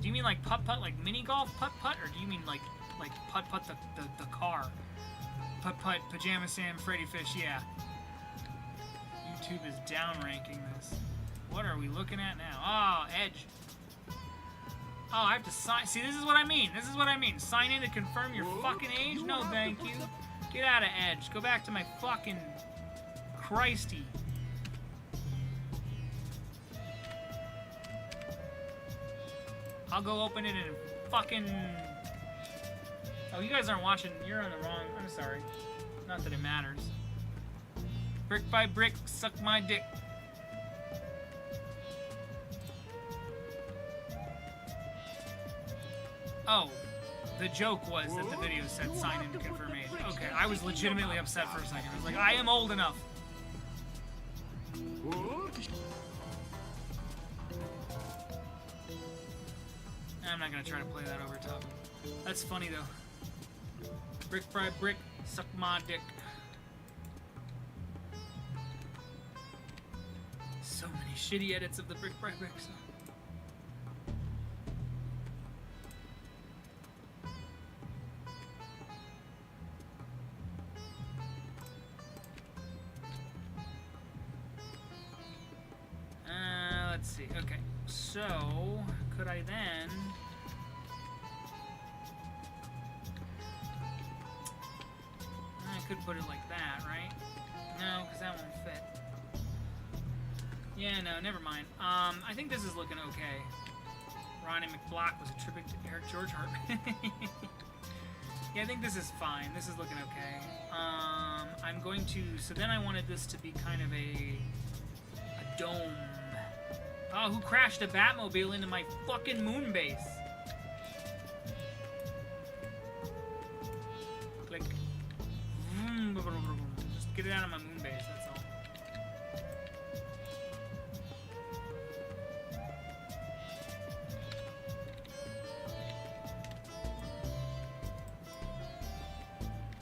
Do you mean like putt-putt, like mini-golf putt-putt? Or do you mean like putt-putt the car? Putt-putt, Pajama Sam, Freddy Fish, yeah. YouTube is downranking this. What are we looking at now? Oh, Edge. Oh, I have to sign. See, this is what I mean. This is what I mean. Sign in to confirm your fucking age? No, thank you. Get out of Edge. Go back to my fucking Christy. I'll go open it in fucking... Oh, you guys aren't watching. You're on the wrong... I'm sorry. Not that it matters. Brick by brick, suck my dick. Oh, the joke was that the video said sign in to confirm age. Okay, I was legitimately upset for a second. I was like, I am old enough. I'm not gonna try to play that over top. That's funny though. Brick by brick, suck my dick. So many shitty edits of the brick by brick song. Let's see. Okay, so could I then? I could put it like that, right? No, because that won't fit. Yeah, no, never mind. I think this is looking okay. Ronnie McBlock was a tribute to Eric George Hart. Yeah, I think this is fine. This is looking okay. I'm going to... So then I wanted this to be kind of a dome. Oh, who crashed a Batmobile into my fucking moon base? Click. Just get it out of my moon base, that's all.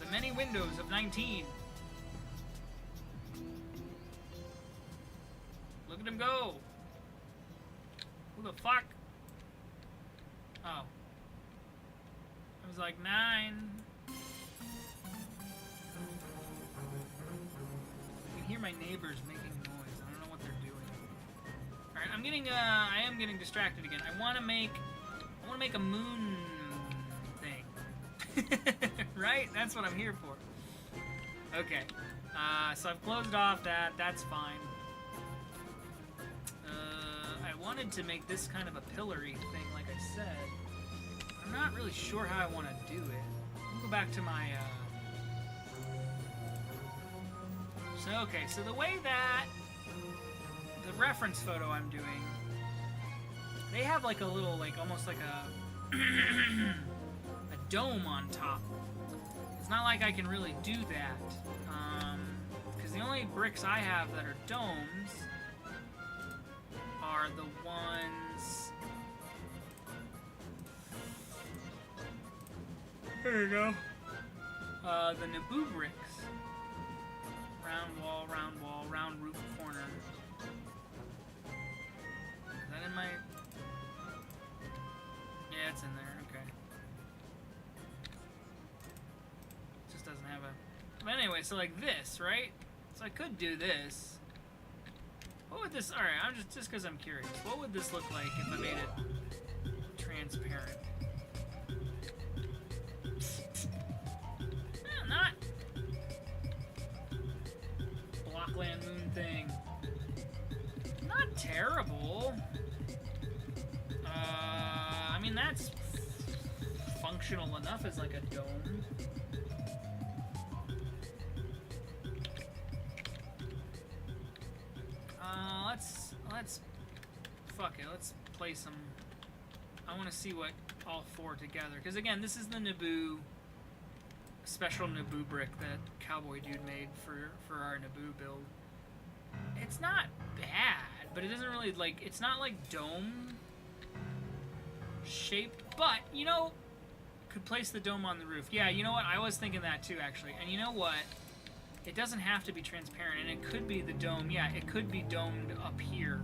The many windows of 19. Look at him go. Who the fuck? Oh. I was like 9. You can hear my neighbors making noise. I don't know what they're doing. Alright, I am getting distracted again. I wanna make a moon thing. Right? That's what I'm here for. Okay. So I've closed off that. That's fine. I wanted to make this kind of a pillory thing, like I said. I'm not really sure how I want to do it. I'll go back to my, So the way that the reference photo I'm doing, they have like a little, like, almost like a, a dome on top. It's not like I can really do that, because the only bricks I have that are domes are the ones... There you go. The Naboo bricks. Round wall, round roof corner. Is that in my... Yeah, it's in there, okay. Just doesn't have a... But anyway, so like this, right? So I could do this. What would this... Alright, I'm just because I'm curious. What would this look like if I made it transparent? Not... Blockland moon thing. Not terrible. I mean, that's functional enough as like a dome. Let's fuck it. Let's play some. I want to see what all four together. Because again, this is the Naboo special Naboo brick that Cowboy Dude made for our Naboo build. It's not bad, but it doesn't really like. It's not like dome shaped, but you know, could place the dome on the roof. Yeah, you know what? I was thinking that too, actually. And you know what? It doesn't have to be transparent, and it could be the dome. Yeah, it could be domed up here.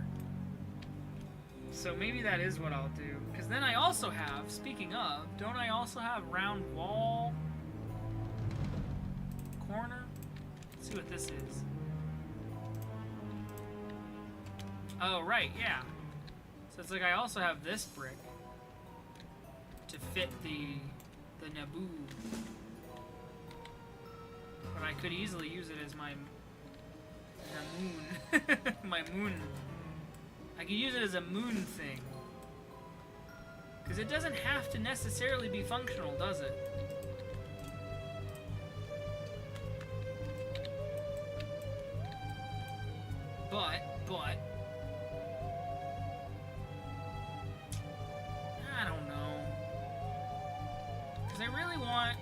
So maybe that is what I'll do. Because then I also have, speaking of, don't I also have round wall corner? Let's see what this is. Oh, right, yeah. So it's like I also have this brick to fit the Naboo. But I could easily use it as my moon. My moon. I could use it as a moon thing. Because it doesn't have to necessarily be functional, does it? But, I don't know. Because I really want,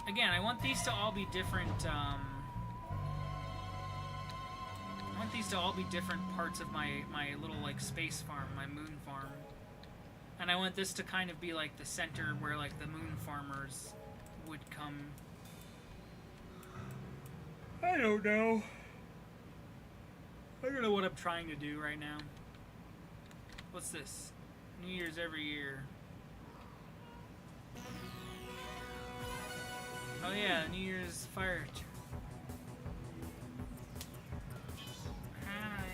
again, I want these to all be different, I want these to all be different parts of my little, like, space farm, my moon farm. And I want this to kind of be, like, the center where, like, the moon farmers would come. I don't know. I don't know what I'm trying to do right now. What's this? New Year's every year. Oh yeah, New Year's fire. Hi.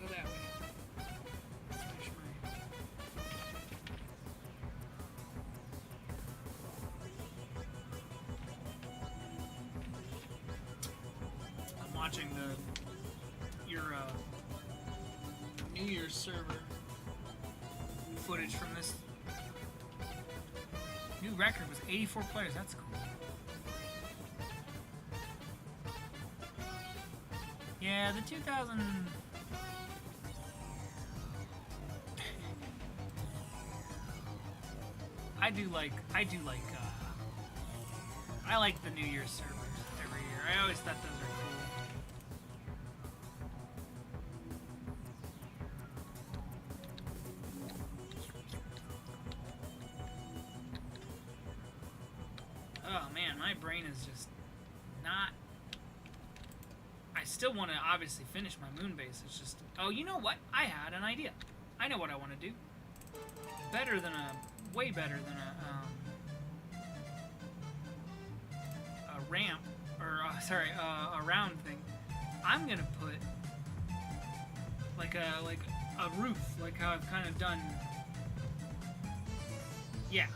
Go that way. Finish my... I'm watching your New Year's server footage from this. New record was 84 players. That's cool. Yeah, the 2000. I like the New Year's servers every year. I always thought those are cool. Oh man, my brain is just not. I still want to obviously finish my moon base. It's just, oh, you know what? I had an idea. I know what I want to do. Way better than a ramp, or a round thing. I'm gonna put like a roof, like how I've kind of done. Yeah.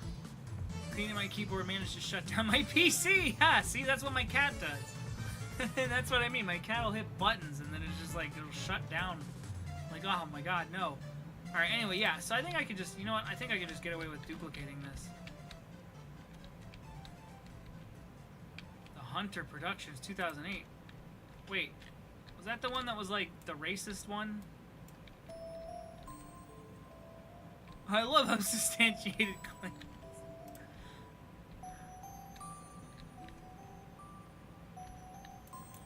Cleaning my keyboard managed to shut down my PC. Ha! See, that's what my cat does. That's what I mean. My cat will hit buttons and then it's just like it'll shut down. Like, oh my god, no. Alright, anyway, yeah, so I think I could just, you know what, I think I could just get away with duplicating this. The Hunter Productions, 2008. Wait, was that the one that was, like, the racist one? I love unsubstantiated claims.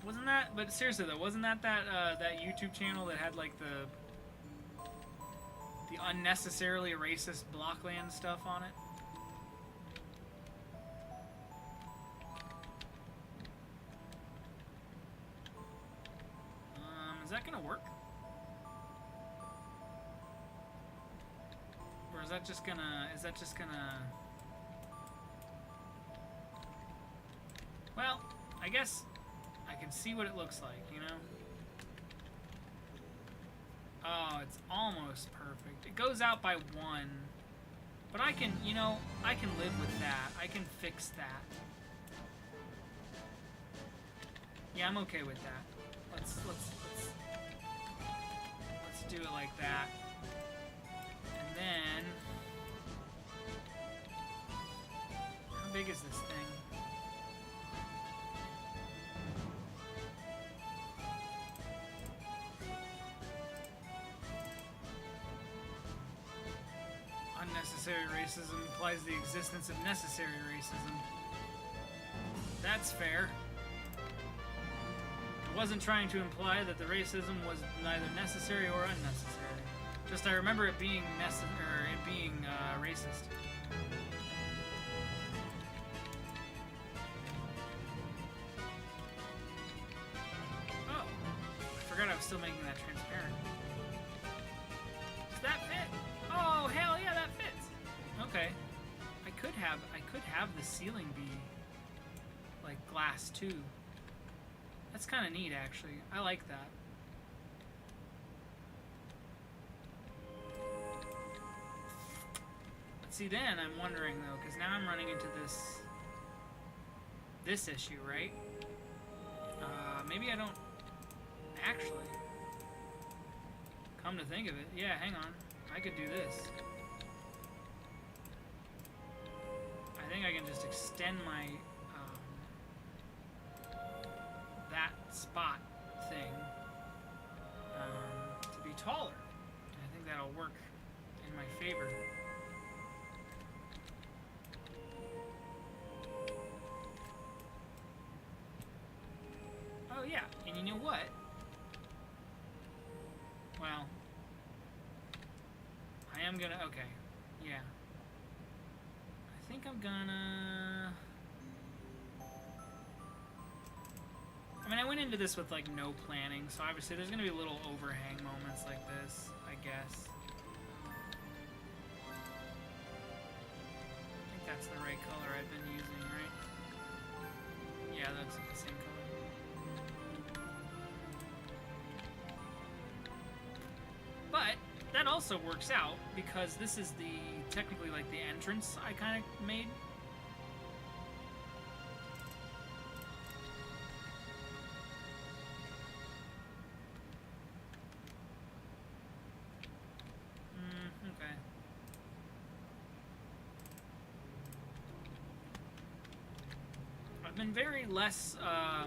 Wasn't that, but seriously though, wasn't that that YouTube channel that had, like, the unnecessarily racist Blockland stuff on it? Is that gonna work? Or is that just gonna, well, I guess I can see what it looks like, you know? Oh, it's almost perfect. It goes out by 1. But I can, you know, I can live with that. I can fix that. Yeah, I'm okay with that. Let's do it like that. And then, how big is this thing? Unnecessary racism implies the existence of necessary racism. That's fair. I wasn't trying to imply that the racism was neither necessary or unnecessary. Just I remember it being racist. Oh, I forgot I was still making that transparent. Does that fit? Oh, hell yeah, that fits. Okay. I could have the ceiling be like glass too. That's kind of neat, actually. I like that. But see, then I'm wondering though, because now I'm running into this issue, right? Maybe I don't actually. Come to think of it, yeah. Hang on, I could do this. I think I can just extend my that spot thing to be taller. And I think that'll work in my favor. Oh yeah, and you know what? Well, I am gonna, okay, yeah. I think I'm gonna... I mean, I went into this with, like, no planning, so obviously there's gonna be little overhang moments like this, I guess. I think that's the right color I've been using, right? Yeah, that looks like the same color. But that also works out because this is the technically like the entrance I kind of made. Okay. I've been very less I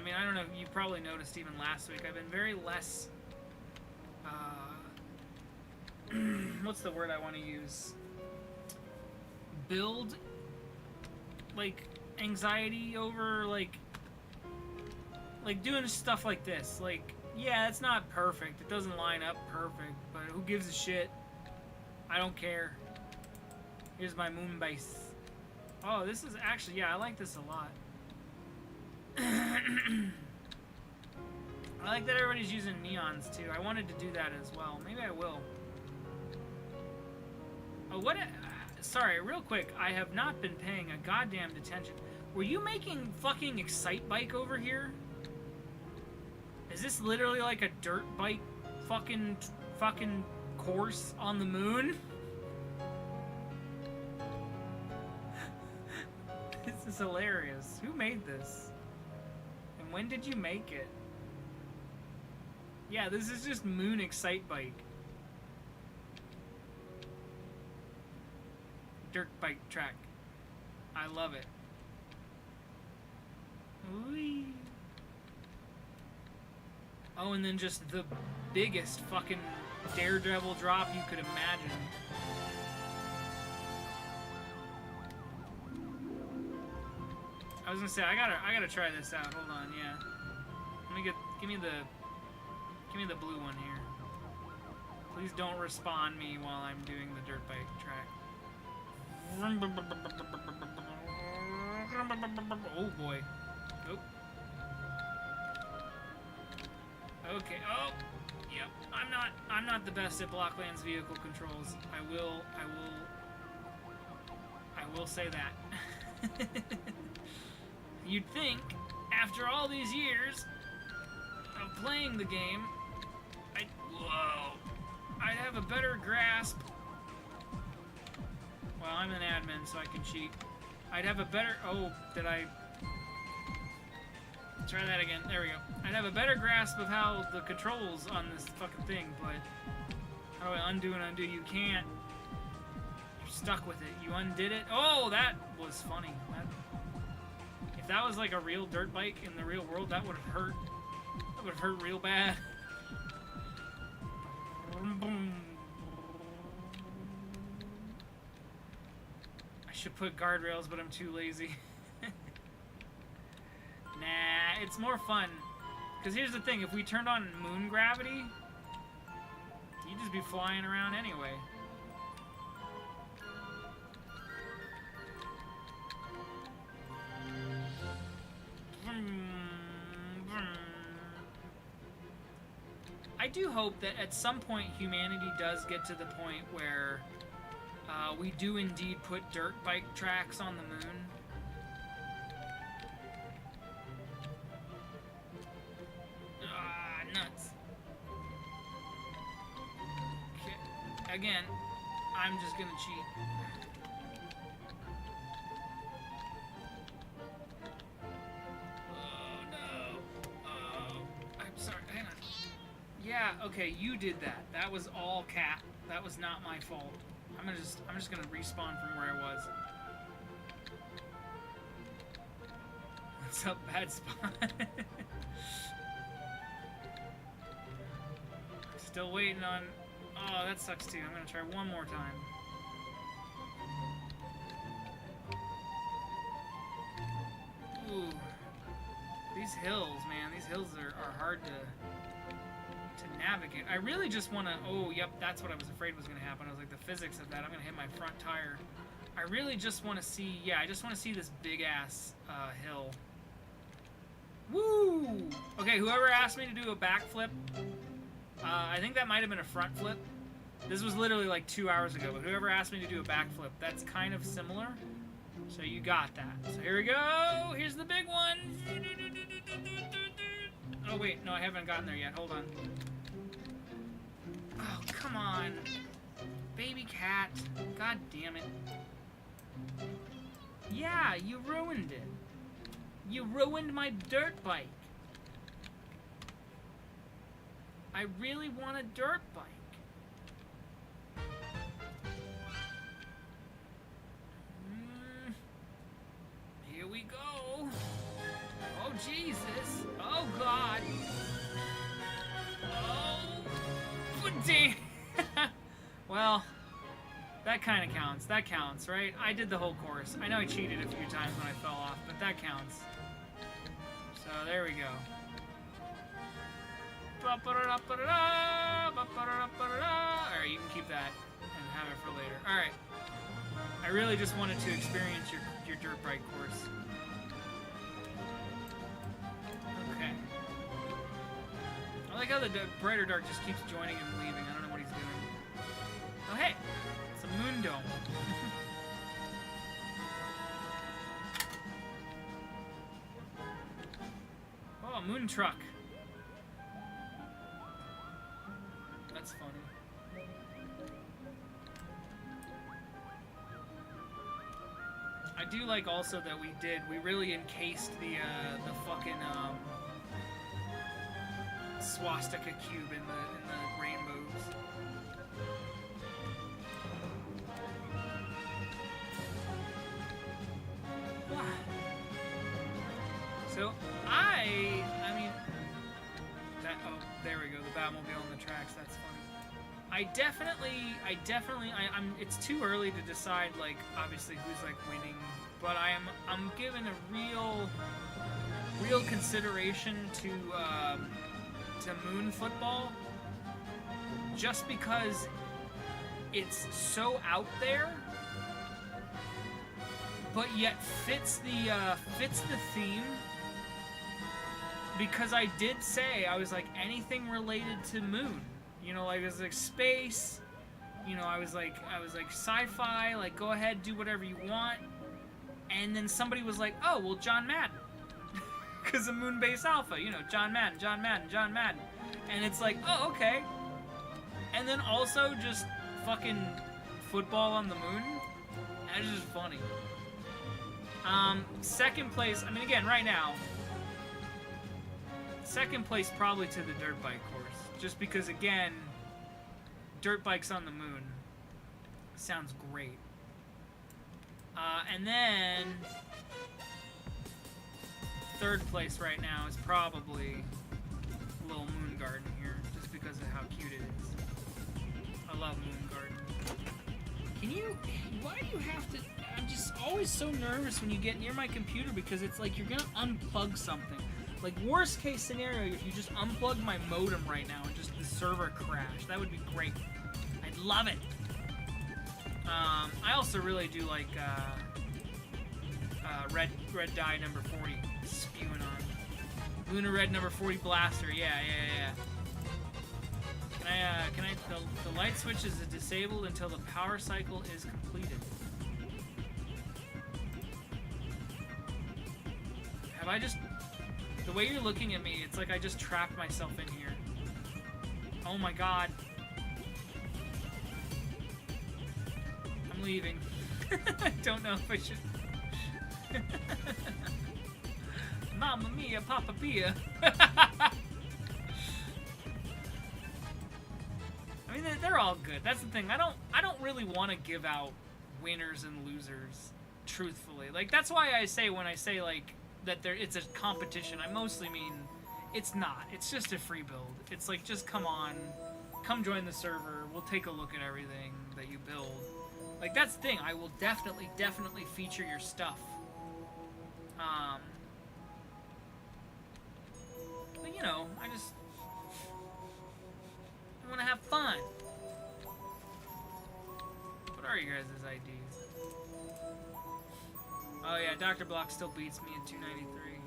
mean, I don't know, you probably noticed even last week, I've been very less what's the word I want to use? Build, like, anxiety over, like doing stuff like this. Like, yeah, it's not perfect. It doesn't line up perfect, but who gives a shit? I don't care. Here's my moon base. Oh, this is actually, yeah, I like this a lot. I like that everybody's using neons, too. I wanted to do that as well. Maybe I will. Oh, what? Sorry, real quick. I have not been paying a goddamn attention. Were you making fucking Excite Bike over here? Is this literally like a dirt bike fucking course on the moon? This is hilarious. Who made this? And when did you make it? Yeah, this is just Moon Excite Bike. Dirt bike track. I love it. Whee. Oh, and then just the biggest fucking daredevil drop you could imagine. I was gonna say I gotta try this out. Hold on, yeah. Let me give me the blue one here. Please don't respawn me while I'm doing the dirt bike track. Oh boy. Nope. Okay. Oh. Yep. I'm not the best at Blockland's vehicle controls. I will say that. You'd think after all these years of playing the game, I'd have a better grasp. Well, I'm an admin, so I can cheat. I'd have a better... Oh, did I... Try that again. There we go. I'd have a better grasp of how the controls on this fucking thing, but... How do I undo and undo? You can't. You're stuck with it. You undid it. Oh, that was funny. If that was like a real dirt bike in the real world, that would have hurt. That would have hurt real bad. I should put guardrails, but I'm too lazy. Nah, it's more fun. Because here's the thing, if we turned on moon gravity, just be flying around anyway. I do hope that at some point humanity does get to the point where we do indeed put dirt bike tracks on the moon. Ah, nuts. Okay. Again, I'm just gonna cheat. Oh no. Oh, I'm sorry. Hang on. Yeah, okay, you did that. That was all Cat. That was not my fault. I'm just gonna respawn from where I was. What's up, bad spot? Still waiting on... Oh, that sucks too. I'm gonna try one more time. Ooh. These hills, man. These hills are hard to navigate. I really just want to... Oh, yep, that's what I was afraid was going to happen. I was like, the physics of that, I'm going to hit my front tire. I really just want to see... Yeah, I just want to see this big-ass hill. Woo! Okay, whoever asked me to do a backflip, I think that might have been a front flip. This was literally like 2 hours ago, but whoever asked me to do a backflip, that's kind of similar. So you got that. So here we go! Here's the big one! Oh, wait, no, I haven't gotten there yet. Hold on. Oh, come on. Baby cat. God damn it. Yeah, you ruined it. You ruined my dirt bike. I really want a dirt bike. Here we go. Oh, Jesus. Oh, God. Oh, damn. Well, that kind of counts. That counts, right? I did the whole course. I know I cheated a few times when I fell off, but that counts. So, there we go. Alright, you can keep that and have it for later. Alright. I really just wanted to experience your dirt bike course. Okay. I like how the brighter dark just keeps joining and leaving. I don't know what he's doing. Oh, hey! It's a moon dome. Oh, a moon truck. That's funny. I do like also that we really encased the fucking swastika cube in the rainbows. So I mean that, oh, there we go, the Batmobile on the tracks. That's funny. I'm it's too early to decide, like, obviously who's like winning, but I'm giving a real consideration to moon football, just because it's so out there, but yet fits the theme. Because I did say, I was like, anything related to moon, you know, like, it was like space, you know, I was like sci-fi, like, go ahead, do whatever you want. And then somebody was like, oh, well, John Madden. Because of Moonbase Alpha, you know, John Madden. And it's like, oh, okay. And then also just fucking football on the moon. That's just funny. Second place, I mean, again, right now, second place probably to the dirt bike course. Just because, again, dirt bikes on the moon sounds great. And then third place right now is probably Little Moon Garden here, just because of how cute it is. I love Moon Garden. Why do you have to, I'm just always so nervous when you get near my computer, because it's like you're gonna unplug something. Like, worst case scenario, if you just unplug my modem right now and just the server crash, that would be great. I'd love it. I also really do like red dye number 40 spewing on. Luna red number 40 blaster. Yeah. Can I? The light switch is disabled until the power cycle is completed. Have I just? The way you're looking at me, it's like I just trapped myself in here. Oh my god. I'm leaving. I don't know if I should. Mamma mia, Papa Pia. I mean, they're all good. That's the thing. I don't really want to give out winners and losers, truthfully. Like, that's why I say, when I say like that it's a competition, I mostly mean it's not. It's just a free build. It's like, just come on, come join the server. We'll take a look at everything that you build. Like, that's the thing. I will definitely feature your stuff. But, you know, I want to have fun. What are you guys' IDs? Oh yeah, Dr. Block still beats me at 293.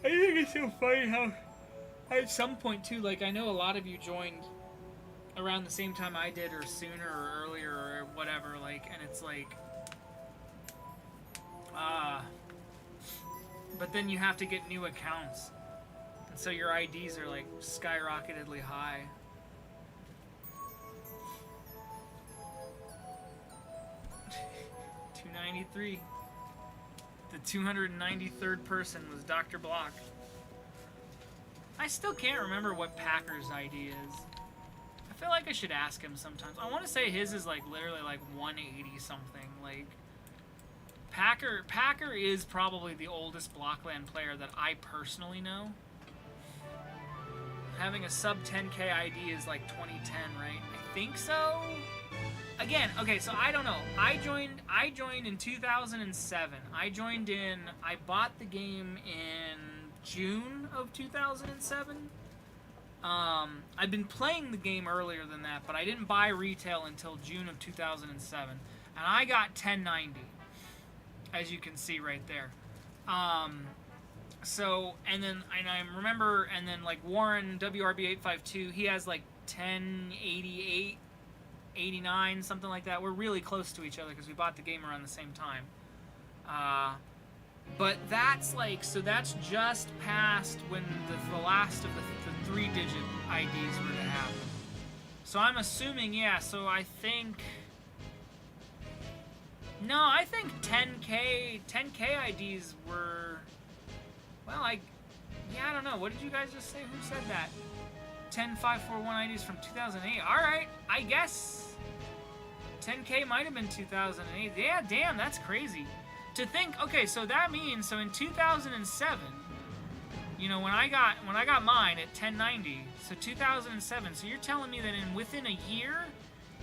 I think it's so funny how at some point too, like, I know a lot of you joined around the same time I did, or sooner, or earlier, or whatever, like, and it's like, but then you have to get new accounts, and so your IDs are like skyrocketedly high. $293. The 293rd person was Dr. Block. I still can't remember what Packer's ID is. I feel like I should ask him sometimes. I want to say his is like literally like 180 something. Like, Packer is probably the oldest Blockland player that I personally know. Having a sub 10k ID is like 2010, right? I think so. Again, okay, so I don't know. I joined in 2007. I bought the game in June of 2007. I've been playing the game earlier than that, but I didn't buy retail until June of 2007. And I got 1090, as you can see right there. So, and I remember, and then like Warren, WRB852, he has like 1088, 89, something like that. We're really close to each other because we bought the game around the same time. But that's like, so that's just past when the last of the 3-digit IDs were to happen. So I'm assuming, yeah, so I think... No, I think 10K IDs were... Well, I don't know. What did you guys just say? Who said that? 10541 IDs from 2008. Alright, I guess 10K might have been 2008. Yeah, damn, that's crazy. To think, okay, so that means, so in 2007, you know, when I got mine at 1090, so 2007, so you're telling me that within a year,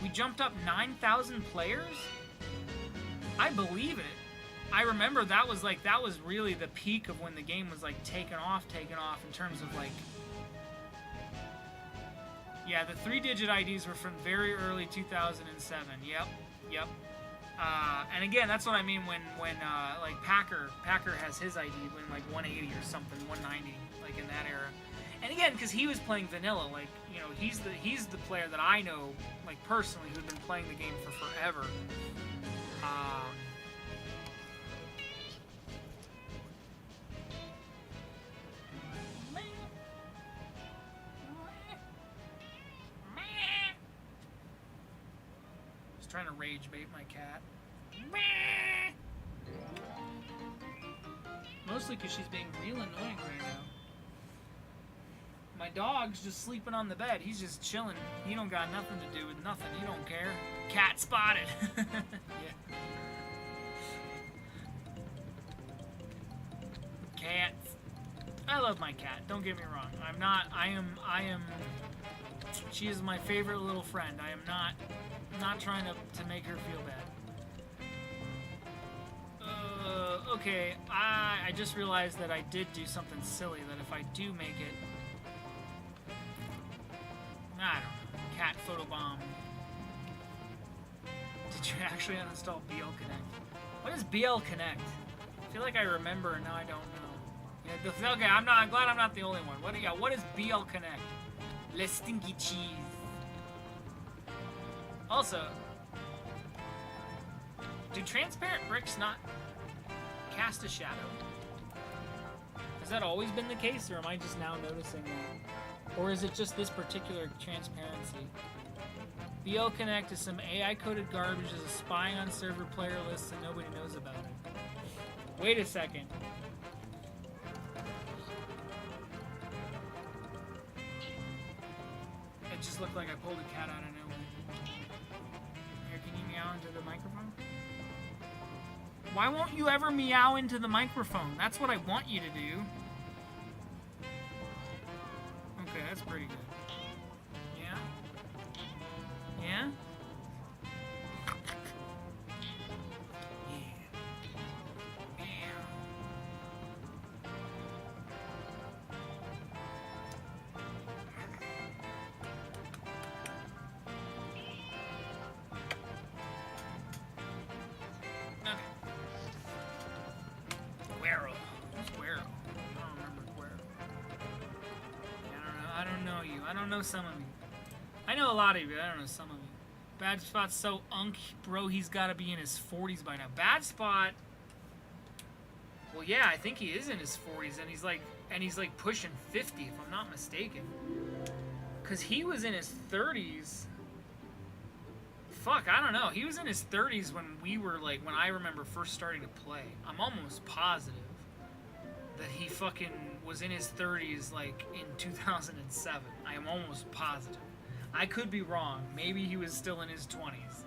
we jumped up 9,000 players? I believe it. I remember that was really the peak of when the game was like taken off in terms of like, yeah, the 3-digit IDs were from very early 2007. Yep. And again, that's what I mean when like Packer has his ID when like 180 or something, 190, like in that era. And again, because he was playing vanilla, like, you know, he's the player that I know, like, personally, who's been playing the game for forever. Just trying to rage bait my cat. Mostly because she's being real annoying right now. My dog's just sleeping on the bed. He's just chilling. He don't got nothing to do with nothing. He don't care. Cat spotted. Yeah. Cats. I love my cat. Don't get me wrong. I am. She is my favorite little friend. I am not trying to make her feel bad. okay, I just realized that I did do something silly, that if I do make it... I don't know. Cat photobomb. Did you actually uninstall BL Connect? What is BL Connect? I feel like I remember and now I don't know. Yeah, okay, I'm glad I'm not the only one. What is BL Connect? Le stinky cheese. Also, do transparent bricks not cast a shadow? Has that always been the case, or am I just now noticing that? Or is it just this particular transparency? BL Connect is some AI-coded garbage as a spying on server player lists and nobody knows about it. Wait a second. It just looked like I pulled a cat out of nowhere. Here, can you meow into the microphone? Why won't you ever meow into the microphone? That's what I want you to do. Okay, that's pretty good. Yeah? Yeah? I don't know some of you. I know a lot of you, but I don't know some of you. Bad Spot's so unk, bro, he's got to be in his 40s by now. Bad Spot, well, yeah, I think he is in his 40s, and he's like pushing 50, if I'm not mistaken. Because he was in his 30s. Fuck, I don't know. He was in his 30s when when I remember first starting to play. I'm almost positive that he fucking was in his 30s, like, in 2007. I am almost positive. I could be wrong. Maybe he was still in his 20s.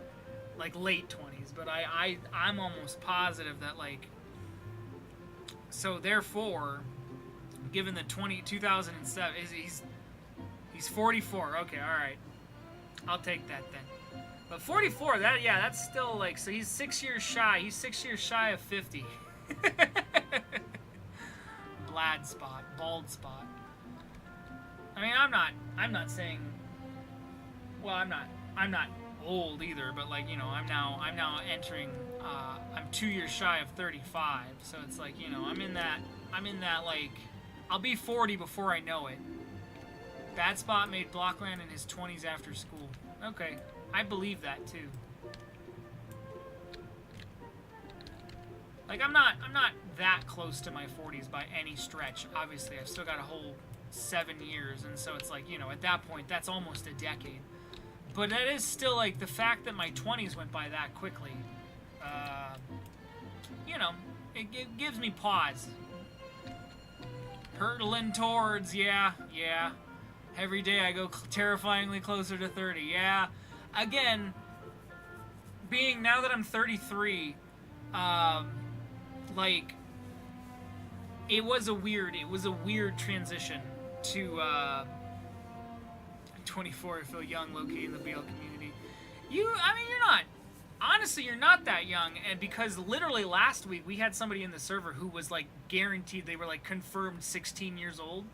Like, late 20s. But I'm almost positive that, like... So, therefore, given the 2007... He's 44. Okay, alright. I'll take that, then. But 44, that's still, like... So, he's 6 years shy. He's 6 years shy of 50. Bald spot. I mean, I'm not saying, well, I'm not old either, but like, you know, I'm now entering, I'm 2 years shy of 35, so it's like, you know, I'm in that, like, I'll be 40 before I know it. Bad Spot made Blockland in his 20s after school. Okay, I believe that too. Like, I'm not that close to my 40s by any stretch. Obviously, I've still got a whole 7 years, and so it's like, you know, at that point, that's almost a decade. But that is still, like, the fact that my 20s went by that quickly, you know, it gives me pause. Hurtling towards, yeah. Every day I go terrifyingly closer to 30, yeah. Again, now that I'm 33, like, it was a weird transition to 24. I feel young, low-key in the BL community. You're not that young, and because literally last week we had somebody in the server who was like guaranteed, they were like confirmed 16 years old,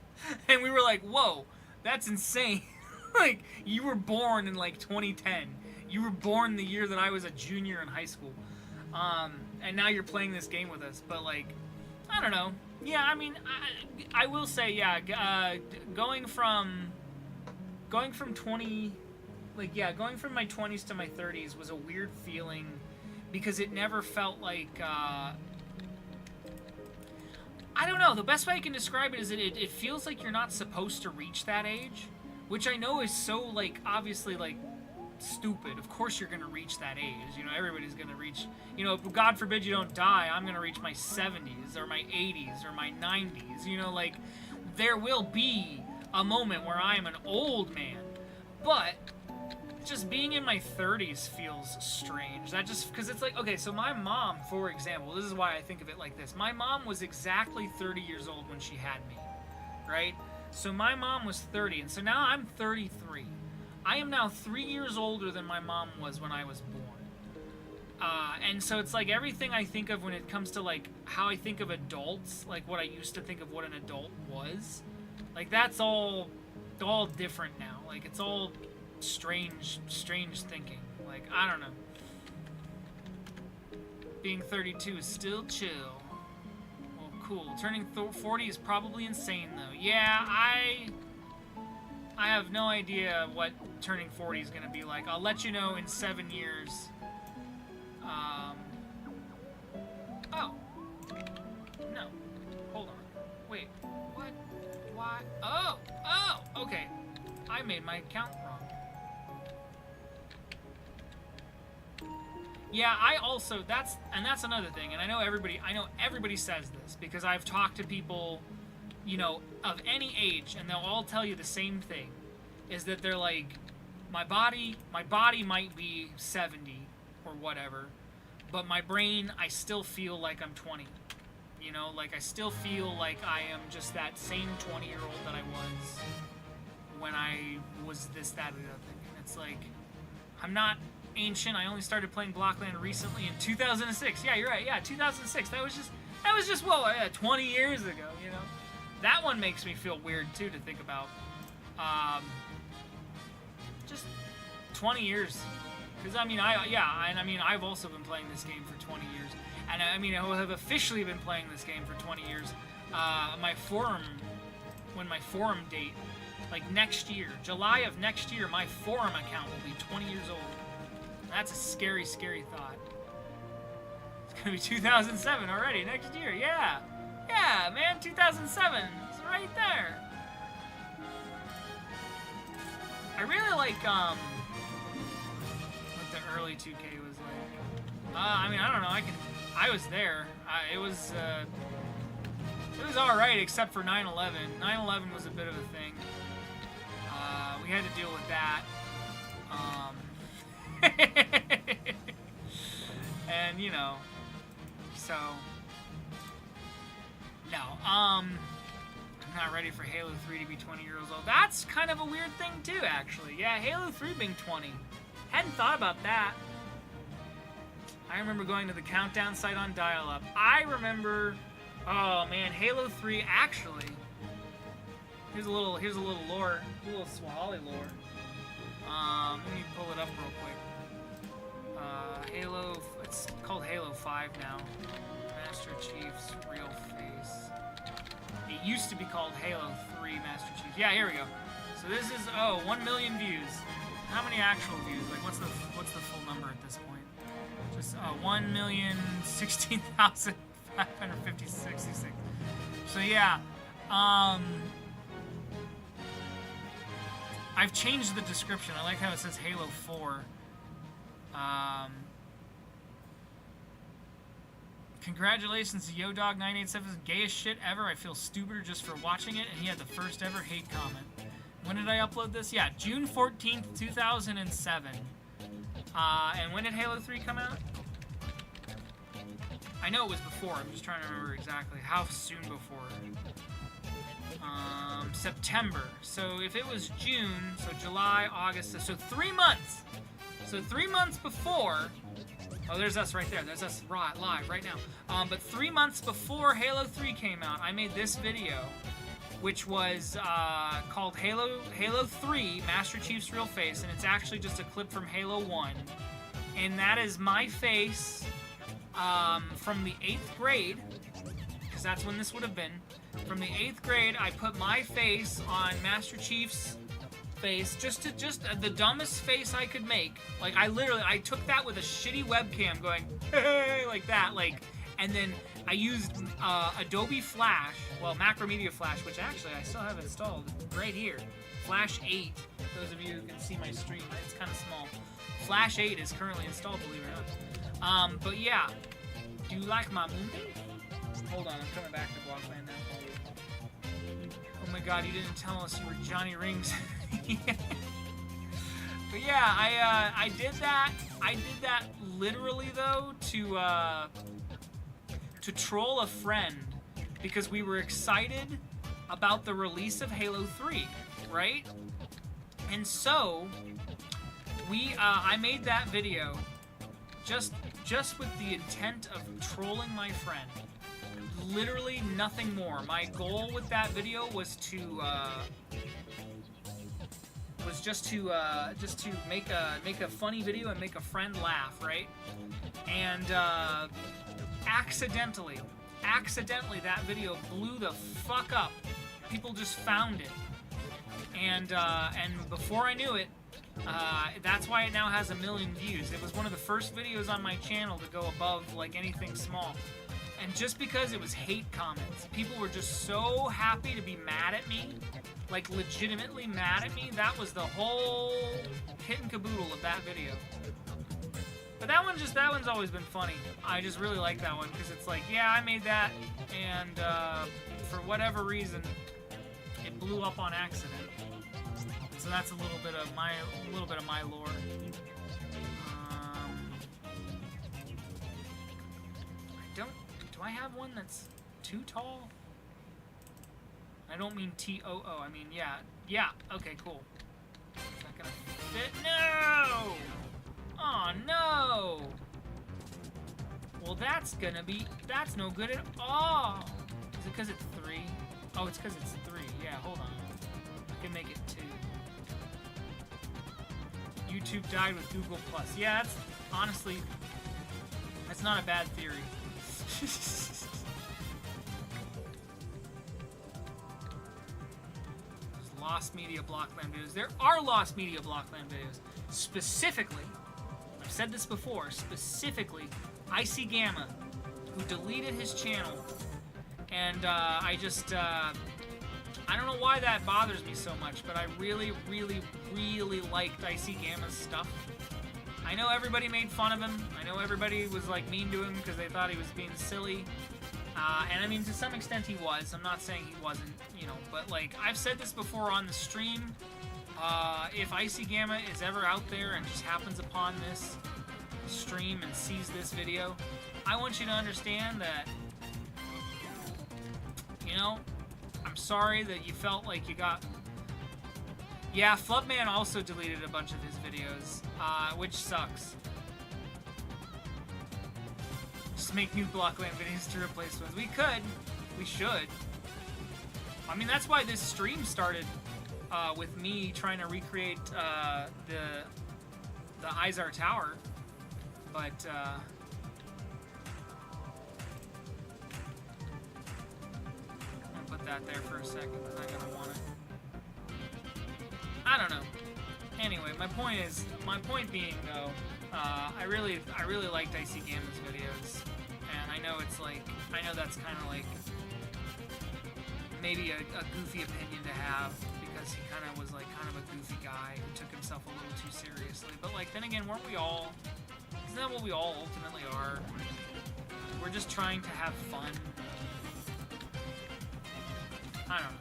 and we were like, whoa, that's insane. Like, you were born in like 2010. You were born the year that I was a junior in high school. And now you're playing this game with us, but like, I don't know. Yeah, I mean, I will say, yeah, going from 20, like, yeah, going from my 20s to my 30s was a weird feeling, because it never felt like, I don't know, the best way I can describe it is that it feels like you're not supposed to reach that age, which I know is so, like, obviously, like, stupid. Of course you're going to reach that age. You know, everybody's going to reach, you know, God forbid you don't die, I'm going to reach my 70s or my 80s or my 90s. You know, like, there will be a moment where I am an old man. But just being in my 30s feels strange. That just, because it's like, okay, so my mom, for example, this is why I think of it like this. My mom was exactly 30 years old when she had me, right? So my mom was 30, and so now I'm 33. I am now 3 years older than my mom was when I was born. And so it's like everything I think of when it comes to like how I think of adults, like what I used to think of what an adult was, like that's all different now. Like it's all strange thinking. Like I don't know. Being 32 is still chill. Well, cool. Turning 40 is probably insane though. Yeah, I have no idea what turning 40 is gonna be like. I'll let you know in 7 years. Oh. No. Hold on. Wait. What? Why? Oh! Oh! Okay. I made my count wrong. Yeah, I also, that's another thing, and I know everybody says this, because I've talked to people, you know, of any age, and they'll all tell you the same thing, is that they're like, my body might be 70 or whatever, but my brain, I still feel like I'm 20. You know, like I still feel like I am just that same 20-year-old that I was when I was this, that, or the other thing. And it's like, I'm not ancient. I only started playing Blockland recently in 2006. Yeah, you're right. Yeah, 2006. That was just well, 20 years ago, you know. That one makes me feel weird too to think about. Just 20 years. Because I've also been playing this game for 20 years. And I mean, I will have officially been playing this game for 20 years. When my forum date, like next year, July of next year, my forum account will be 20 years old. That's a scary, scary thought. It's gonna be 2007 already, next year, yeah. Yeah, man, 2007, it's right there. I really like, what the early 2K was like. I mean, I don't know, I was there. It was alright, except for 9/11. 9/11 was a bit of a thing. We had to deal with that. And, you know, so, no, I'm not ready for Halo 3 to be 20 years old. That's kind of a weird thing, too, actually. Yeah, Halo 3 being 20. Hadn't thought about that. I remember going to the countdown site on dial-up. I remember, oh, man, Halo 3, actually, here's a little lore, a little Swahili lore. Let me pull it up real quick. Halo, it's called Halo 5 now. Master Chief's real face. It used to be called Halo 3 Master Chief. Yeah, here we go. So this is, 1 million views. How many actual views? Like, what's the full number at this point? Just 1,016,556. So yeah, I've changed the description. I like how it says Halo 4. Congratulations to YoDog987. Gayest shit ever. I feel stupider just for watching it, and he had the first ever hate comment. When did I upload this? Yeah, June 14th, 2007. And when did Halo 3 come out? I know it was before. I'm just trying to remember exactly how soon before. September. So if it was June, so July, August, so 3 months. So 3 months before. Oh, there's us right there. There's us live right now. But 3 months before Halo 3 came out, I made this video, which was called Halo 3 Master Chief's Real Face, and it's actually just a clip from Halo 1. And that is my face from the 8th grade, because that's when this would have been. From the 8th grade, I put my face on Master Chief's face, just the dumbest face I could make. Like, I took that with a shitty webcam going, hey, like that, like, and then I used Adobe Flash, well, Macromedia Flash, which actually I still have installed right here. Flash 8, those of you who can see my stream, it's kind of small. Flash 8 is currently installed, believe it or not. But yeah, do you like my movie? Hold on, I'm coming back to Blockland now. Oh my god, you didn't tell us you were Johnny Rings. But yeah, I did that. I did that literally though to troll a friend because we were excited about the release of Halo 3, right? And so I made that video just just with the intent of trolling my friend. Literally nothing more. My goal with that video was to just to make a funny video and make a friend laugh, right? And accidentally that video blew the fuck up. People just found it, and before I knew it, that's why it now has 1 million views. It was one of the first videos on my channel to go above like anything small. And just because it was hate comments, people were just so happy to be mad at me, like legitimately mad at me. That was the whole hit and caboodle of that video. But that one's always been funny. I just really like that one because it's like, yeah, I made that, and for whatever reason, it blew up on accident. So that's a little bit of my lore. Do I have one that's too tall? I don't mean T-O-O. I mean, yeah. Okay, cool. Is that gonna fit? No! Oh, no! Well, that's no good at all. Is it because it's 3? Oh, it's because it's 3. Yeah, hold on. I can make it 2. YouTube died with Google+. Yeah, honestly, that's not a bad theory. Lost media Blockland videos. There are lost media Blockland videos. Specifically, I've said this before, specifically, Icy Gamma, who deleted his channel. And I don't know why that bothers me so much, but I really, really, really liked Icy Gamma's stuff. I know everybody made fun of him. I know everybody was like mean to him because they thought he was being silly. And I mean, to some extent he was. I'm not saying he wasn't, you know, but like I've said this before on the stream. If Icy Gamma is ever out there and just happens upon this stream and sees this video, I want you to understand that, you know, I'm sorry that you felt like you got... Yeah, Flubman also deleted a bunch of his videos, which sucks. Just make new Blockland videos to replace ones. We could. We should. I mean, that's why this stream started with me trying to recreate the Izar Tower. But, I'm gonna put that there for a second because I'm gonna want it. I don't know. Anyway, my point being though, I really liked Icy Gamma's videos, and I know that's kind of like maybe a goofy opinion to have because he kind of was like kind of a goofy guy who took himself a little too seriously. But like then again, weren't we all? Isn't that what we all ultimately are? We're just trying to have fun. I don't know.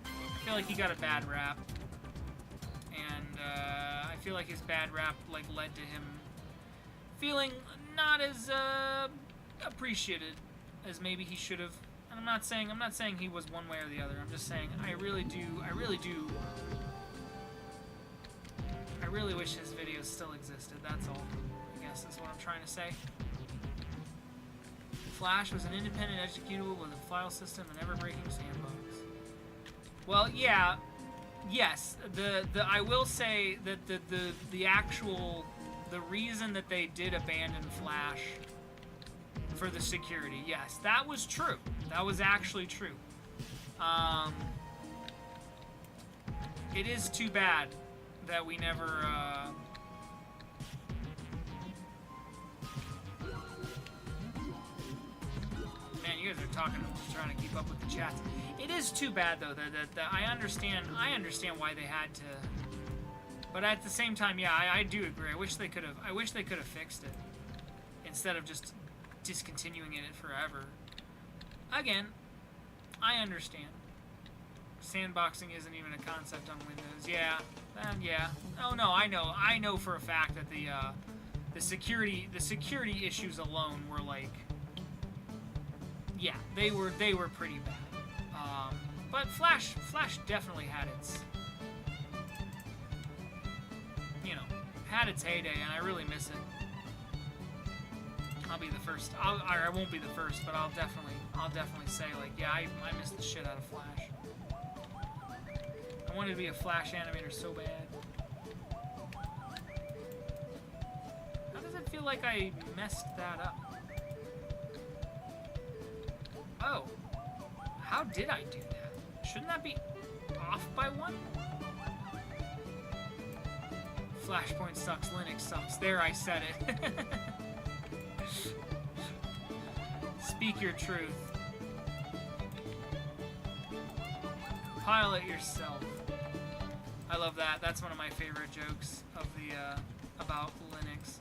I feel like he got a bad rap. I feel like his bad rap like led to him feeling not as appreciated as maybe he should have. And I'm not saying he was one way or the other. I'm just saying I really wish his videos still existed. That's all. I guess is what I'm trying to say. Flash was an independent executable with a file system and ever-breaking sandbox. Well, yeah. Yes, I will say that the reason that they did abandon Flash for the security, yes, that was true. That was actually true. It is too bad that we never, Man, you guys are talking, I'm just trying to keep up with the chats. It is too bad though that I understand why they had to, but at the same time, yeah, I do agree. I wish they could have fixed it instead of just discontinuing it forever. Again, I understand. Sandboxing isn't even a concept on Windows. Yeah, yeah. Oh no, I know for a fact that the security issues alone were like, yeah, they were pretty bad. But Flash definitely had its, you know, had its heyday, and I really miss it. I'll be the first. I won't be the first, but I'll definitely say, like, yeah, I missed the shit out of Flash. I wanted to be a Flash animator so bad. How does it feel like I messed that up? Oh. How did I do that? Shouldn't that be off by one? Flashpoint sucks, Linux sucks. There, I said it. Speak your truth. Compile it yourself. I love that. That's one of my favorite jokes of the about Linux.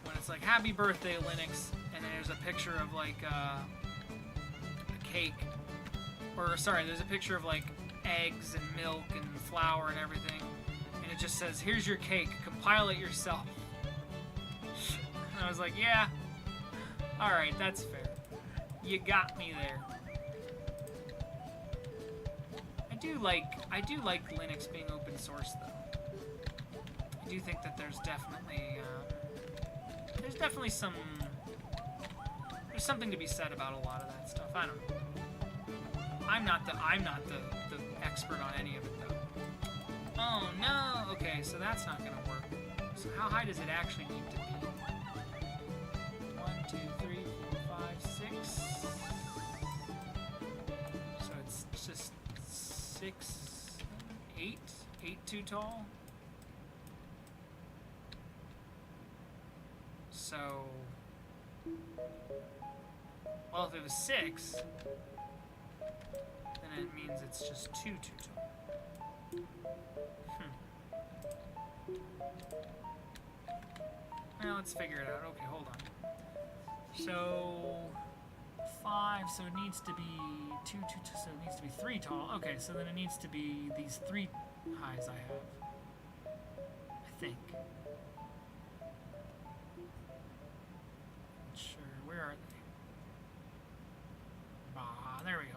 When it's like, happy birthday, Linux, and then there's a picture of like a cake. Or sorry, there's a picture of like eggs and milk and flour and everything. And it just says, here's your cake, compile it yourself. And I was like, yeah, alright, that's fair. You got me there. I do like Linux being open source, though. I do think that there's definitely there's something to be said about a lot of that stuff. I don't know. I'm not the expert on any of it, though. Oh no! Okay, so that's not gonna work. So how high does it actually need to be? 1, 2, 3, 4, 5, 6. So it's just 6, 8? 8 too tall? So... well, if it was 6, then it means it's just 2 too tall. Now let's figure it out. Okay, hold on. So 5, so it needs to be 2, so it needs to be 3 tall. Okay, so then it needs to be these 3 highs I have. I think. Sure, where are they? Ah, there we go.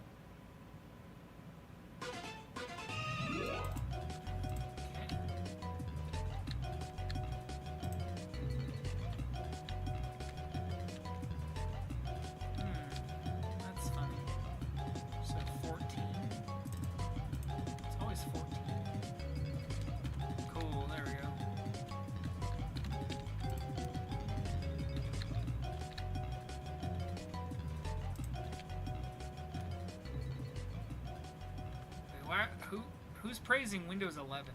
Who's praising Windows 11?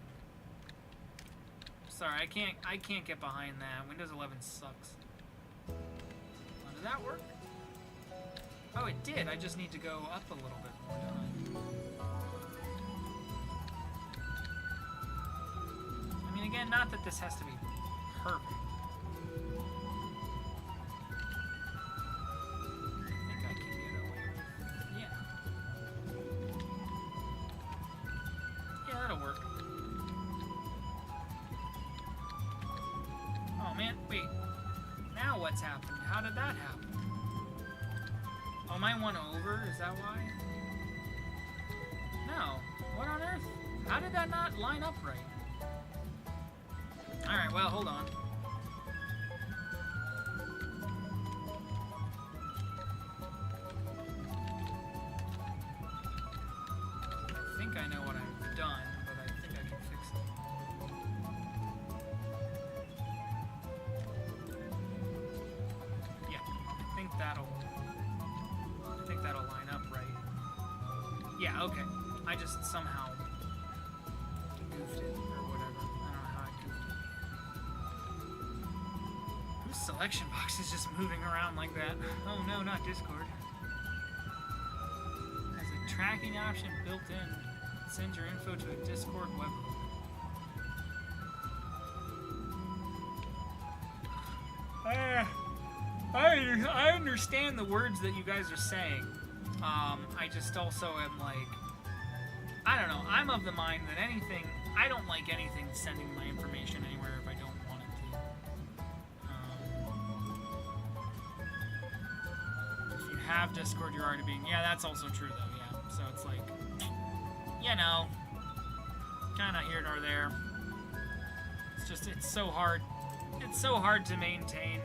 Sorry, I can't get behind that. Windows 11 sucks. Oh, did that work? Oh, it did. I just need to go up a little bit more, don't I? I mean, again, not that this has to be perfect. What's happened? How did that happen? Oh, mine went over? Is that why? No. What on earth? How did that not line up right? Alright, well, hold on. I think I know what I've done, but I think I can fix it. I think that'll line up right. Yeah, okay. I just somehow goofed it or whatever. I don't know how I goofed it. Whose selection box is just moving around like that? Oh no, not Discord. There's a tracking option built in. Send your info to a Discord webhook. I understand the words that you guys are saying. I just also am like, I don't know, I'm of the mind that I don't like anything sending my information anywhere if I don't want it to. If you have Discord, you're already being, yeah, that's also true though, yeah. So it's like, you know, kinda here nor there. It's just, it's so hard It's so hard to maintain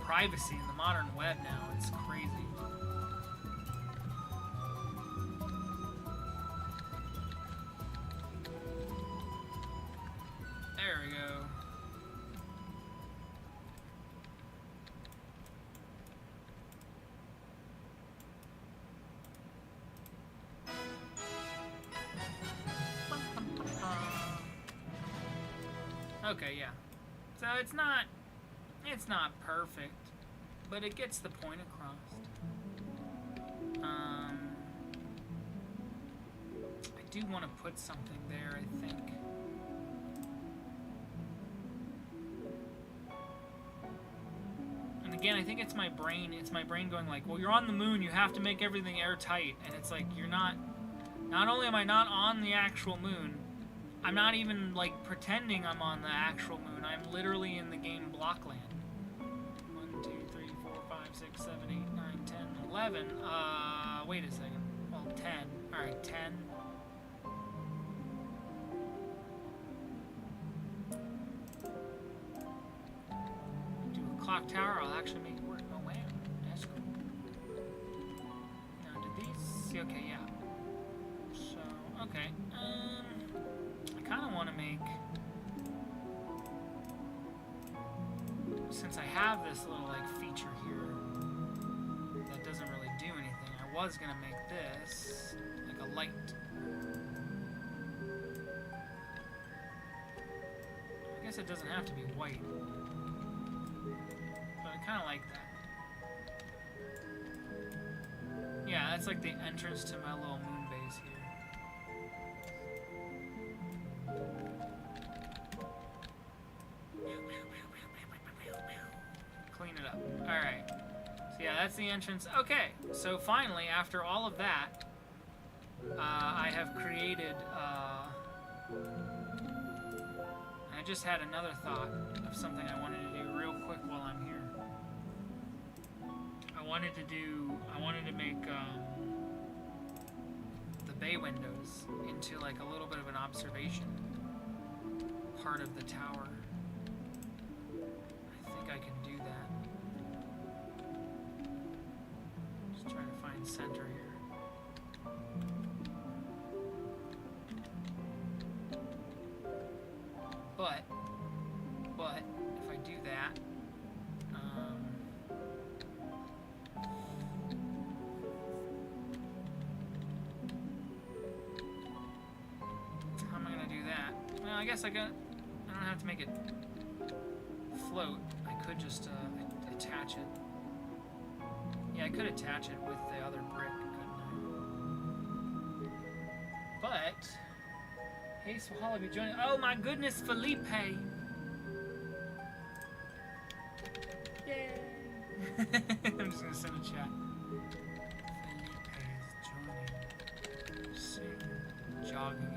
privacy in the modern web now. It's crazy. There we go. Okay, yeah. So it's not perfect, but it gets the point across. I do want to put something there, I think. And again, I think it's my brain. It's my brain going like, well, you're on the moon, you have to make everything airtight. And it's like, you're not only am I not on the actual moon, I'm not even, like, pretending I'm on the actual moon. I'm literally in the game Blockland. 1, 2, 3, 4, 5, 6, 7, 8, 9, 10, 11. Wait a second. Well, 10. Alright, 10. Do a clock tower, I'll actually make it work. Oh, wow. That's cool. Now, did these... See, okay, yeah. So, okay. I kind of want to make, since I have this little like feature here that doesn't really do anything, I was going to make this like a light. I guess it doesn't have to be white, but I kind of like that. Yeah, that's like the entrance to my little moon base here. Clean it up. Alright. So yeah, that's the entrance. Okay, so finally, after all of that, I have created, I just had another thought of something I wanted to do real quick while I'm here. I wanted to make, the bay windows into like a little bit of an observation part of the tower. I think I can do that. Just trying to find center here. But if I do that, how am I gonna do that? Well, I guess I don't have to make it float. I could just attach it. Yeah, I could attach it with the other brick, couldn't I? But hey, Swahili, be joining. Oh my goodness, Felipe! Yay! I'm just gonna send a chat. Felipe is joining. Jogging.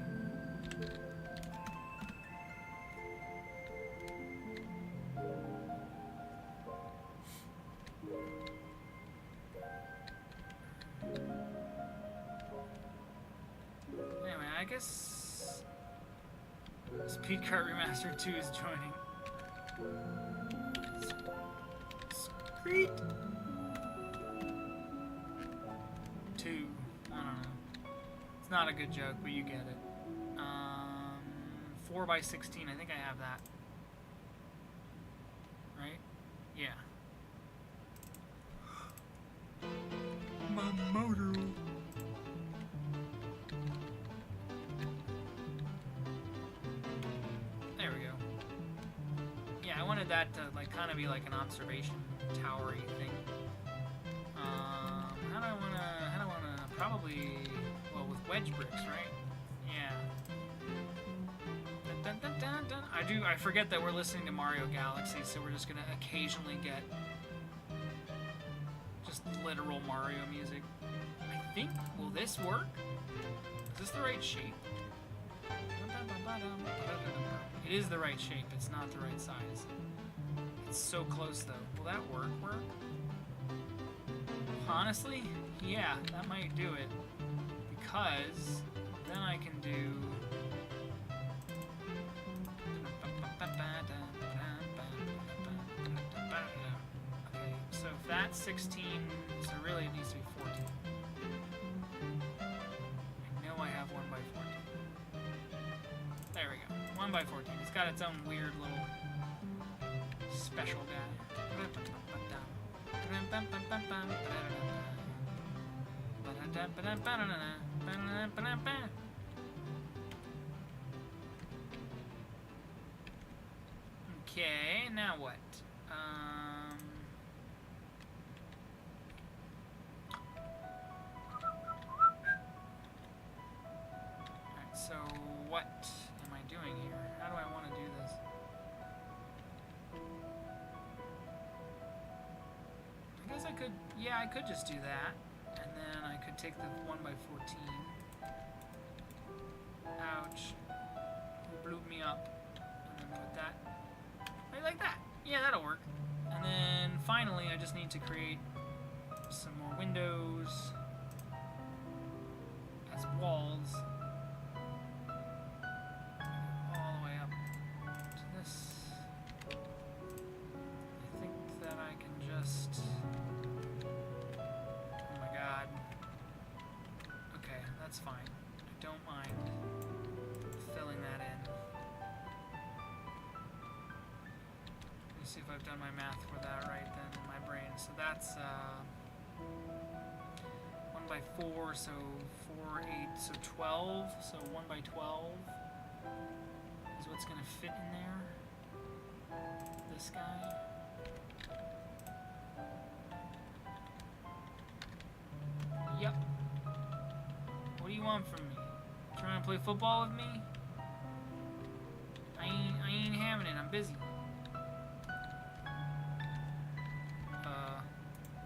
Anyway, I guess Speed Kart Remastered 2 is joining. Screet! 2. I don't know. It's not a good joke, but you get it. 4x16, I think I have that. Right? Yeah. My motor. There we go. Yeah, I wanted that to like kind of be like an observation towery thing. How do I wanna probably, well, with wedge bricks, right? Yeah. Dun, dun, dun, dun, dun. I forget that we're listening to Mario Galaxy, so we're just gonna occasionally get just literal Mario music. I think, will this work? Is this the right shape? It is the right shape, it's not the right size. It's so close though. Will that work? Honestly, yeah, that might do it. Because then I can do So if that's 16, so really it needs to be 14. I know I have 1 by 14. There we go. 1 by 14. It's got its own weird little special guy. Okay, now what? Alright, so what am I doing here? How do I want to do this? I guess I could, yeah, I could just do that. And then I could take the 1 by 14. Ouch. Blew me up. And then put that right like that. Yeah, that'll work. And then finally, I just need to create some more windows as walls. All the way up to this. I think that I can just... Oh my god. Okay, that's fine. I don't mind filling that in. Let me see if I've done my math for that right then in my brain. So that's 1 by 4, so 4, 8, so 12. So 1 by 12 is what's going to fit in there. This guy. Yep. What do you want from me? Trying to play football with me? I ain't having it. I'm busy.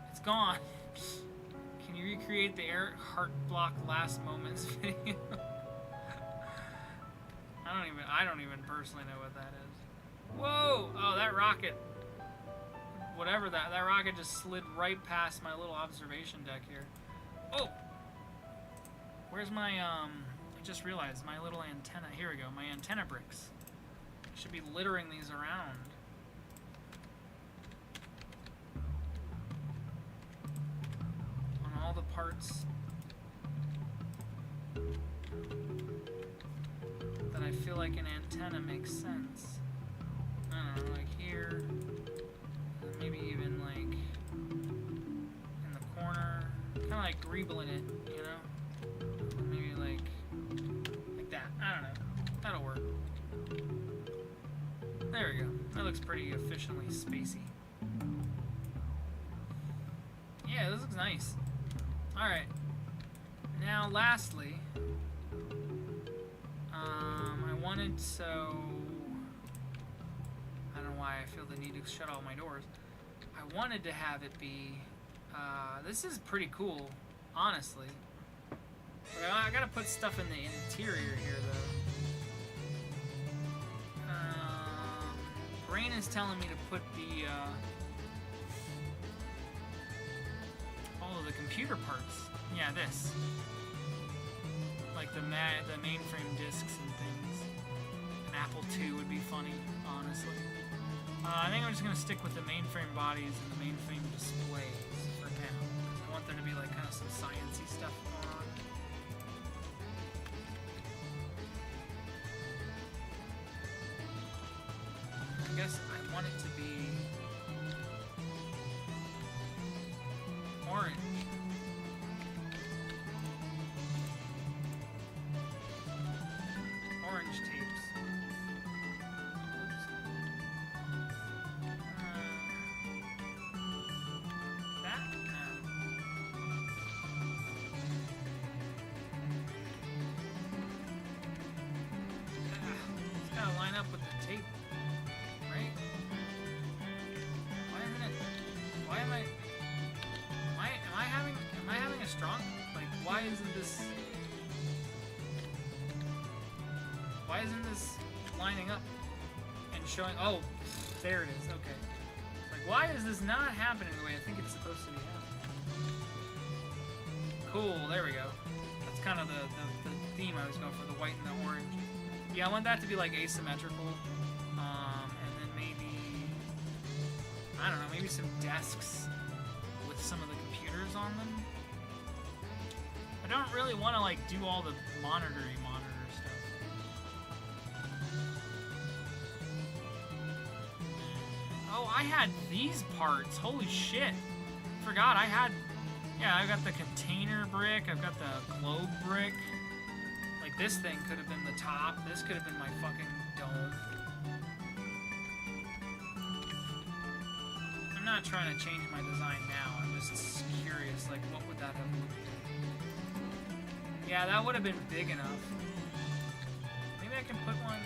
It's gone. Can you recreate the Eric Heart Block last moments video? I don't even personally know what that is. Whoa! Oh, that rocket. Whatever that rocket just slid right past my little observation deck here. Oh! Where's my, I just realized my little antenna. Here we go, my antenna bricks. I should be littering these around. On all the parts that I feel like an antenna makes sense. I don't know, like here. Maybe even like in the corner. Kind of like greebling it, you know? Maybe like that. I don't know. That'll work. There we go. That looks pretty efficiently spacey. Yeah, this looks nice. Alright. Now, lastly, I wanted so... I don't know why I feel the need to shut all my doors. I wanted to have it be... this is pretty cool, honestly. But I gotta put stuff in the interior here, though. Brain is telling me to put the, all of the computer parts. Yeah, this. Like the mainframe discs and things. An Apple II would be funny, honestly. I think I'm just gonna stick with the mainframe bodies and the mainframe displays for now. I want there to be like kind of some sciencey stuff going on. I guess I want it to be orange. Orange tapes. Oops. That? No. It's gotta line up with the tape. Right? Why isn't it? Why am I having a strong, like, why isn't this lining up and showing, oh, there it is, okay. Like, why is this not happening the way I think it's supposed to be happening? Cool, there we go. That's kind of the theme I was going for, the white and the orange. Yeah, I want that to be, like, asymmetrical. And then maybe, I don't know, maybe some desks some of the computers on them. I don't really want to like do all the monitor stuff. Oh, I had these parts. Holy shit. Forgot I had... Yeah, I've got the container brick. I've got the globe brick. Like, this thing could have been the top. This could have been my fucking dome. I'm not trying to change my design now. I'm just curious, like, what would that have looked like? Yeah, that would have been big enough. Maybe I can put one...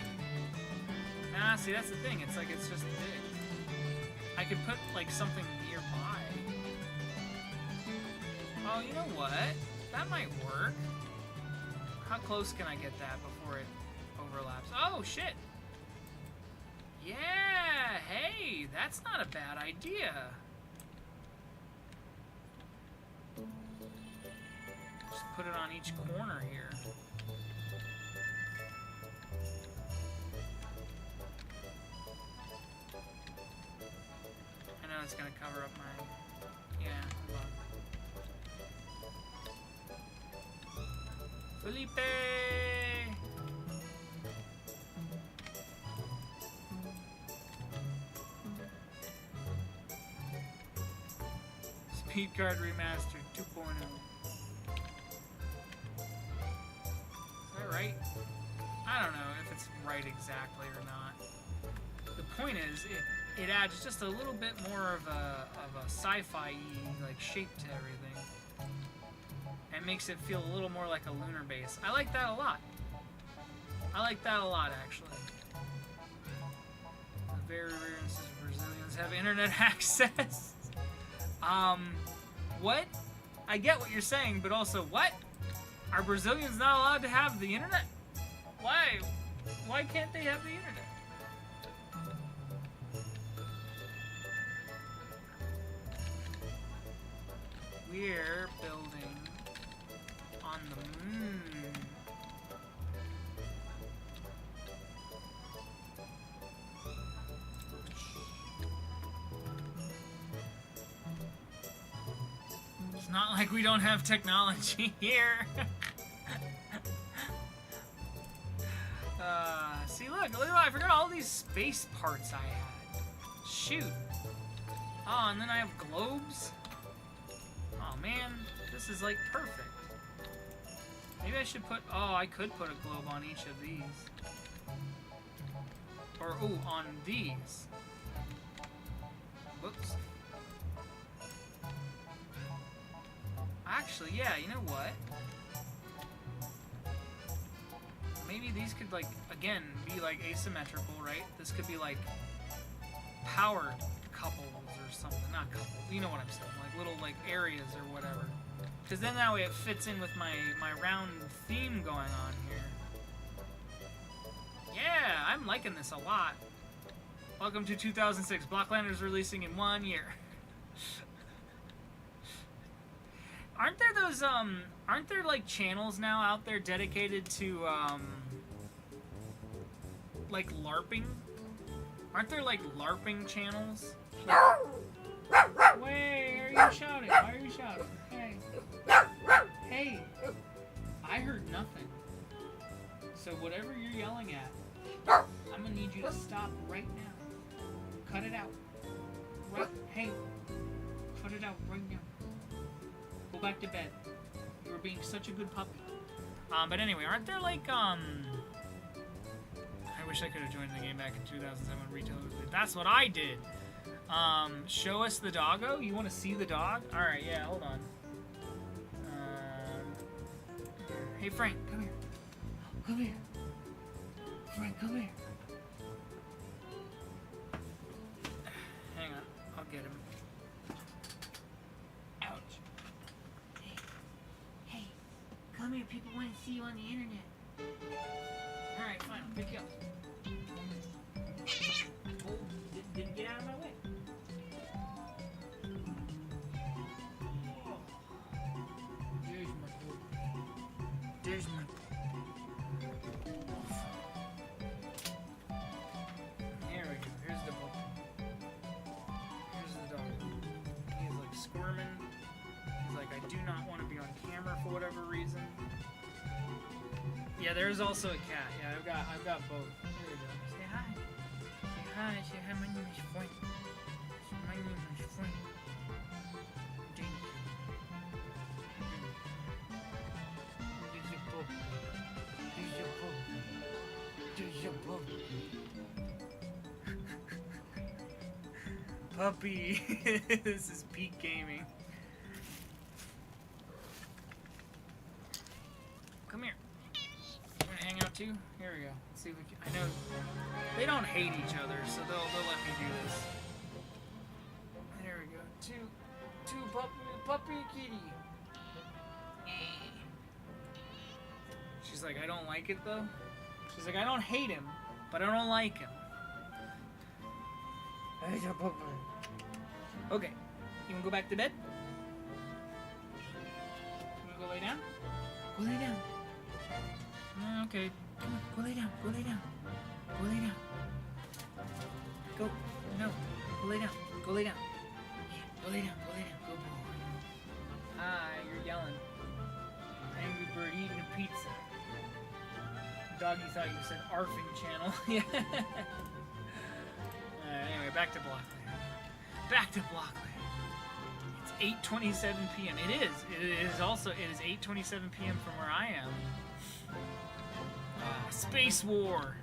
Nah, see, that's the thing. It's like, it's just big. I could put, like, something nearby. Oh, you know what? That might work. How close can I get that before it overlaps? Oh, shit! Yeah! Hey! That's not a bad idea! Just put it on each corner here. I know it's gonna cover up my... Yeah, hold on. Felipe! Speed Card Remastered 2.0. Is that right? I don't know if it's right exactly or not. The point is, it adds just a little bit more of a sci-fi like shape to everything. And makes it feel a little more like a lunar base. I like that a lot. I like that a lot, actually. The very rare instance of Brazilians have internet access. What? I get what you're saying, but also, what? Are Brazilians not allowed to have the internet? Why? Why can't they have the internet? We're building on the moon. It's not like we don't have technology here. See, look, I forgot all these space parts I had. Shoot. Oh, and then I have globes. Oh man, this is like perfect. Maybe I should put, oh, I could put a globe on each of these. Or, ooh, on these. Whoops. Actually, yeah, you know what? Maybe these could, like, again, be, like, asymmetrical, right? This could be, like, power couples or something. Not couples, you know what I'm saying. Like, little, like, areas or whatever. Because then that way it fits in with my round theme going on here. Yeah, I'm liking this a lot. Welcome to 2006. Blockland is releasing in 1 year. Aren't there those, aren't there, like, channels now out there dedicated to, like, LARPing? Aren't there, like, LARPing channels? Wait, are you shouting? Why are you shouting? Hey. Hey. I heard nothing. So whatever you're yelling at, I'm gonna need you to stop right now. Cut it out. Right. Hey. Cut it out right now. Go back to bed. You were being such a good puppy. But anyway, aren't there like, I wish I could have joined the game back in 2007 when retail was late. That's what I did. Show us the doggo? You want to see the dog? Alright, yeah, hold on. Hey, Frank, come here. Come here. Frank, come here. Hang on, I'll get him. Ouch. Hey, come here. People want to see you on the internet. Alright, fine, I'll pick you up. Oh, didn't get out of my way. There's my There we go. Here's the book. Here's the dog. He's like squirming. like, I do not want to be on camera for whatever reason. Yeah, there's also a cat. Yeah, I've got both. Here we go. Say hi. Say hi. Say hi. My name is Frank. My name is Frank. Thank you. There's your book. There's your book. There's your book. Puppy. This is peak gaming. Come here. You wanna hang out too? Here we go. Let's see if we can. I know they don't hate each other, so they'll let me do this. There we go. Two puppy kitty. She's like, I don't like it though. She's like, I don't hate him, but I don't like him. Okay, you wanna go back to bed? You wanna go lay down? Go lay down. Okay, come on, go lay down, go lay down. Go lay down. Go, no, go lay down, go lay down. Go lay down, go lay down, go boy. Hi, you're yelling. Angry bird eating a pizza. Doggy thought you said arfing channel. Yeah. Anyway, back to Blockland. Back to Blockland. It's 8:27 p.m. It is. It is also. It is 8:27 p.m. from where I am. Space War.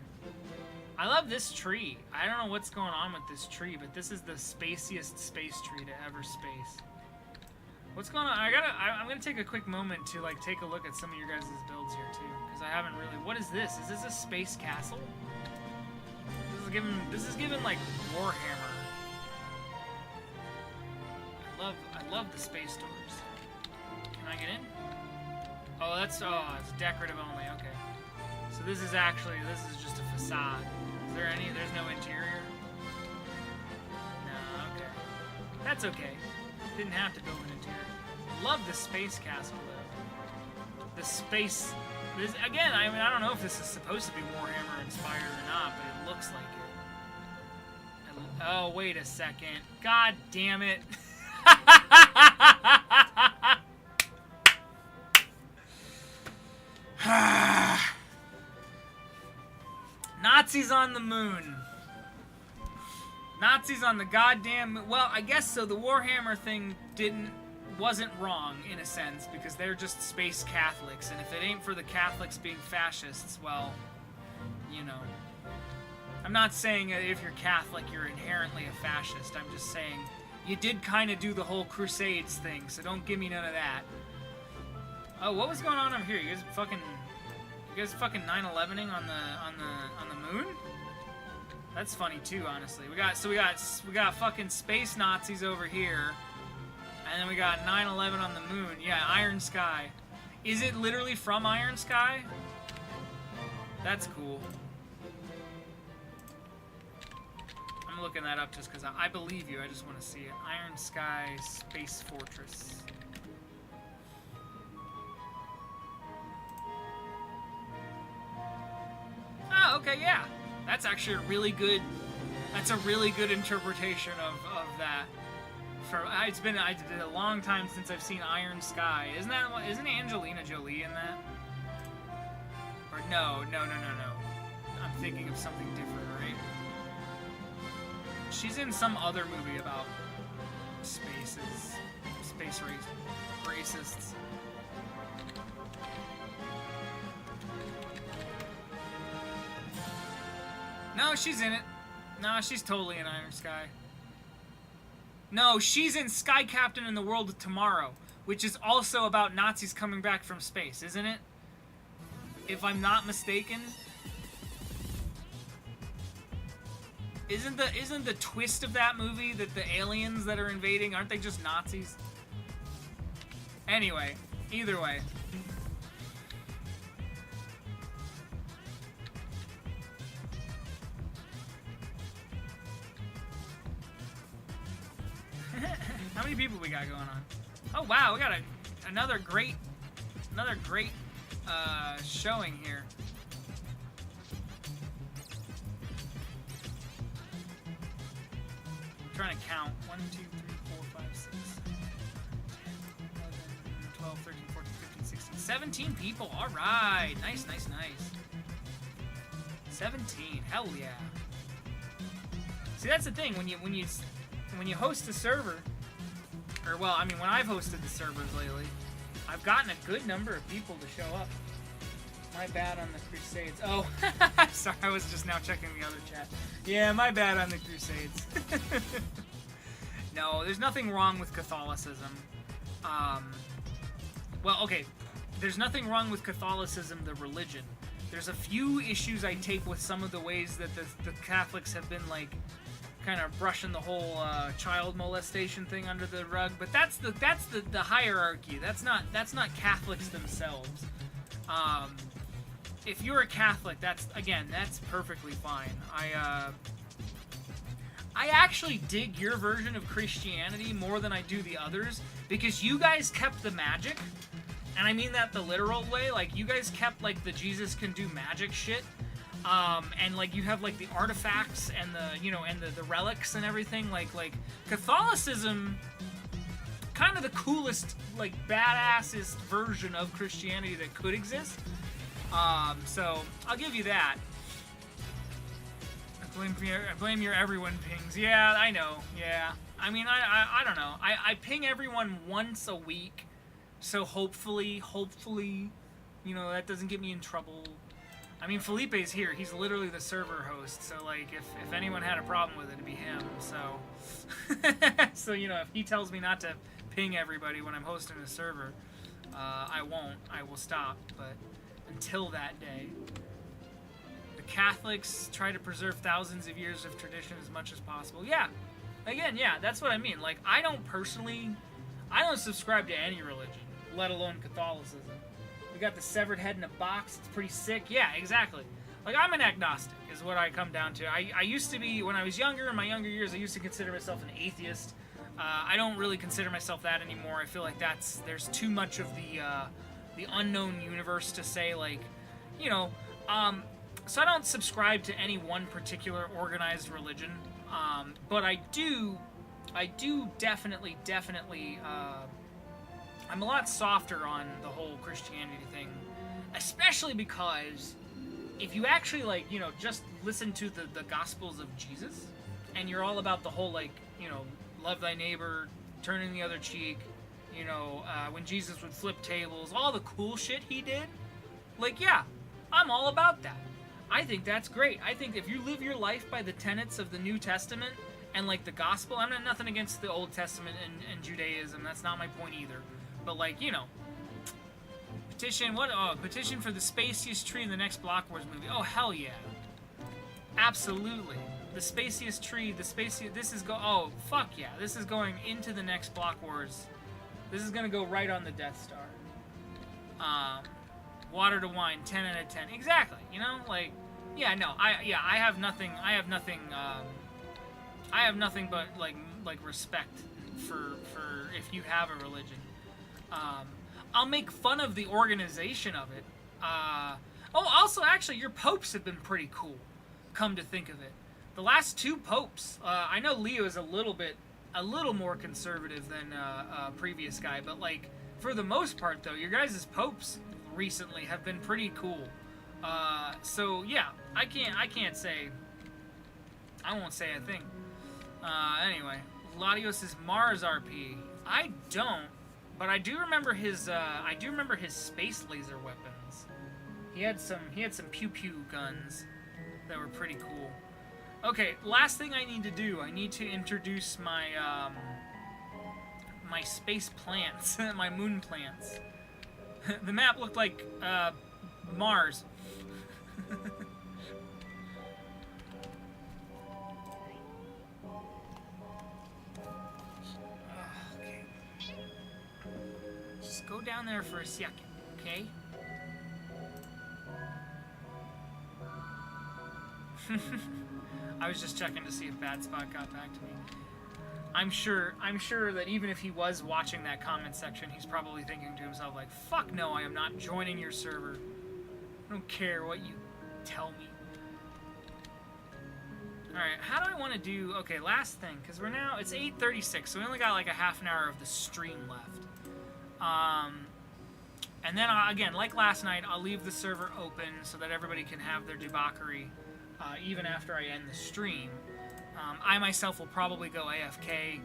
I love this tree. I don't know what's going on with this tree, but this is the spaciest space tree to ever space. What's going on? I'm gonna take a quick moment to like take a look at some of your guys' builds here too, because I haven't really. What is this? Is this a space castle? This is given like Warhammer. I love the space doors. Can I get in? Oh, it's decorative only. Okay. So this is just a facade. Is there there's no interior? No, okay. That's okay. Didn't have to build an interior. Love the space castle though. The space, again, I mean, I don't know if this is supposed to be Warhammer inspired or not, but it looks like it. Oh, wait a second. God damn it. Nazis on the moon. Nazis on the goddamn moon. Well, I guess so. The Warhammer thing wasn't wrong in a sense, because they're just space Catholics, and if it ain't for the Catholics being fascists, well, you know. I'm not saying if you're Catholic you're inherently a fascist. I'm just saying you did kind of do the whole Crusades thing, so don't give me none of that. Oh, what was going on over here? You guys fucking 9/11ing on the moon? That's funny too, honestly. We got fucking space Nazis over here, and then we got 9/11 on the moon. Yeah, Iron Sky. Is it literally from Iron Sky? That's cool. I'm looking that up just because I believe you. I just want to see it. Iron Sky Space Fortress. Oh, okay, yeah. That's actually a really good. That's a really good interpretation of that. It's been a long time since I've seen Iron Sky. Isn't Angelina Jolie in that? Or no. I'm thinking of something different, right? She's in some other movie about space racists. No, she's in it. No, she's totally in Iron Sky. No, she's in Sky Captain and the World of Tomorrow, which is also about Nazis coming back from space, isn't it? If I'm not mistaken. Isn't the twist of that movie that the aliens that are invading, aren't they just Nazis? Anyway, either way. How many people we got going on? Oh wow, we got another great showing here. I'm trying to count. 1, 2, 3, 4, 5, 6, 7, 8, 9, 10, 11, 12, 13, 14, 15, 16, 17 people. All right. Nice, nice, nice. 17. Hell yeah. See, that's the thing when you host a server, or well, I mean, when I've hosted the servers lately, I've gotten a good number of people to show up. My bad on the Crusades. Oh, sorry, I was just now checking the other chat. Yeah, my bad on the Crusades. No, there's nothing wrong with Catholicism. Well, okay, there's nothing wrong with Catholicism, the religion. There's a few issues I take with some of the ways that the Catholics have been, like, kind of brushing the whole child molestation thing under the rug. But that's the hierarchy. That's not Catholics themselves. If you're a Catholic, that's perfectly fine. I actually dig your version of Christianity more than I do the others, because you guys kept the magic, and I mean that the literal way. Like, you guys kept, like, the Jesus can do magic shit, and, like, you have, like, the artifacts and the relics and everything. Like Catholicism, kind of the coolest, like, badassest version of Christianity that could exist. So I'll give you that. I blame your everyone pings. Yeah, I know. Yeah. I mean, I don't know. I ping everyone once a week, so hopefully, that doesn't get me in trouble. I mean, Felipe's here. He's literally the server host, so, like, if anyone had a problem with it, it'd be him. So, so, if he tells me not to ping everybody when I'm hosting a server, I won't. I will stop, but until that day. The Catholics try to preserve thousands of years of tradition as much as possible. Yeah. Again, yeah, that's what I mean. Like, I don't subscribe to any religion, let alone Catholicism. We got the severed head in a box. It's pretty sick. Yeah, exactly. Like, I'm an agnostic, is what I come down to. I used to be, when I was younger, in my younger years, I used to consider myself an atheist. I don't really consider myself that anymore. I feel like there's too much of the unknown universe to say, like, so I don't subscribe to any one particular organized religion, but I do definitely, I'm a lot softer on the whole Christianity thing, especially because if you actually, like, just listen to the Gospels of Jesus, and you're all about the whole, like, love thy neighbor, turning the other cheek, when Jesus would flip tables, all the cool shit he did, like, yeah, I'm all about that. I think that's great. I think if you live your life by the tenets of the New Testament and, like, the gospel, I'm not nothing against the Old Testament and Judaism, that's not my point either, but, like, petition for the spaciest tree in the next Block Wars movie. Oh, hell yeah. Absolutely. The spaciest tree, oh, fuck yeah. This is going into the next Block Wars. This is gonna go right on the Death Star. Water to wine, 10 out of 10. Exactly, like, yeah, no, I have nothing but, like respect for if you have a religion. I'll make fun of the organization of it. Also, actually, your popes have been pretty cool, come to think of it. The last two popes, I know Leo is a little more conservative than a previous guy, but, like, for the most part, though, your guys' popes recently have been pretty cool. So yeah, I won't say a thing. Anyway, Latios is Mars RP. I don't, but I do remember his space laser weapons. He had some pew pew guns that were pretty cool. Okay, last thing I need to do, I need to introduce my my space plants, my moon plants. The map looked like Mars. Okay. Just go down there for a second, okay? I was just checking to see if Bad Spot got back to me. I'm sure that even if he was watching that comment section, he's probably thinking to himself, like, fuck no, I am not joining your server. I don't care what you tell me. Alright, how do I want to do... Okay, last thing, because it's 8:36, so we only got like a half an hour of the stream left. And then, again, like last night, I'll leave the server open so that everybody can have their debauchery even after I end the stream. I myself will probably go AFK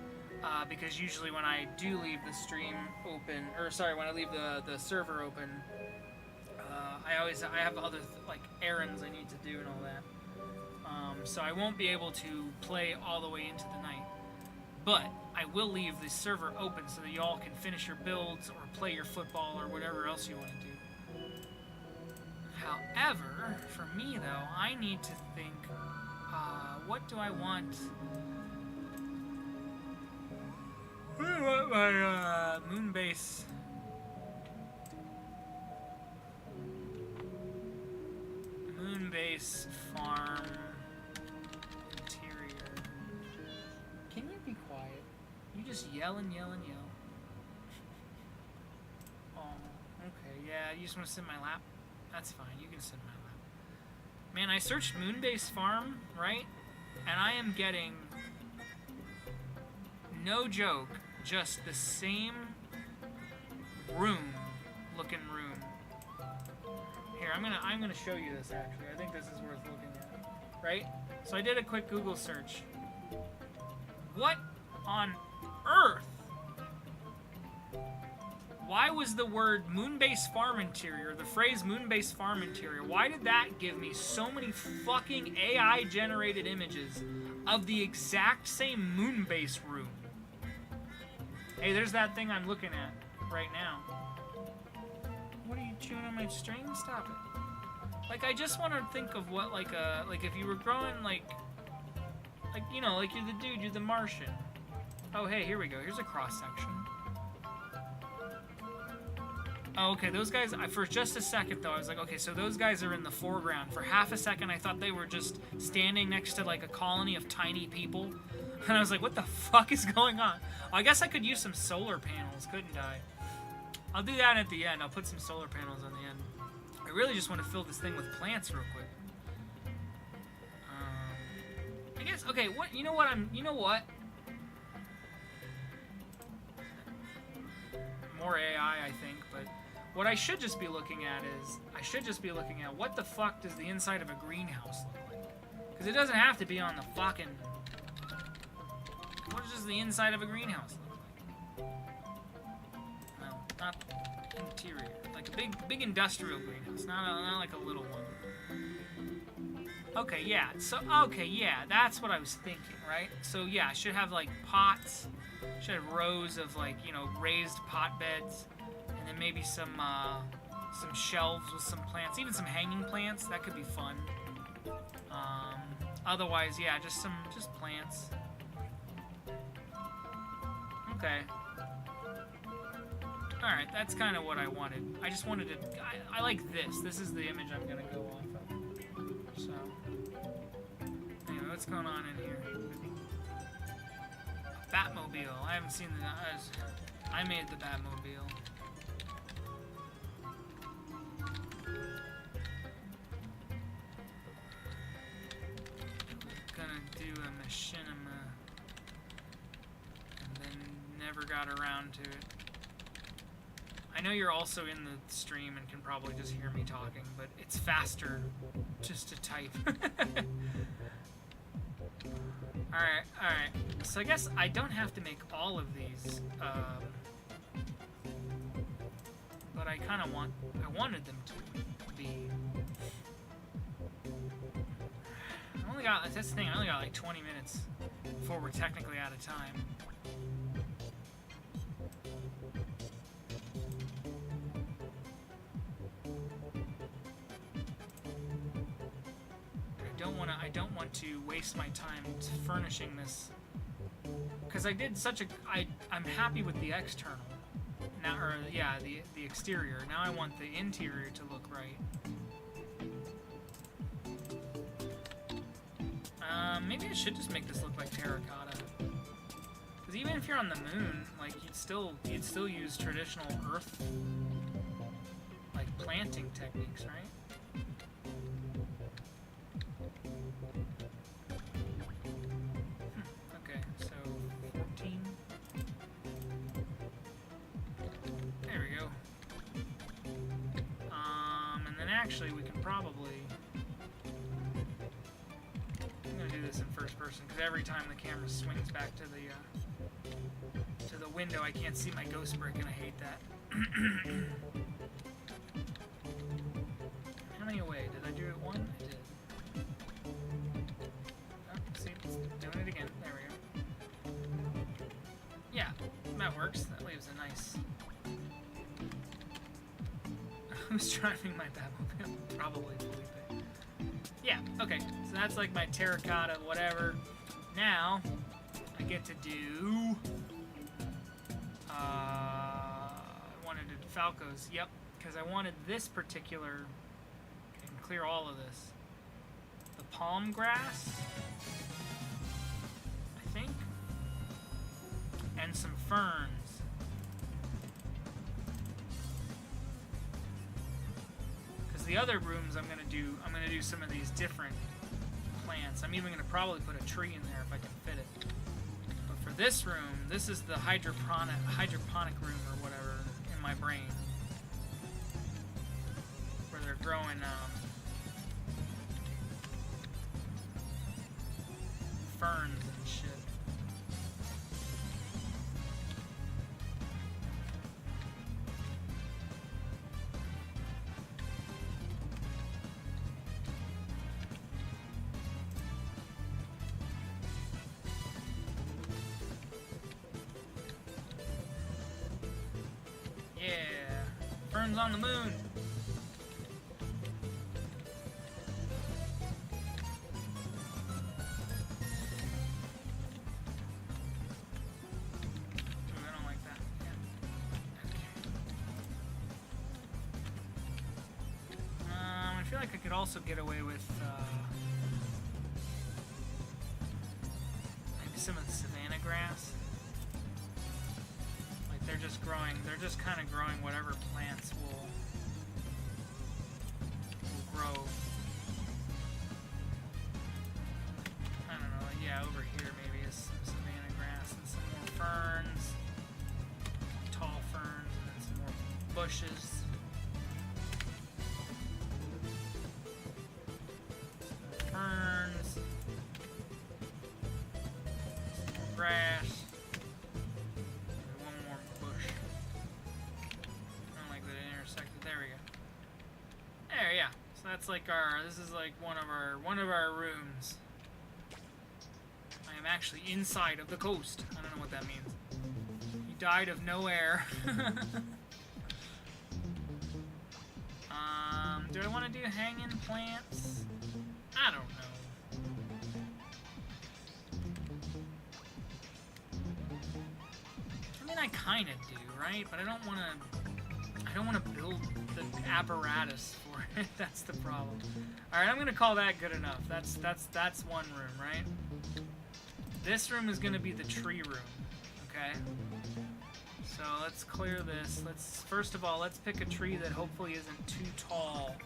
because usually when I do leave the stream open, or sorry, when I leave the server open, I have other like errands I need to do and all that. So I won't be able to play all the way into the night. But I will leave the server open so that you all can finish your builds or play your football or whatever else you want to do. However, for me though, I need to think, what do I want? I want my moon base. Moon base farm interior. Can you be quiet? You just yell and yell and yell. Oh, okay. Yeah, you just want to sit in my lap? That's fine. You can sit in my lap. Man, I searched Moonbase Farm, right? And I am getting, no joke, just the same looking room. Here, I'm gonna show you this actually. I think this is worth looking at. Right? So I did a quick Google search. What on earth? Why was the word Moonbase Farm Interior, the phrase Moonbase Farm Interior, why did that give me so many fucking AI-generated images of the exact same Moonbase room? Hey, there's that thing I'm looking at right now. What are you chewing on my string? Stop it. Like, I just want to think of what, like if you were growing, like, you know, like you're the dude, you're the Martian. Oh, hey, here we go. Here's a cross-section. Oh, okay, those guys, for just a second, though, I was like, okay, so those guys are in the foreground. For half a second, I thought they were just standing next to, like, a colony of tiny people. And I was like, what the fuck is going on? I guess I could use some solar panels, couldn't I? I'll do that at the end. I'll put some solar panels on the end. I really just want to fill this thing with plants real quick. I guess, okay, what, you know what? More AI, I think, but what I should just be looking at is, what the fuck does the inside of a greenhouse look like? Because it doesn't have to be on the fucking... What does the inside of a greenhouse look like? No, not interior. Like a big industrial greenhouse, not like a little one. Okay, yeah, that's what I was thinking, right? So yeah, I should have like pots, should have rows of like, you know, raised pot beds, and then maybe some shelves with some plants, even some hanging plants. That could be fun. Otherwise, yeah, just plants. Okay. Alright, that's kind of what I wanted. I just wanted to... I like this. This is the image I'm going to go off of. So... Anyway, what's going on in here? Batmobile. I haven't seen the... I made the Batmobile. Gonna do a Machinima. And then never got around to it. I know you're also in the stream and can probably just hear me talking, but it's faster just to type. Alright. So I guess I don't have to make all of these, but I kind of wanted them to be. That's the thing, I only got like 20 minutes before we're technically out of time. I don't want to waste my time furnishing this, because I did such a... I'm happy with the external now, or yeah, the exterior. Now I want the interior to look right. Maybe I should just make this look like terracotta, because even if you're on the moon, like you'd still use traditional Earth like planting techniques, right? Okay, so 14. There we go. actually, we can probably... I'm going to do this in first person, because every time the camera swings back to the window, I can't see my ghost brick, and I hate that. How many away? Did I do it one? I did. Oh, see, it's doing it again. There we go. Yeah, that works. That leaves a nice... Who's driving my Batmobile? Probably Felipe. Yeah, okay. So that's like my terracotta, whatever. Now, I get to do... I wanted to Falco's. Yep, because I wanted this particular... Okay, and clear all of this. The palm grass, I think. And some ferns. The other rooms I'm gonna do some of these different plants. I'm even gonna probably put a tree in there if I can fit it. But for this room, this is the hydroponic room or whatever in my brain, where they're growing ferns and shit. Ferns on the moon. Ooh, I don't like that. Yeah. Okay. I feel like I could also get away with maybe some of the savanna grass. They're just kind of growing whatever plants will grow. I don't know, yeah, over here maybe is some savanna grass and some more ferns, tall ferns, and then some more bushes. Ferns, some more grass. That's like this is like one of our rooms. I am actually inside of the coast. I don't know what that means. He died of no air. Do I want to do hanging plants? I don't know. I mean, I kind of do, right? But I don't want to build the apparatus for it. That's the problem. All right, I'm gonna call that good enough. That's one room, right? This room is gonna be the tree room. Okay. So let's clear this. First of all, let's pick a tree that hopefully isn't too tall.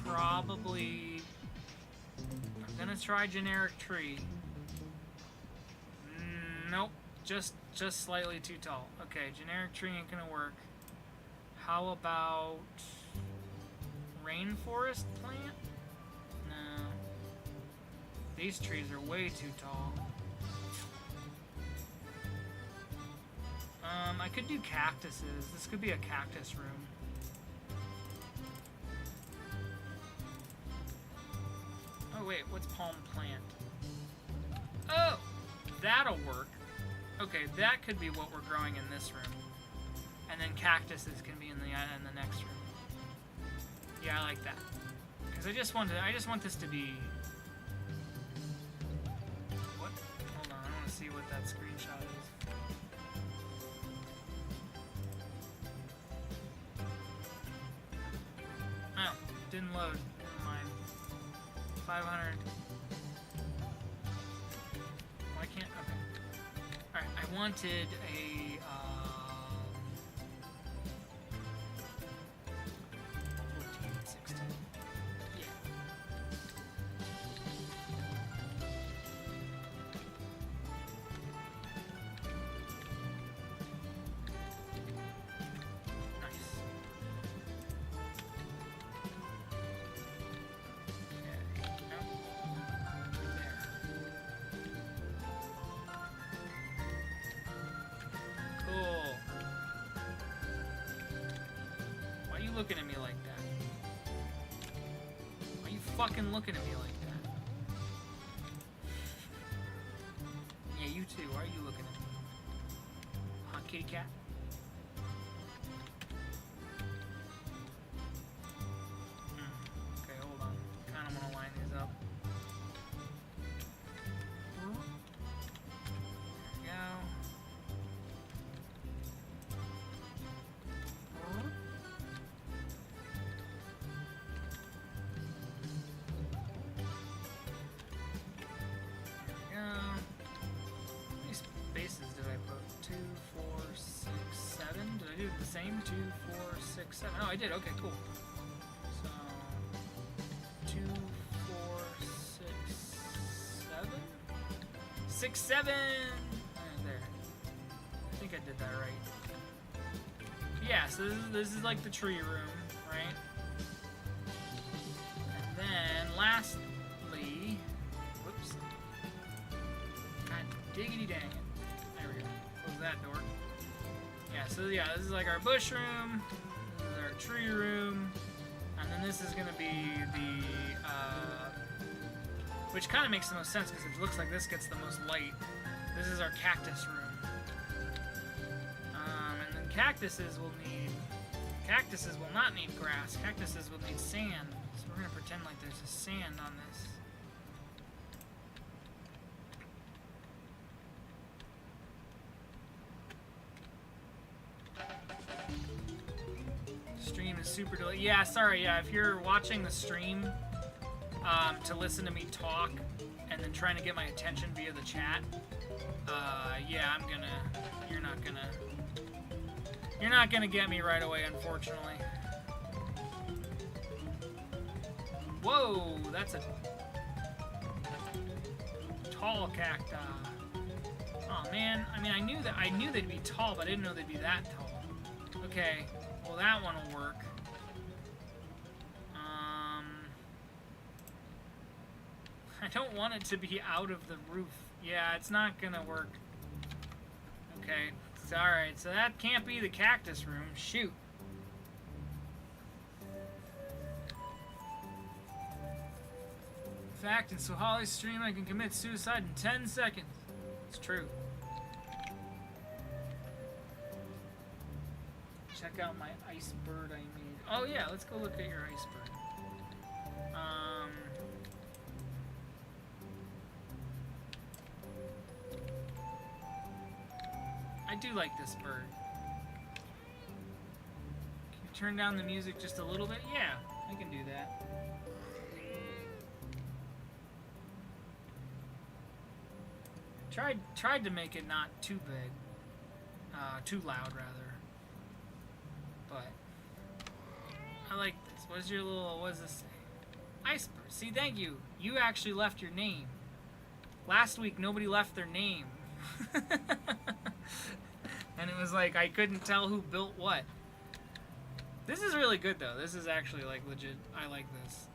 Probably. I'm gonna try generic tree. Nope. Just slightly too tall. Okay, generic tree ain't gonna work. How about rainforest plant? No. These trees are way too tall. I could do cactuses. This could be a cactus room. Oh wait, what's palm plant? Oh, that'll work. Okay, that could be what we're growing in this room, and then cactuses can be in the next room. Yeah, I like that, because I just want this to be. What? Hold on, I want to see what that screenshot is. Oh, didn't load. Never mind. 500. Why can't? Okay. Alright, I wanted a, 14, 16. Yeah. Nice. looking at me like that? Why are you fucking looking at me like that? Yeah, you too. Why are you looking at me? Huh, kitty cat? Okay, hold on. Kinda wanna line these up. There we go. Same 2, 4, 6, 7. Oh, I did. Okay, cool. So 2, 4, 6, 7, 6, 7. There. I think I did that right. Yeah. So this is like the tree room, right? And then lastly, whoops. God diggity dang it. There we go. Close that door. Yeah, so yeah, this is like our bush room, this is our tree room, and then this is gonna be the, which kind of makes the most sense because it looks like this gets the most light. This is our cactus room. And then cactuses will not need grass. Cactuses will need sand. So we're gonna pretend like there's a sand on this. Stream is super delayed. Yeah, sorry. Yeah, if you're watching the stream to listen to me talk and then trying to get my attention via the chat, yeah, you're not gonna get me right away, unfortunately. Whoa, that's a tall cacti. Oh man, I mean, I knew they'd be tall, but I didn't know they'd be that tall. Okay. Well, that one will work. I don't want it to be out of the roof. Yeah, it's not gonna work. Okay, it's alright. So that can't be the cactus room. Shoot. In fact, in Suhali's stream, I can commit suicide in 10 seconds. It's true. Check out my ice bird I made. Oh yeah, let's go look at your ice bird. I do like this bird. Can you turn down the music just a little bit? Yeah, I can do that. Tried to make it not too big. Too loud, rather. But I like this. What is this say? Iceberg. See, thank you. You actually left your name. Last week, nobody left their name. And it was like, I couldn't tell who built what. This is really good, though. This is actually, like, legit. I like this.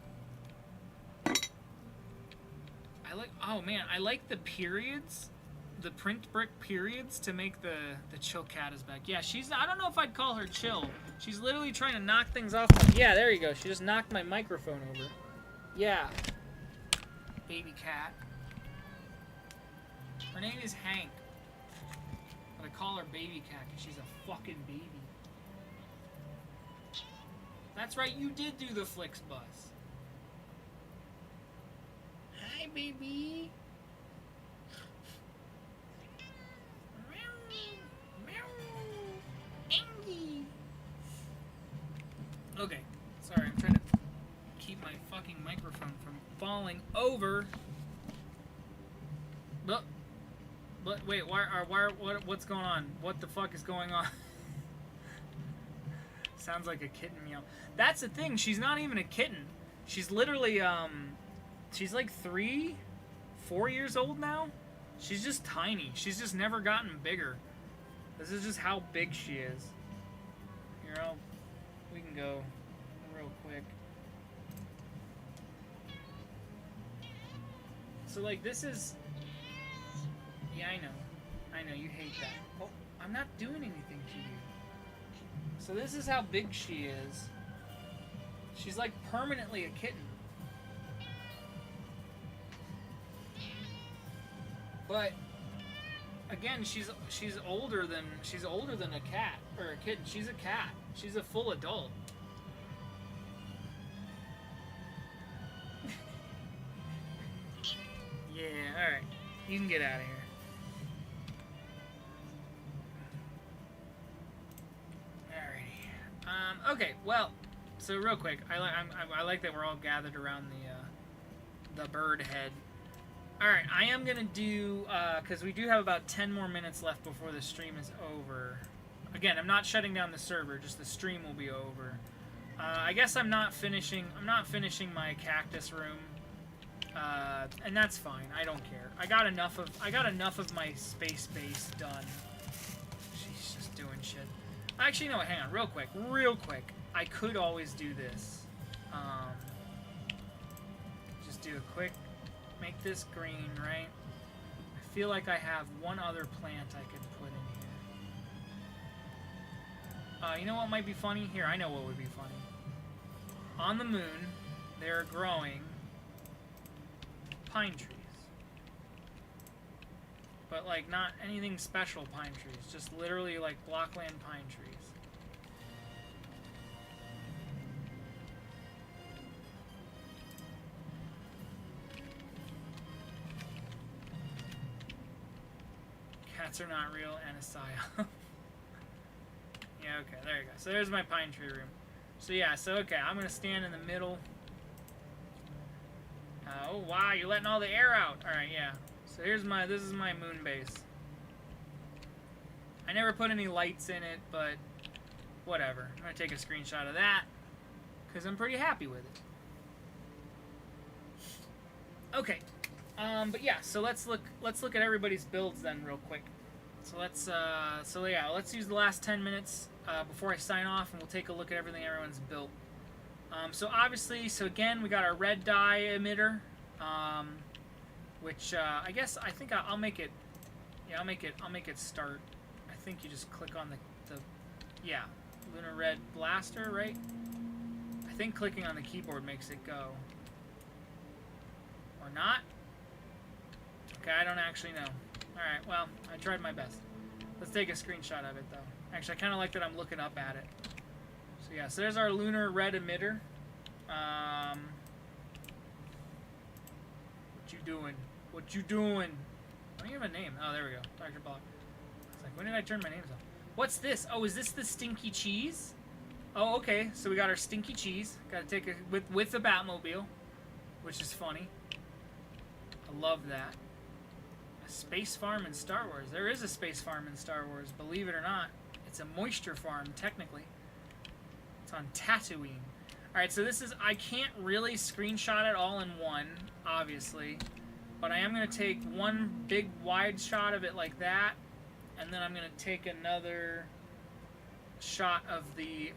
Oh man, I like the periods. The print brick periods to make the chill cat is back. Yeah, I don't know if I'd call her chill. She's literally trying to knock things off. Yeah, there you go. She just knocked my microphone over. Yeah. Baby cat. Her name is Hank. But I call her baby cat because she's a fucking baby. That's right, you did do the Flixbus. Hi, baby. Okay, sorry, I'm trying to keep my fucking microphone from falling over. But wait, what's going on? What the fuck is going on? Sounds like a kitten meow. That's the thing, she's not even a kitten. She's literally, she's like 3, 4 years old now. She's just tiny. She's just never gotten bigger. This is just how big she is. Here, we can go real quick. So, like, this is... Yeah, I know. I know, you hate that. Oh, I'm not doing anything to you. So this is how big she is. She's like permanently a kitten. But again, she's older than a cat or a kitten. She's a cat. She's a full adult. Yeah, all right. You can get out of here. Alrighty. Okay. Well, so real quick, I like that we're all gathered around the bird head. All right, I am gonna do because we do have about 10 more minutes left before the stream is over. Again, I'm not shutting down the server; just the stream will be over. I guess I'm not finishing my cactus room, and that's fine. I don't care. I got enough of my space base done. She's just doing shit. Actually, no. Hang on, real quick. I could always do this. Just do a quick. Make this green, right? I feel like I have one other plant I could put in here. You know what might be funny? Here, I know what would be funny. On the moon, they're growing pine trees. But, like, not anything special pine trees. Just literally, like, Blockland pine trees. Cats are not real, Anastasia. Yeah, okay, there you go. So there's my pine tree room. So yeah, okay, I'm gonna stand in the middle. Oh wow, you're letting all the air out. All right, yeah. So this is my moon base. I never put any lights in it, but whatever. I'm gonna take a screenshot of that because I'm pretty happy with it. Okay. But yeah, so let's look at everybody's builds then real quick. So let's use the last 10 minutes before I sign off, and we'll take a look at everything everyone's built. So obviously, again, we got our red dye emitter, which I think I'll make it. Yeah, I'll make it start. I think you just click on the lunar red blaster, right? I think clicking on the keyboard makes it go. Or not? Okay, I don't actually know. Alright, well, I tried my best. Let's take a screenshot of it, though. Actually, I kind of like that I'm looking up at it. So, yeah, so there's our lunar red emitter. What you doing? What you doing? I don't even have a name. Oh, there we go. Dr. Block. I was like, when did I turn my names off? What's this? Oh, is this the stinky cheese? Oh, okay. So we got our stinky cheese. Got to take it with the Batmobile, which is funny. I love that. A space farm in Star Wars. There is a space farm in Star Wars, believe it or not. It's a moisture farm, technically. It's on Tatooine. Alright, so this is... I can't really screenshot it all in one, obviously. But I am going to take one big wide shot of it like that. And then I'm going to take another shot of the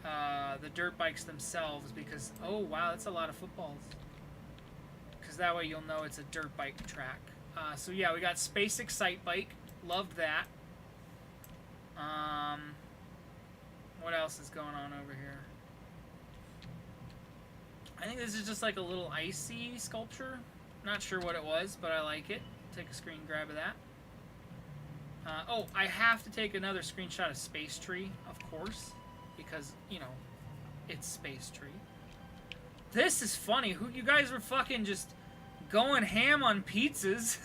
dirt bikes themselves because... Oh, wow, that's a lot of footballs. Because that way you'll know it's a dirt bike track. So yeah, we got Space Excite Bike. Loved that. What else is going on over here? I think this is just like a little icy sculpture. Not sure what it was, but I like it. Take a screen grab of that. Oh, I have to take another screenshot of Space Tree, of course, because, you know, it's Space Tree. This is funny. Who you guys were fucking just going ham on pizzas.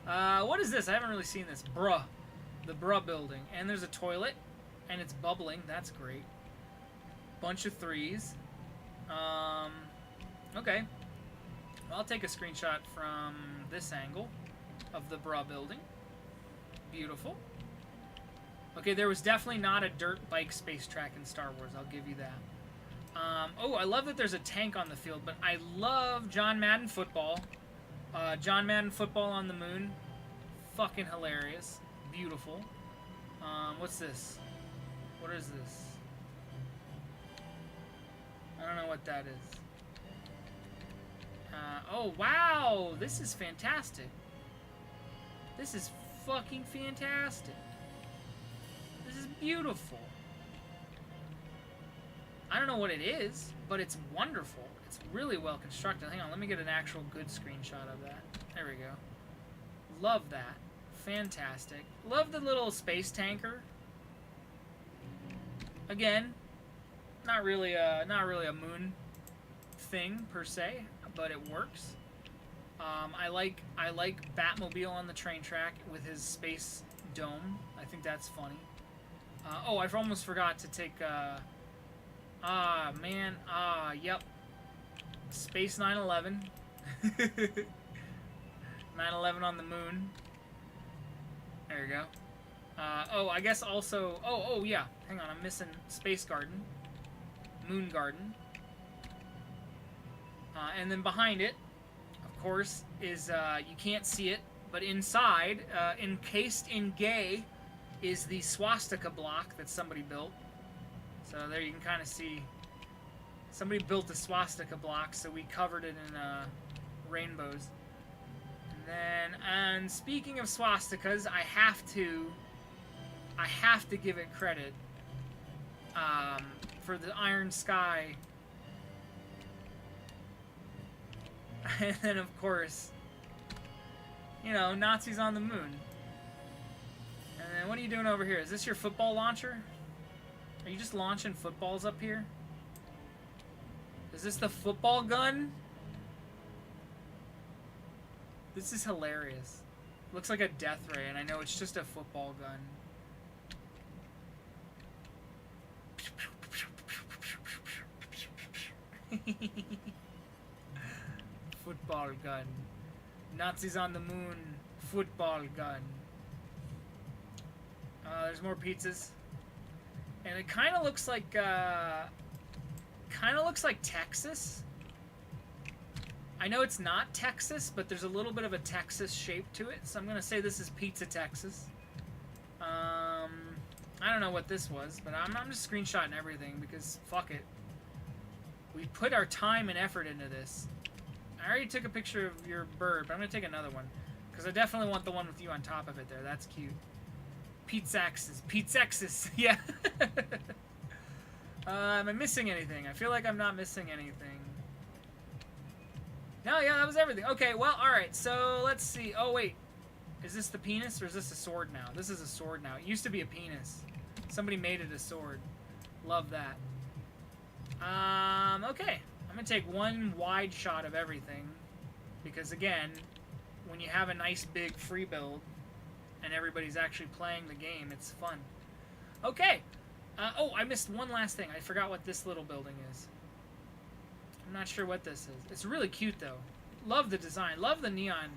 What is this? I haven't really seen this. Bruh. The Bruh building. And there's a toilet. And it's bubbling. That's great. Bunch of threes. Okay. Well, I'll take a screenshot from this angle of the Bruh building. Beautiful. Okay, there was definitely not a dirt bike space track in Star Wars. I'll give you that. Oh, I love that there's a tank on the field, but I love John Madden football. John Madden football on the moon. Fucking hilarious. Beautiful. What's this? What is this? I don't know what that is. Oh, wow! This is fantastic. This is fucking fantastic. This is beautiful. I don't know what it is, but it's wonderful. It's really well constructed. Hang on, let me get an actual good screenshot of that. There we go. Love that. Fantastic. Love the little space tanker. Again, not really a moon thing per se, but it works. I like Batmobile on the train track with his space dome. I think that's funny. Oh, I almost forgot to take. Yep. Space 9/11. 9/11 on the moon. There you go. Oh, I guess also... Oh, yeah. Hang on, I'm missing Space Garden. Moon Garden. And then behind it, of course, is... you can't see it, but inside, encased in gay, is the swastika block that somebody built. So there you can kind of see... Somebody built a swastika block, so we covered it in rainbows. And speaking of swastikas, I have to give it credit for the Iron Sky. And then, of course, you know, Nazis on the moon. And then, what are you doing over here? Is this your football launcher? Are you just launching footballs up here? Is this the football gun? This is hilarious. Looks like a death ray, and I know it's just a football gun. Football gun. Nazis on the moon. Football gun. There's more pizzas. And it kind of looks like, Texas. I know it's not Texas, but there's a little bit of a Texas shape to it, so I'm going to say this is Pizza Texas. I don't know what this was, but I'm just screenshotting everything because fuck it. We put our time and effort into this. I already took a picture of your bird, but I'm going to take another one because I definitely want the one with you on top of it there. That's cute. Pizzaxis. Yeah. Am I missing anything? I feel like I'm not missing anything. No, yeah, that was everything. Okay, well, alright, so let's see. Oh, wait. Is this the penis, or is this a sword now? This is a sword now. It used to be a penis. Somebody made it a sword. Love that. Okay. I'm gonna take one wide shot of everything. Because, again, when you have a nice big free build, and everybody's actually playing the game, it's fun. Okay. Oh, I missed one last thing. I forgot what this little building is. I'm not sure what this is. It's really cute, though. Love the design. Love the neon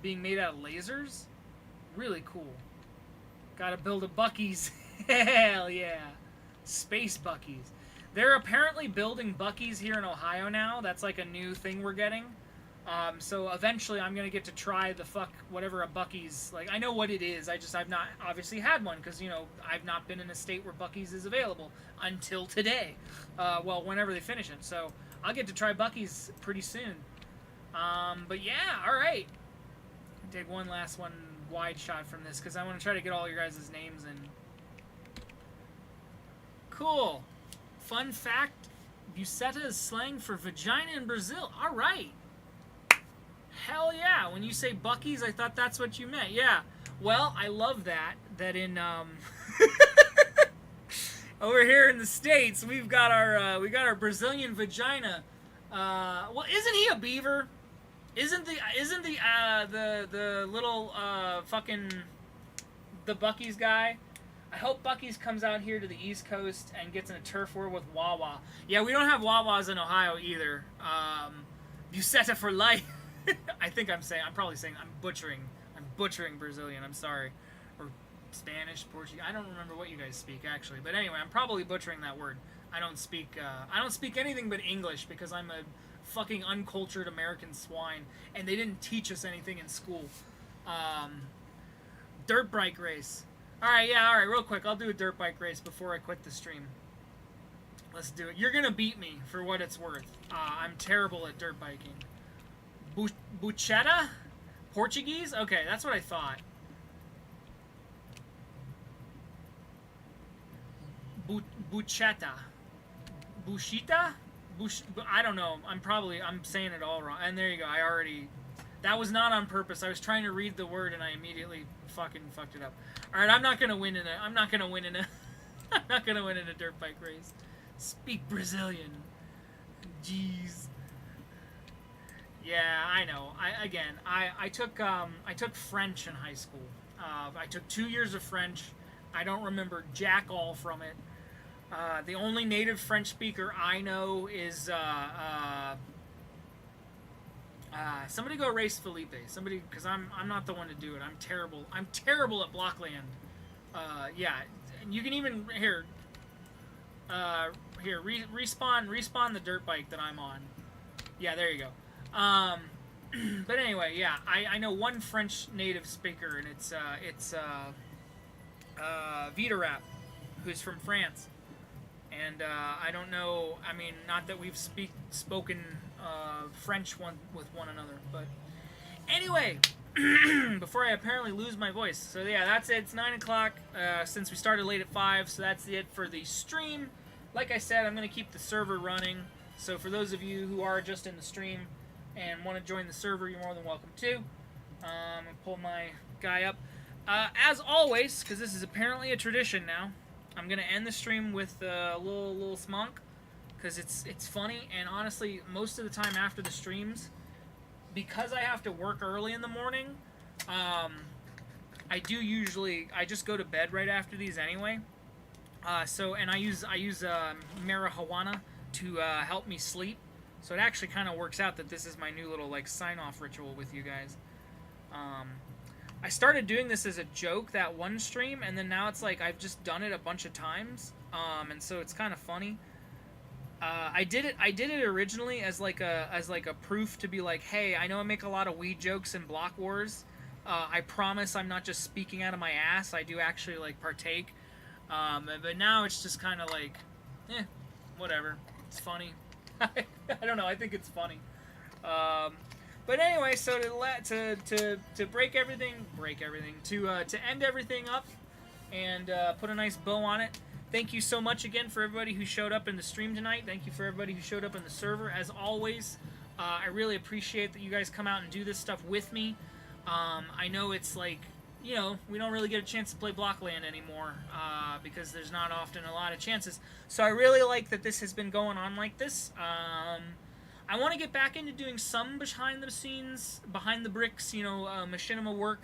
being made out of lasers. Really cool. Gotta build a Buc-ee's. Hell yeah. Space Buc-ee's. They're apparently building Buc-ee's here in Ohio now. That's like a new thing we're getting. So eventually I'm going to get to try the whatever a Buc-ee's... Like, I know what it is. I've not obviously had one because, you know, I've not been in a state where Buc-ee's is available until today. Well, whenever they finish it. So... I'll get to try Buc-ee's pretty soon. But yeah, alright. Take one last one wide shot from this, because I want to try to get all your guys' names in. Cool. Fun fact, buceta is slang for vagina in Brazil. Alright. Hell yeah. When you say Buc-ee's, I thought that's what you meant. Yeah. Well, I love that in, over here in the States, we got our Brazilian vagina. Well, isn't he a beaver? Isn't the little fucking the Buc-ee's guy? I hope Buc-ee's comes out here to the East Coast and gets in a turf war with Wawa. Yeah, we don't have Wawas in Ohio either. Buceta for life. I'm butchering Brazilian. I'm sorry. Spanish, Portuguese. I don't remember what you guys speak actually, but anyway, I'm probably butchering that word. I don't speak anything but English because I'm a fucking uncultured American swine, and they didn't teach us anything in school. Dirt bike race. All right, real quick. I'll do a dirt bike race before I quit the stream. Let's do it. You're gonna beat me for what it's worth. I'm terrible at dirt biking. Buchetta? Portuguese? Okay, that's what I thought. Buchetta. Bushita? I don't know. I'm saying it all wrong. And there you go. That was not on purpose. I was trying to read the word and I immediately fucking fucked it up. All right, I'm not gonna win in a dirt bike race. Speak Brazilian. Jeez. Yeah, I know. I took French in high school. I took 2 years of French. I don't remember jack all from it. The only native French speaker I know is somebody go race Felipe. Somebody, because I'm not the one to do it. I'm terrible. I'm terrible at Blockland. Yeah, and you can even respawn the dirt bike that I'm on. Yeah, there you go. But anyway, yeah, I know one French native speaker, and it's Vita Rap, who's from France. And I don't know. I mean, not that we've spoken French with one another, but anyway, before I apparently lose my voice. So yeah, that's it. It's 9 o'clock. Since we started late at 5, so that's it for the stream. Like I said, I'm gonna keep the server running. So for those of you who are just in the stream and want to join the server, you're more than welcome to. I'll pull my guy up. As always, because this is apparently a tradition now, I'm gonna end the stream with a little smunk, because it's funny, and honestly, most of the time after the streams, because I have to work early in the morning, I just go to bed right after these anyway. And I use marijuana to help me sleep, so it actually kind of works out that this is my new little like sign-off ritual with you guys. I started doing this as a joke that one stream, and then now it's like I've just done it a bunch of times, and so it's kind of funny. I did it originally as like a proof to be like, hey, I know I make a lot of weed jokes in Block Wars. I promise I'm not just speaking out of my ass. I do actually like partake. But now it's just kind of like, whatever. It's funny. I don't know. I think it's funny. But anyway, so to break everything, to end everything up, and put a nice bow on it. Thank you so much again for everybody who showed up in the stream tonight. Thank you for everybody who showed up in the server. As always, I really appreciate that you guys come out and do this stuff with me. I know it's like, we don't really get a chance to play Blockland anymore because there's not often a lot of chances. So I really like that this has been going on like this. I want to get back into doing some behind the scenes, behind the bricks, machinima work.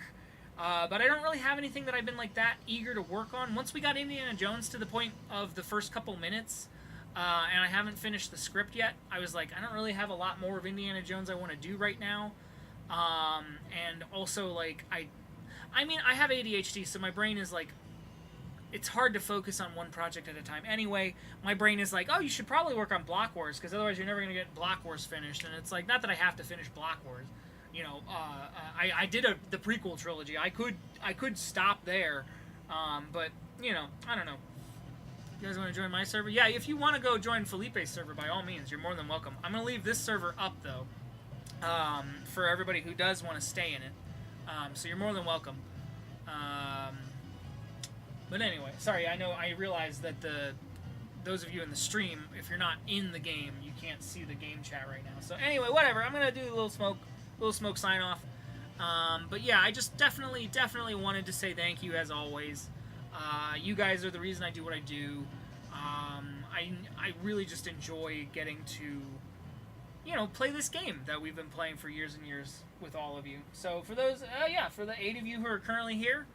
But I don't really have anything that I've been like that eager to work on. Once we got Indiana Jones to the point of the first couple minutes, and I haven't finished the script yet, I was like, I don't really have a lot more of Indiana Jones I want to do right now. And also, like, I have ADHD, so my brain is like, it's hard to focus on one project at a time. Anyway, my brain is like, oh, you should probably work on Block Wars, because otherwise you're never going to get Block Wars finished. And it's like, not that I have to finish Block Wars. I did the prequel trilogy. I could stop there, but I don't know. You guys want to join my server? Yeah, if you want to go join Felipe's server, by all means, you're more than welcome. I'm gonna leave this server up though, for everybody who does want to stay in it. So you're more than welcome. But anyway, sorry. I realize that those of you in the stream, if you're not in the game, you can't see the game chat right now. So anyway, whatever. I'm gonna do a little smoke sign off. But yeah, I just definitely wanted to say thank you as always. You guys are the reason I do what I do. I really just enjoy getting to, play this game that we've been playing for years and years with all of you. So for those, for the 8 of you who are currently here,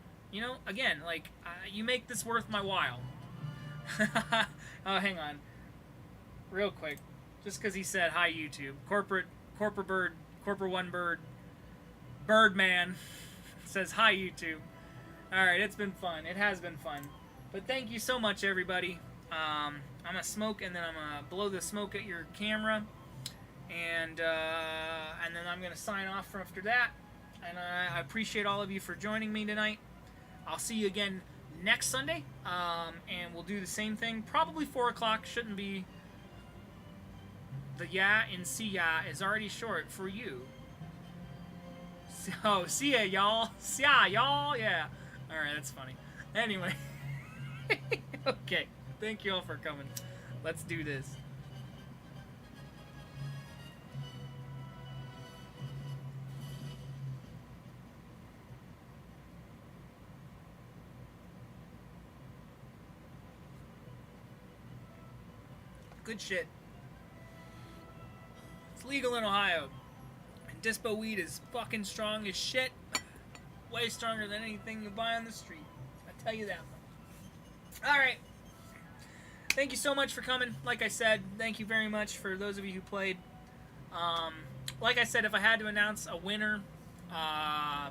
again, like, you make this worth my while. Oh, hang on. Real quick. Just because he said, hi, YouTube. Corporate Bird, Corporate One Bird, Birdman says, hi, YouTube. Alright, it's been fun. It has been fun. But thank you so much, everybody. I'm going to smoke, and then I'm going to blow the smoke at your camera. And then I'm going to sign off after that. And I appreciate all of you for joining me tonight. I'll see you again next Sunday. And we'll do the same thing. Probably 4 o'clock. Shouldn't be. The ya in see ya is already short for you. So, see ya, y'all. See ya, y'all. Yeah. Alright, that's funny. Anyway. Okay. Thank you all for coming. Let's do this. Good shit. It's legal in Ohio. And dispo weed is fucking strong as shit. Way stronger than anything you buy on the street. I tell you that much. Alright. Thank you so much for coming. Like I said, thank you very much for those of you who played. Like I said, if I had to announce a winner, I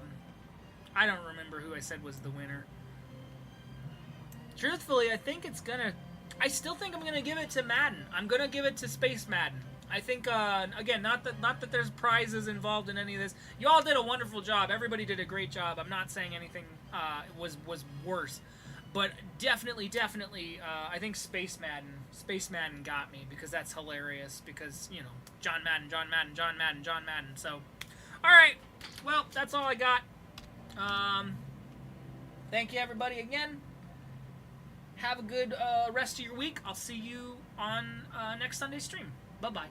don't remember who I said was the winner. Truthfully, I still think I'm gonna give it to Madden. I'm gonna give it to Space Madden. I think, again, not that there's prizes involved in any of this. You all did a wonderful job. Everybody did a great job. I'm not saying anything was worse. But definitely, I think Space Madden got me, because that's hilarious. Because, you know, John Madden. So, alright. Well, that's all I got. Thank you, everybody, again. Have a good rest of your week. I'll see you on next Sunday's stream. Bye-bye.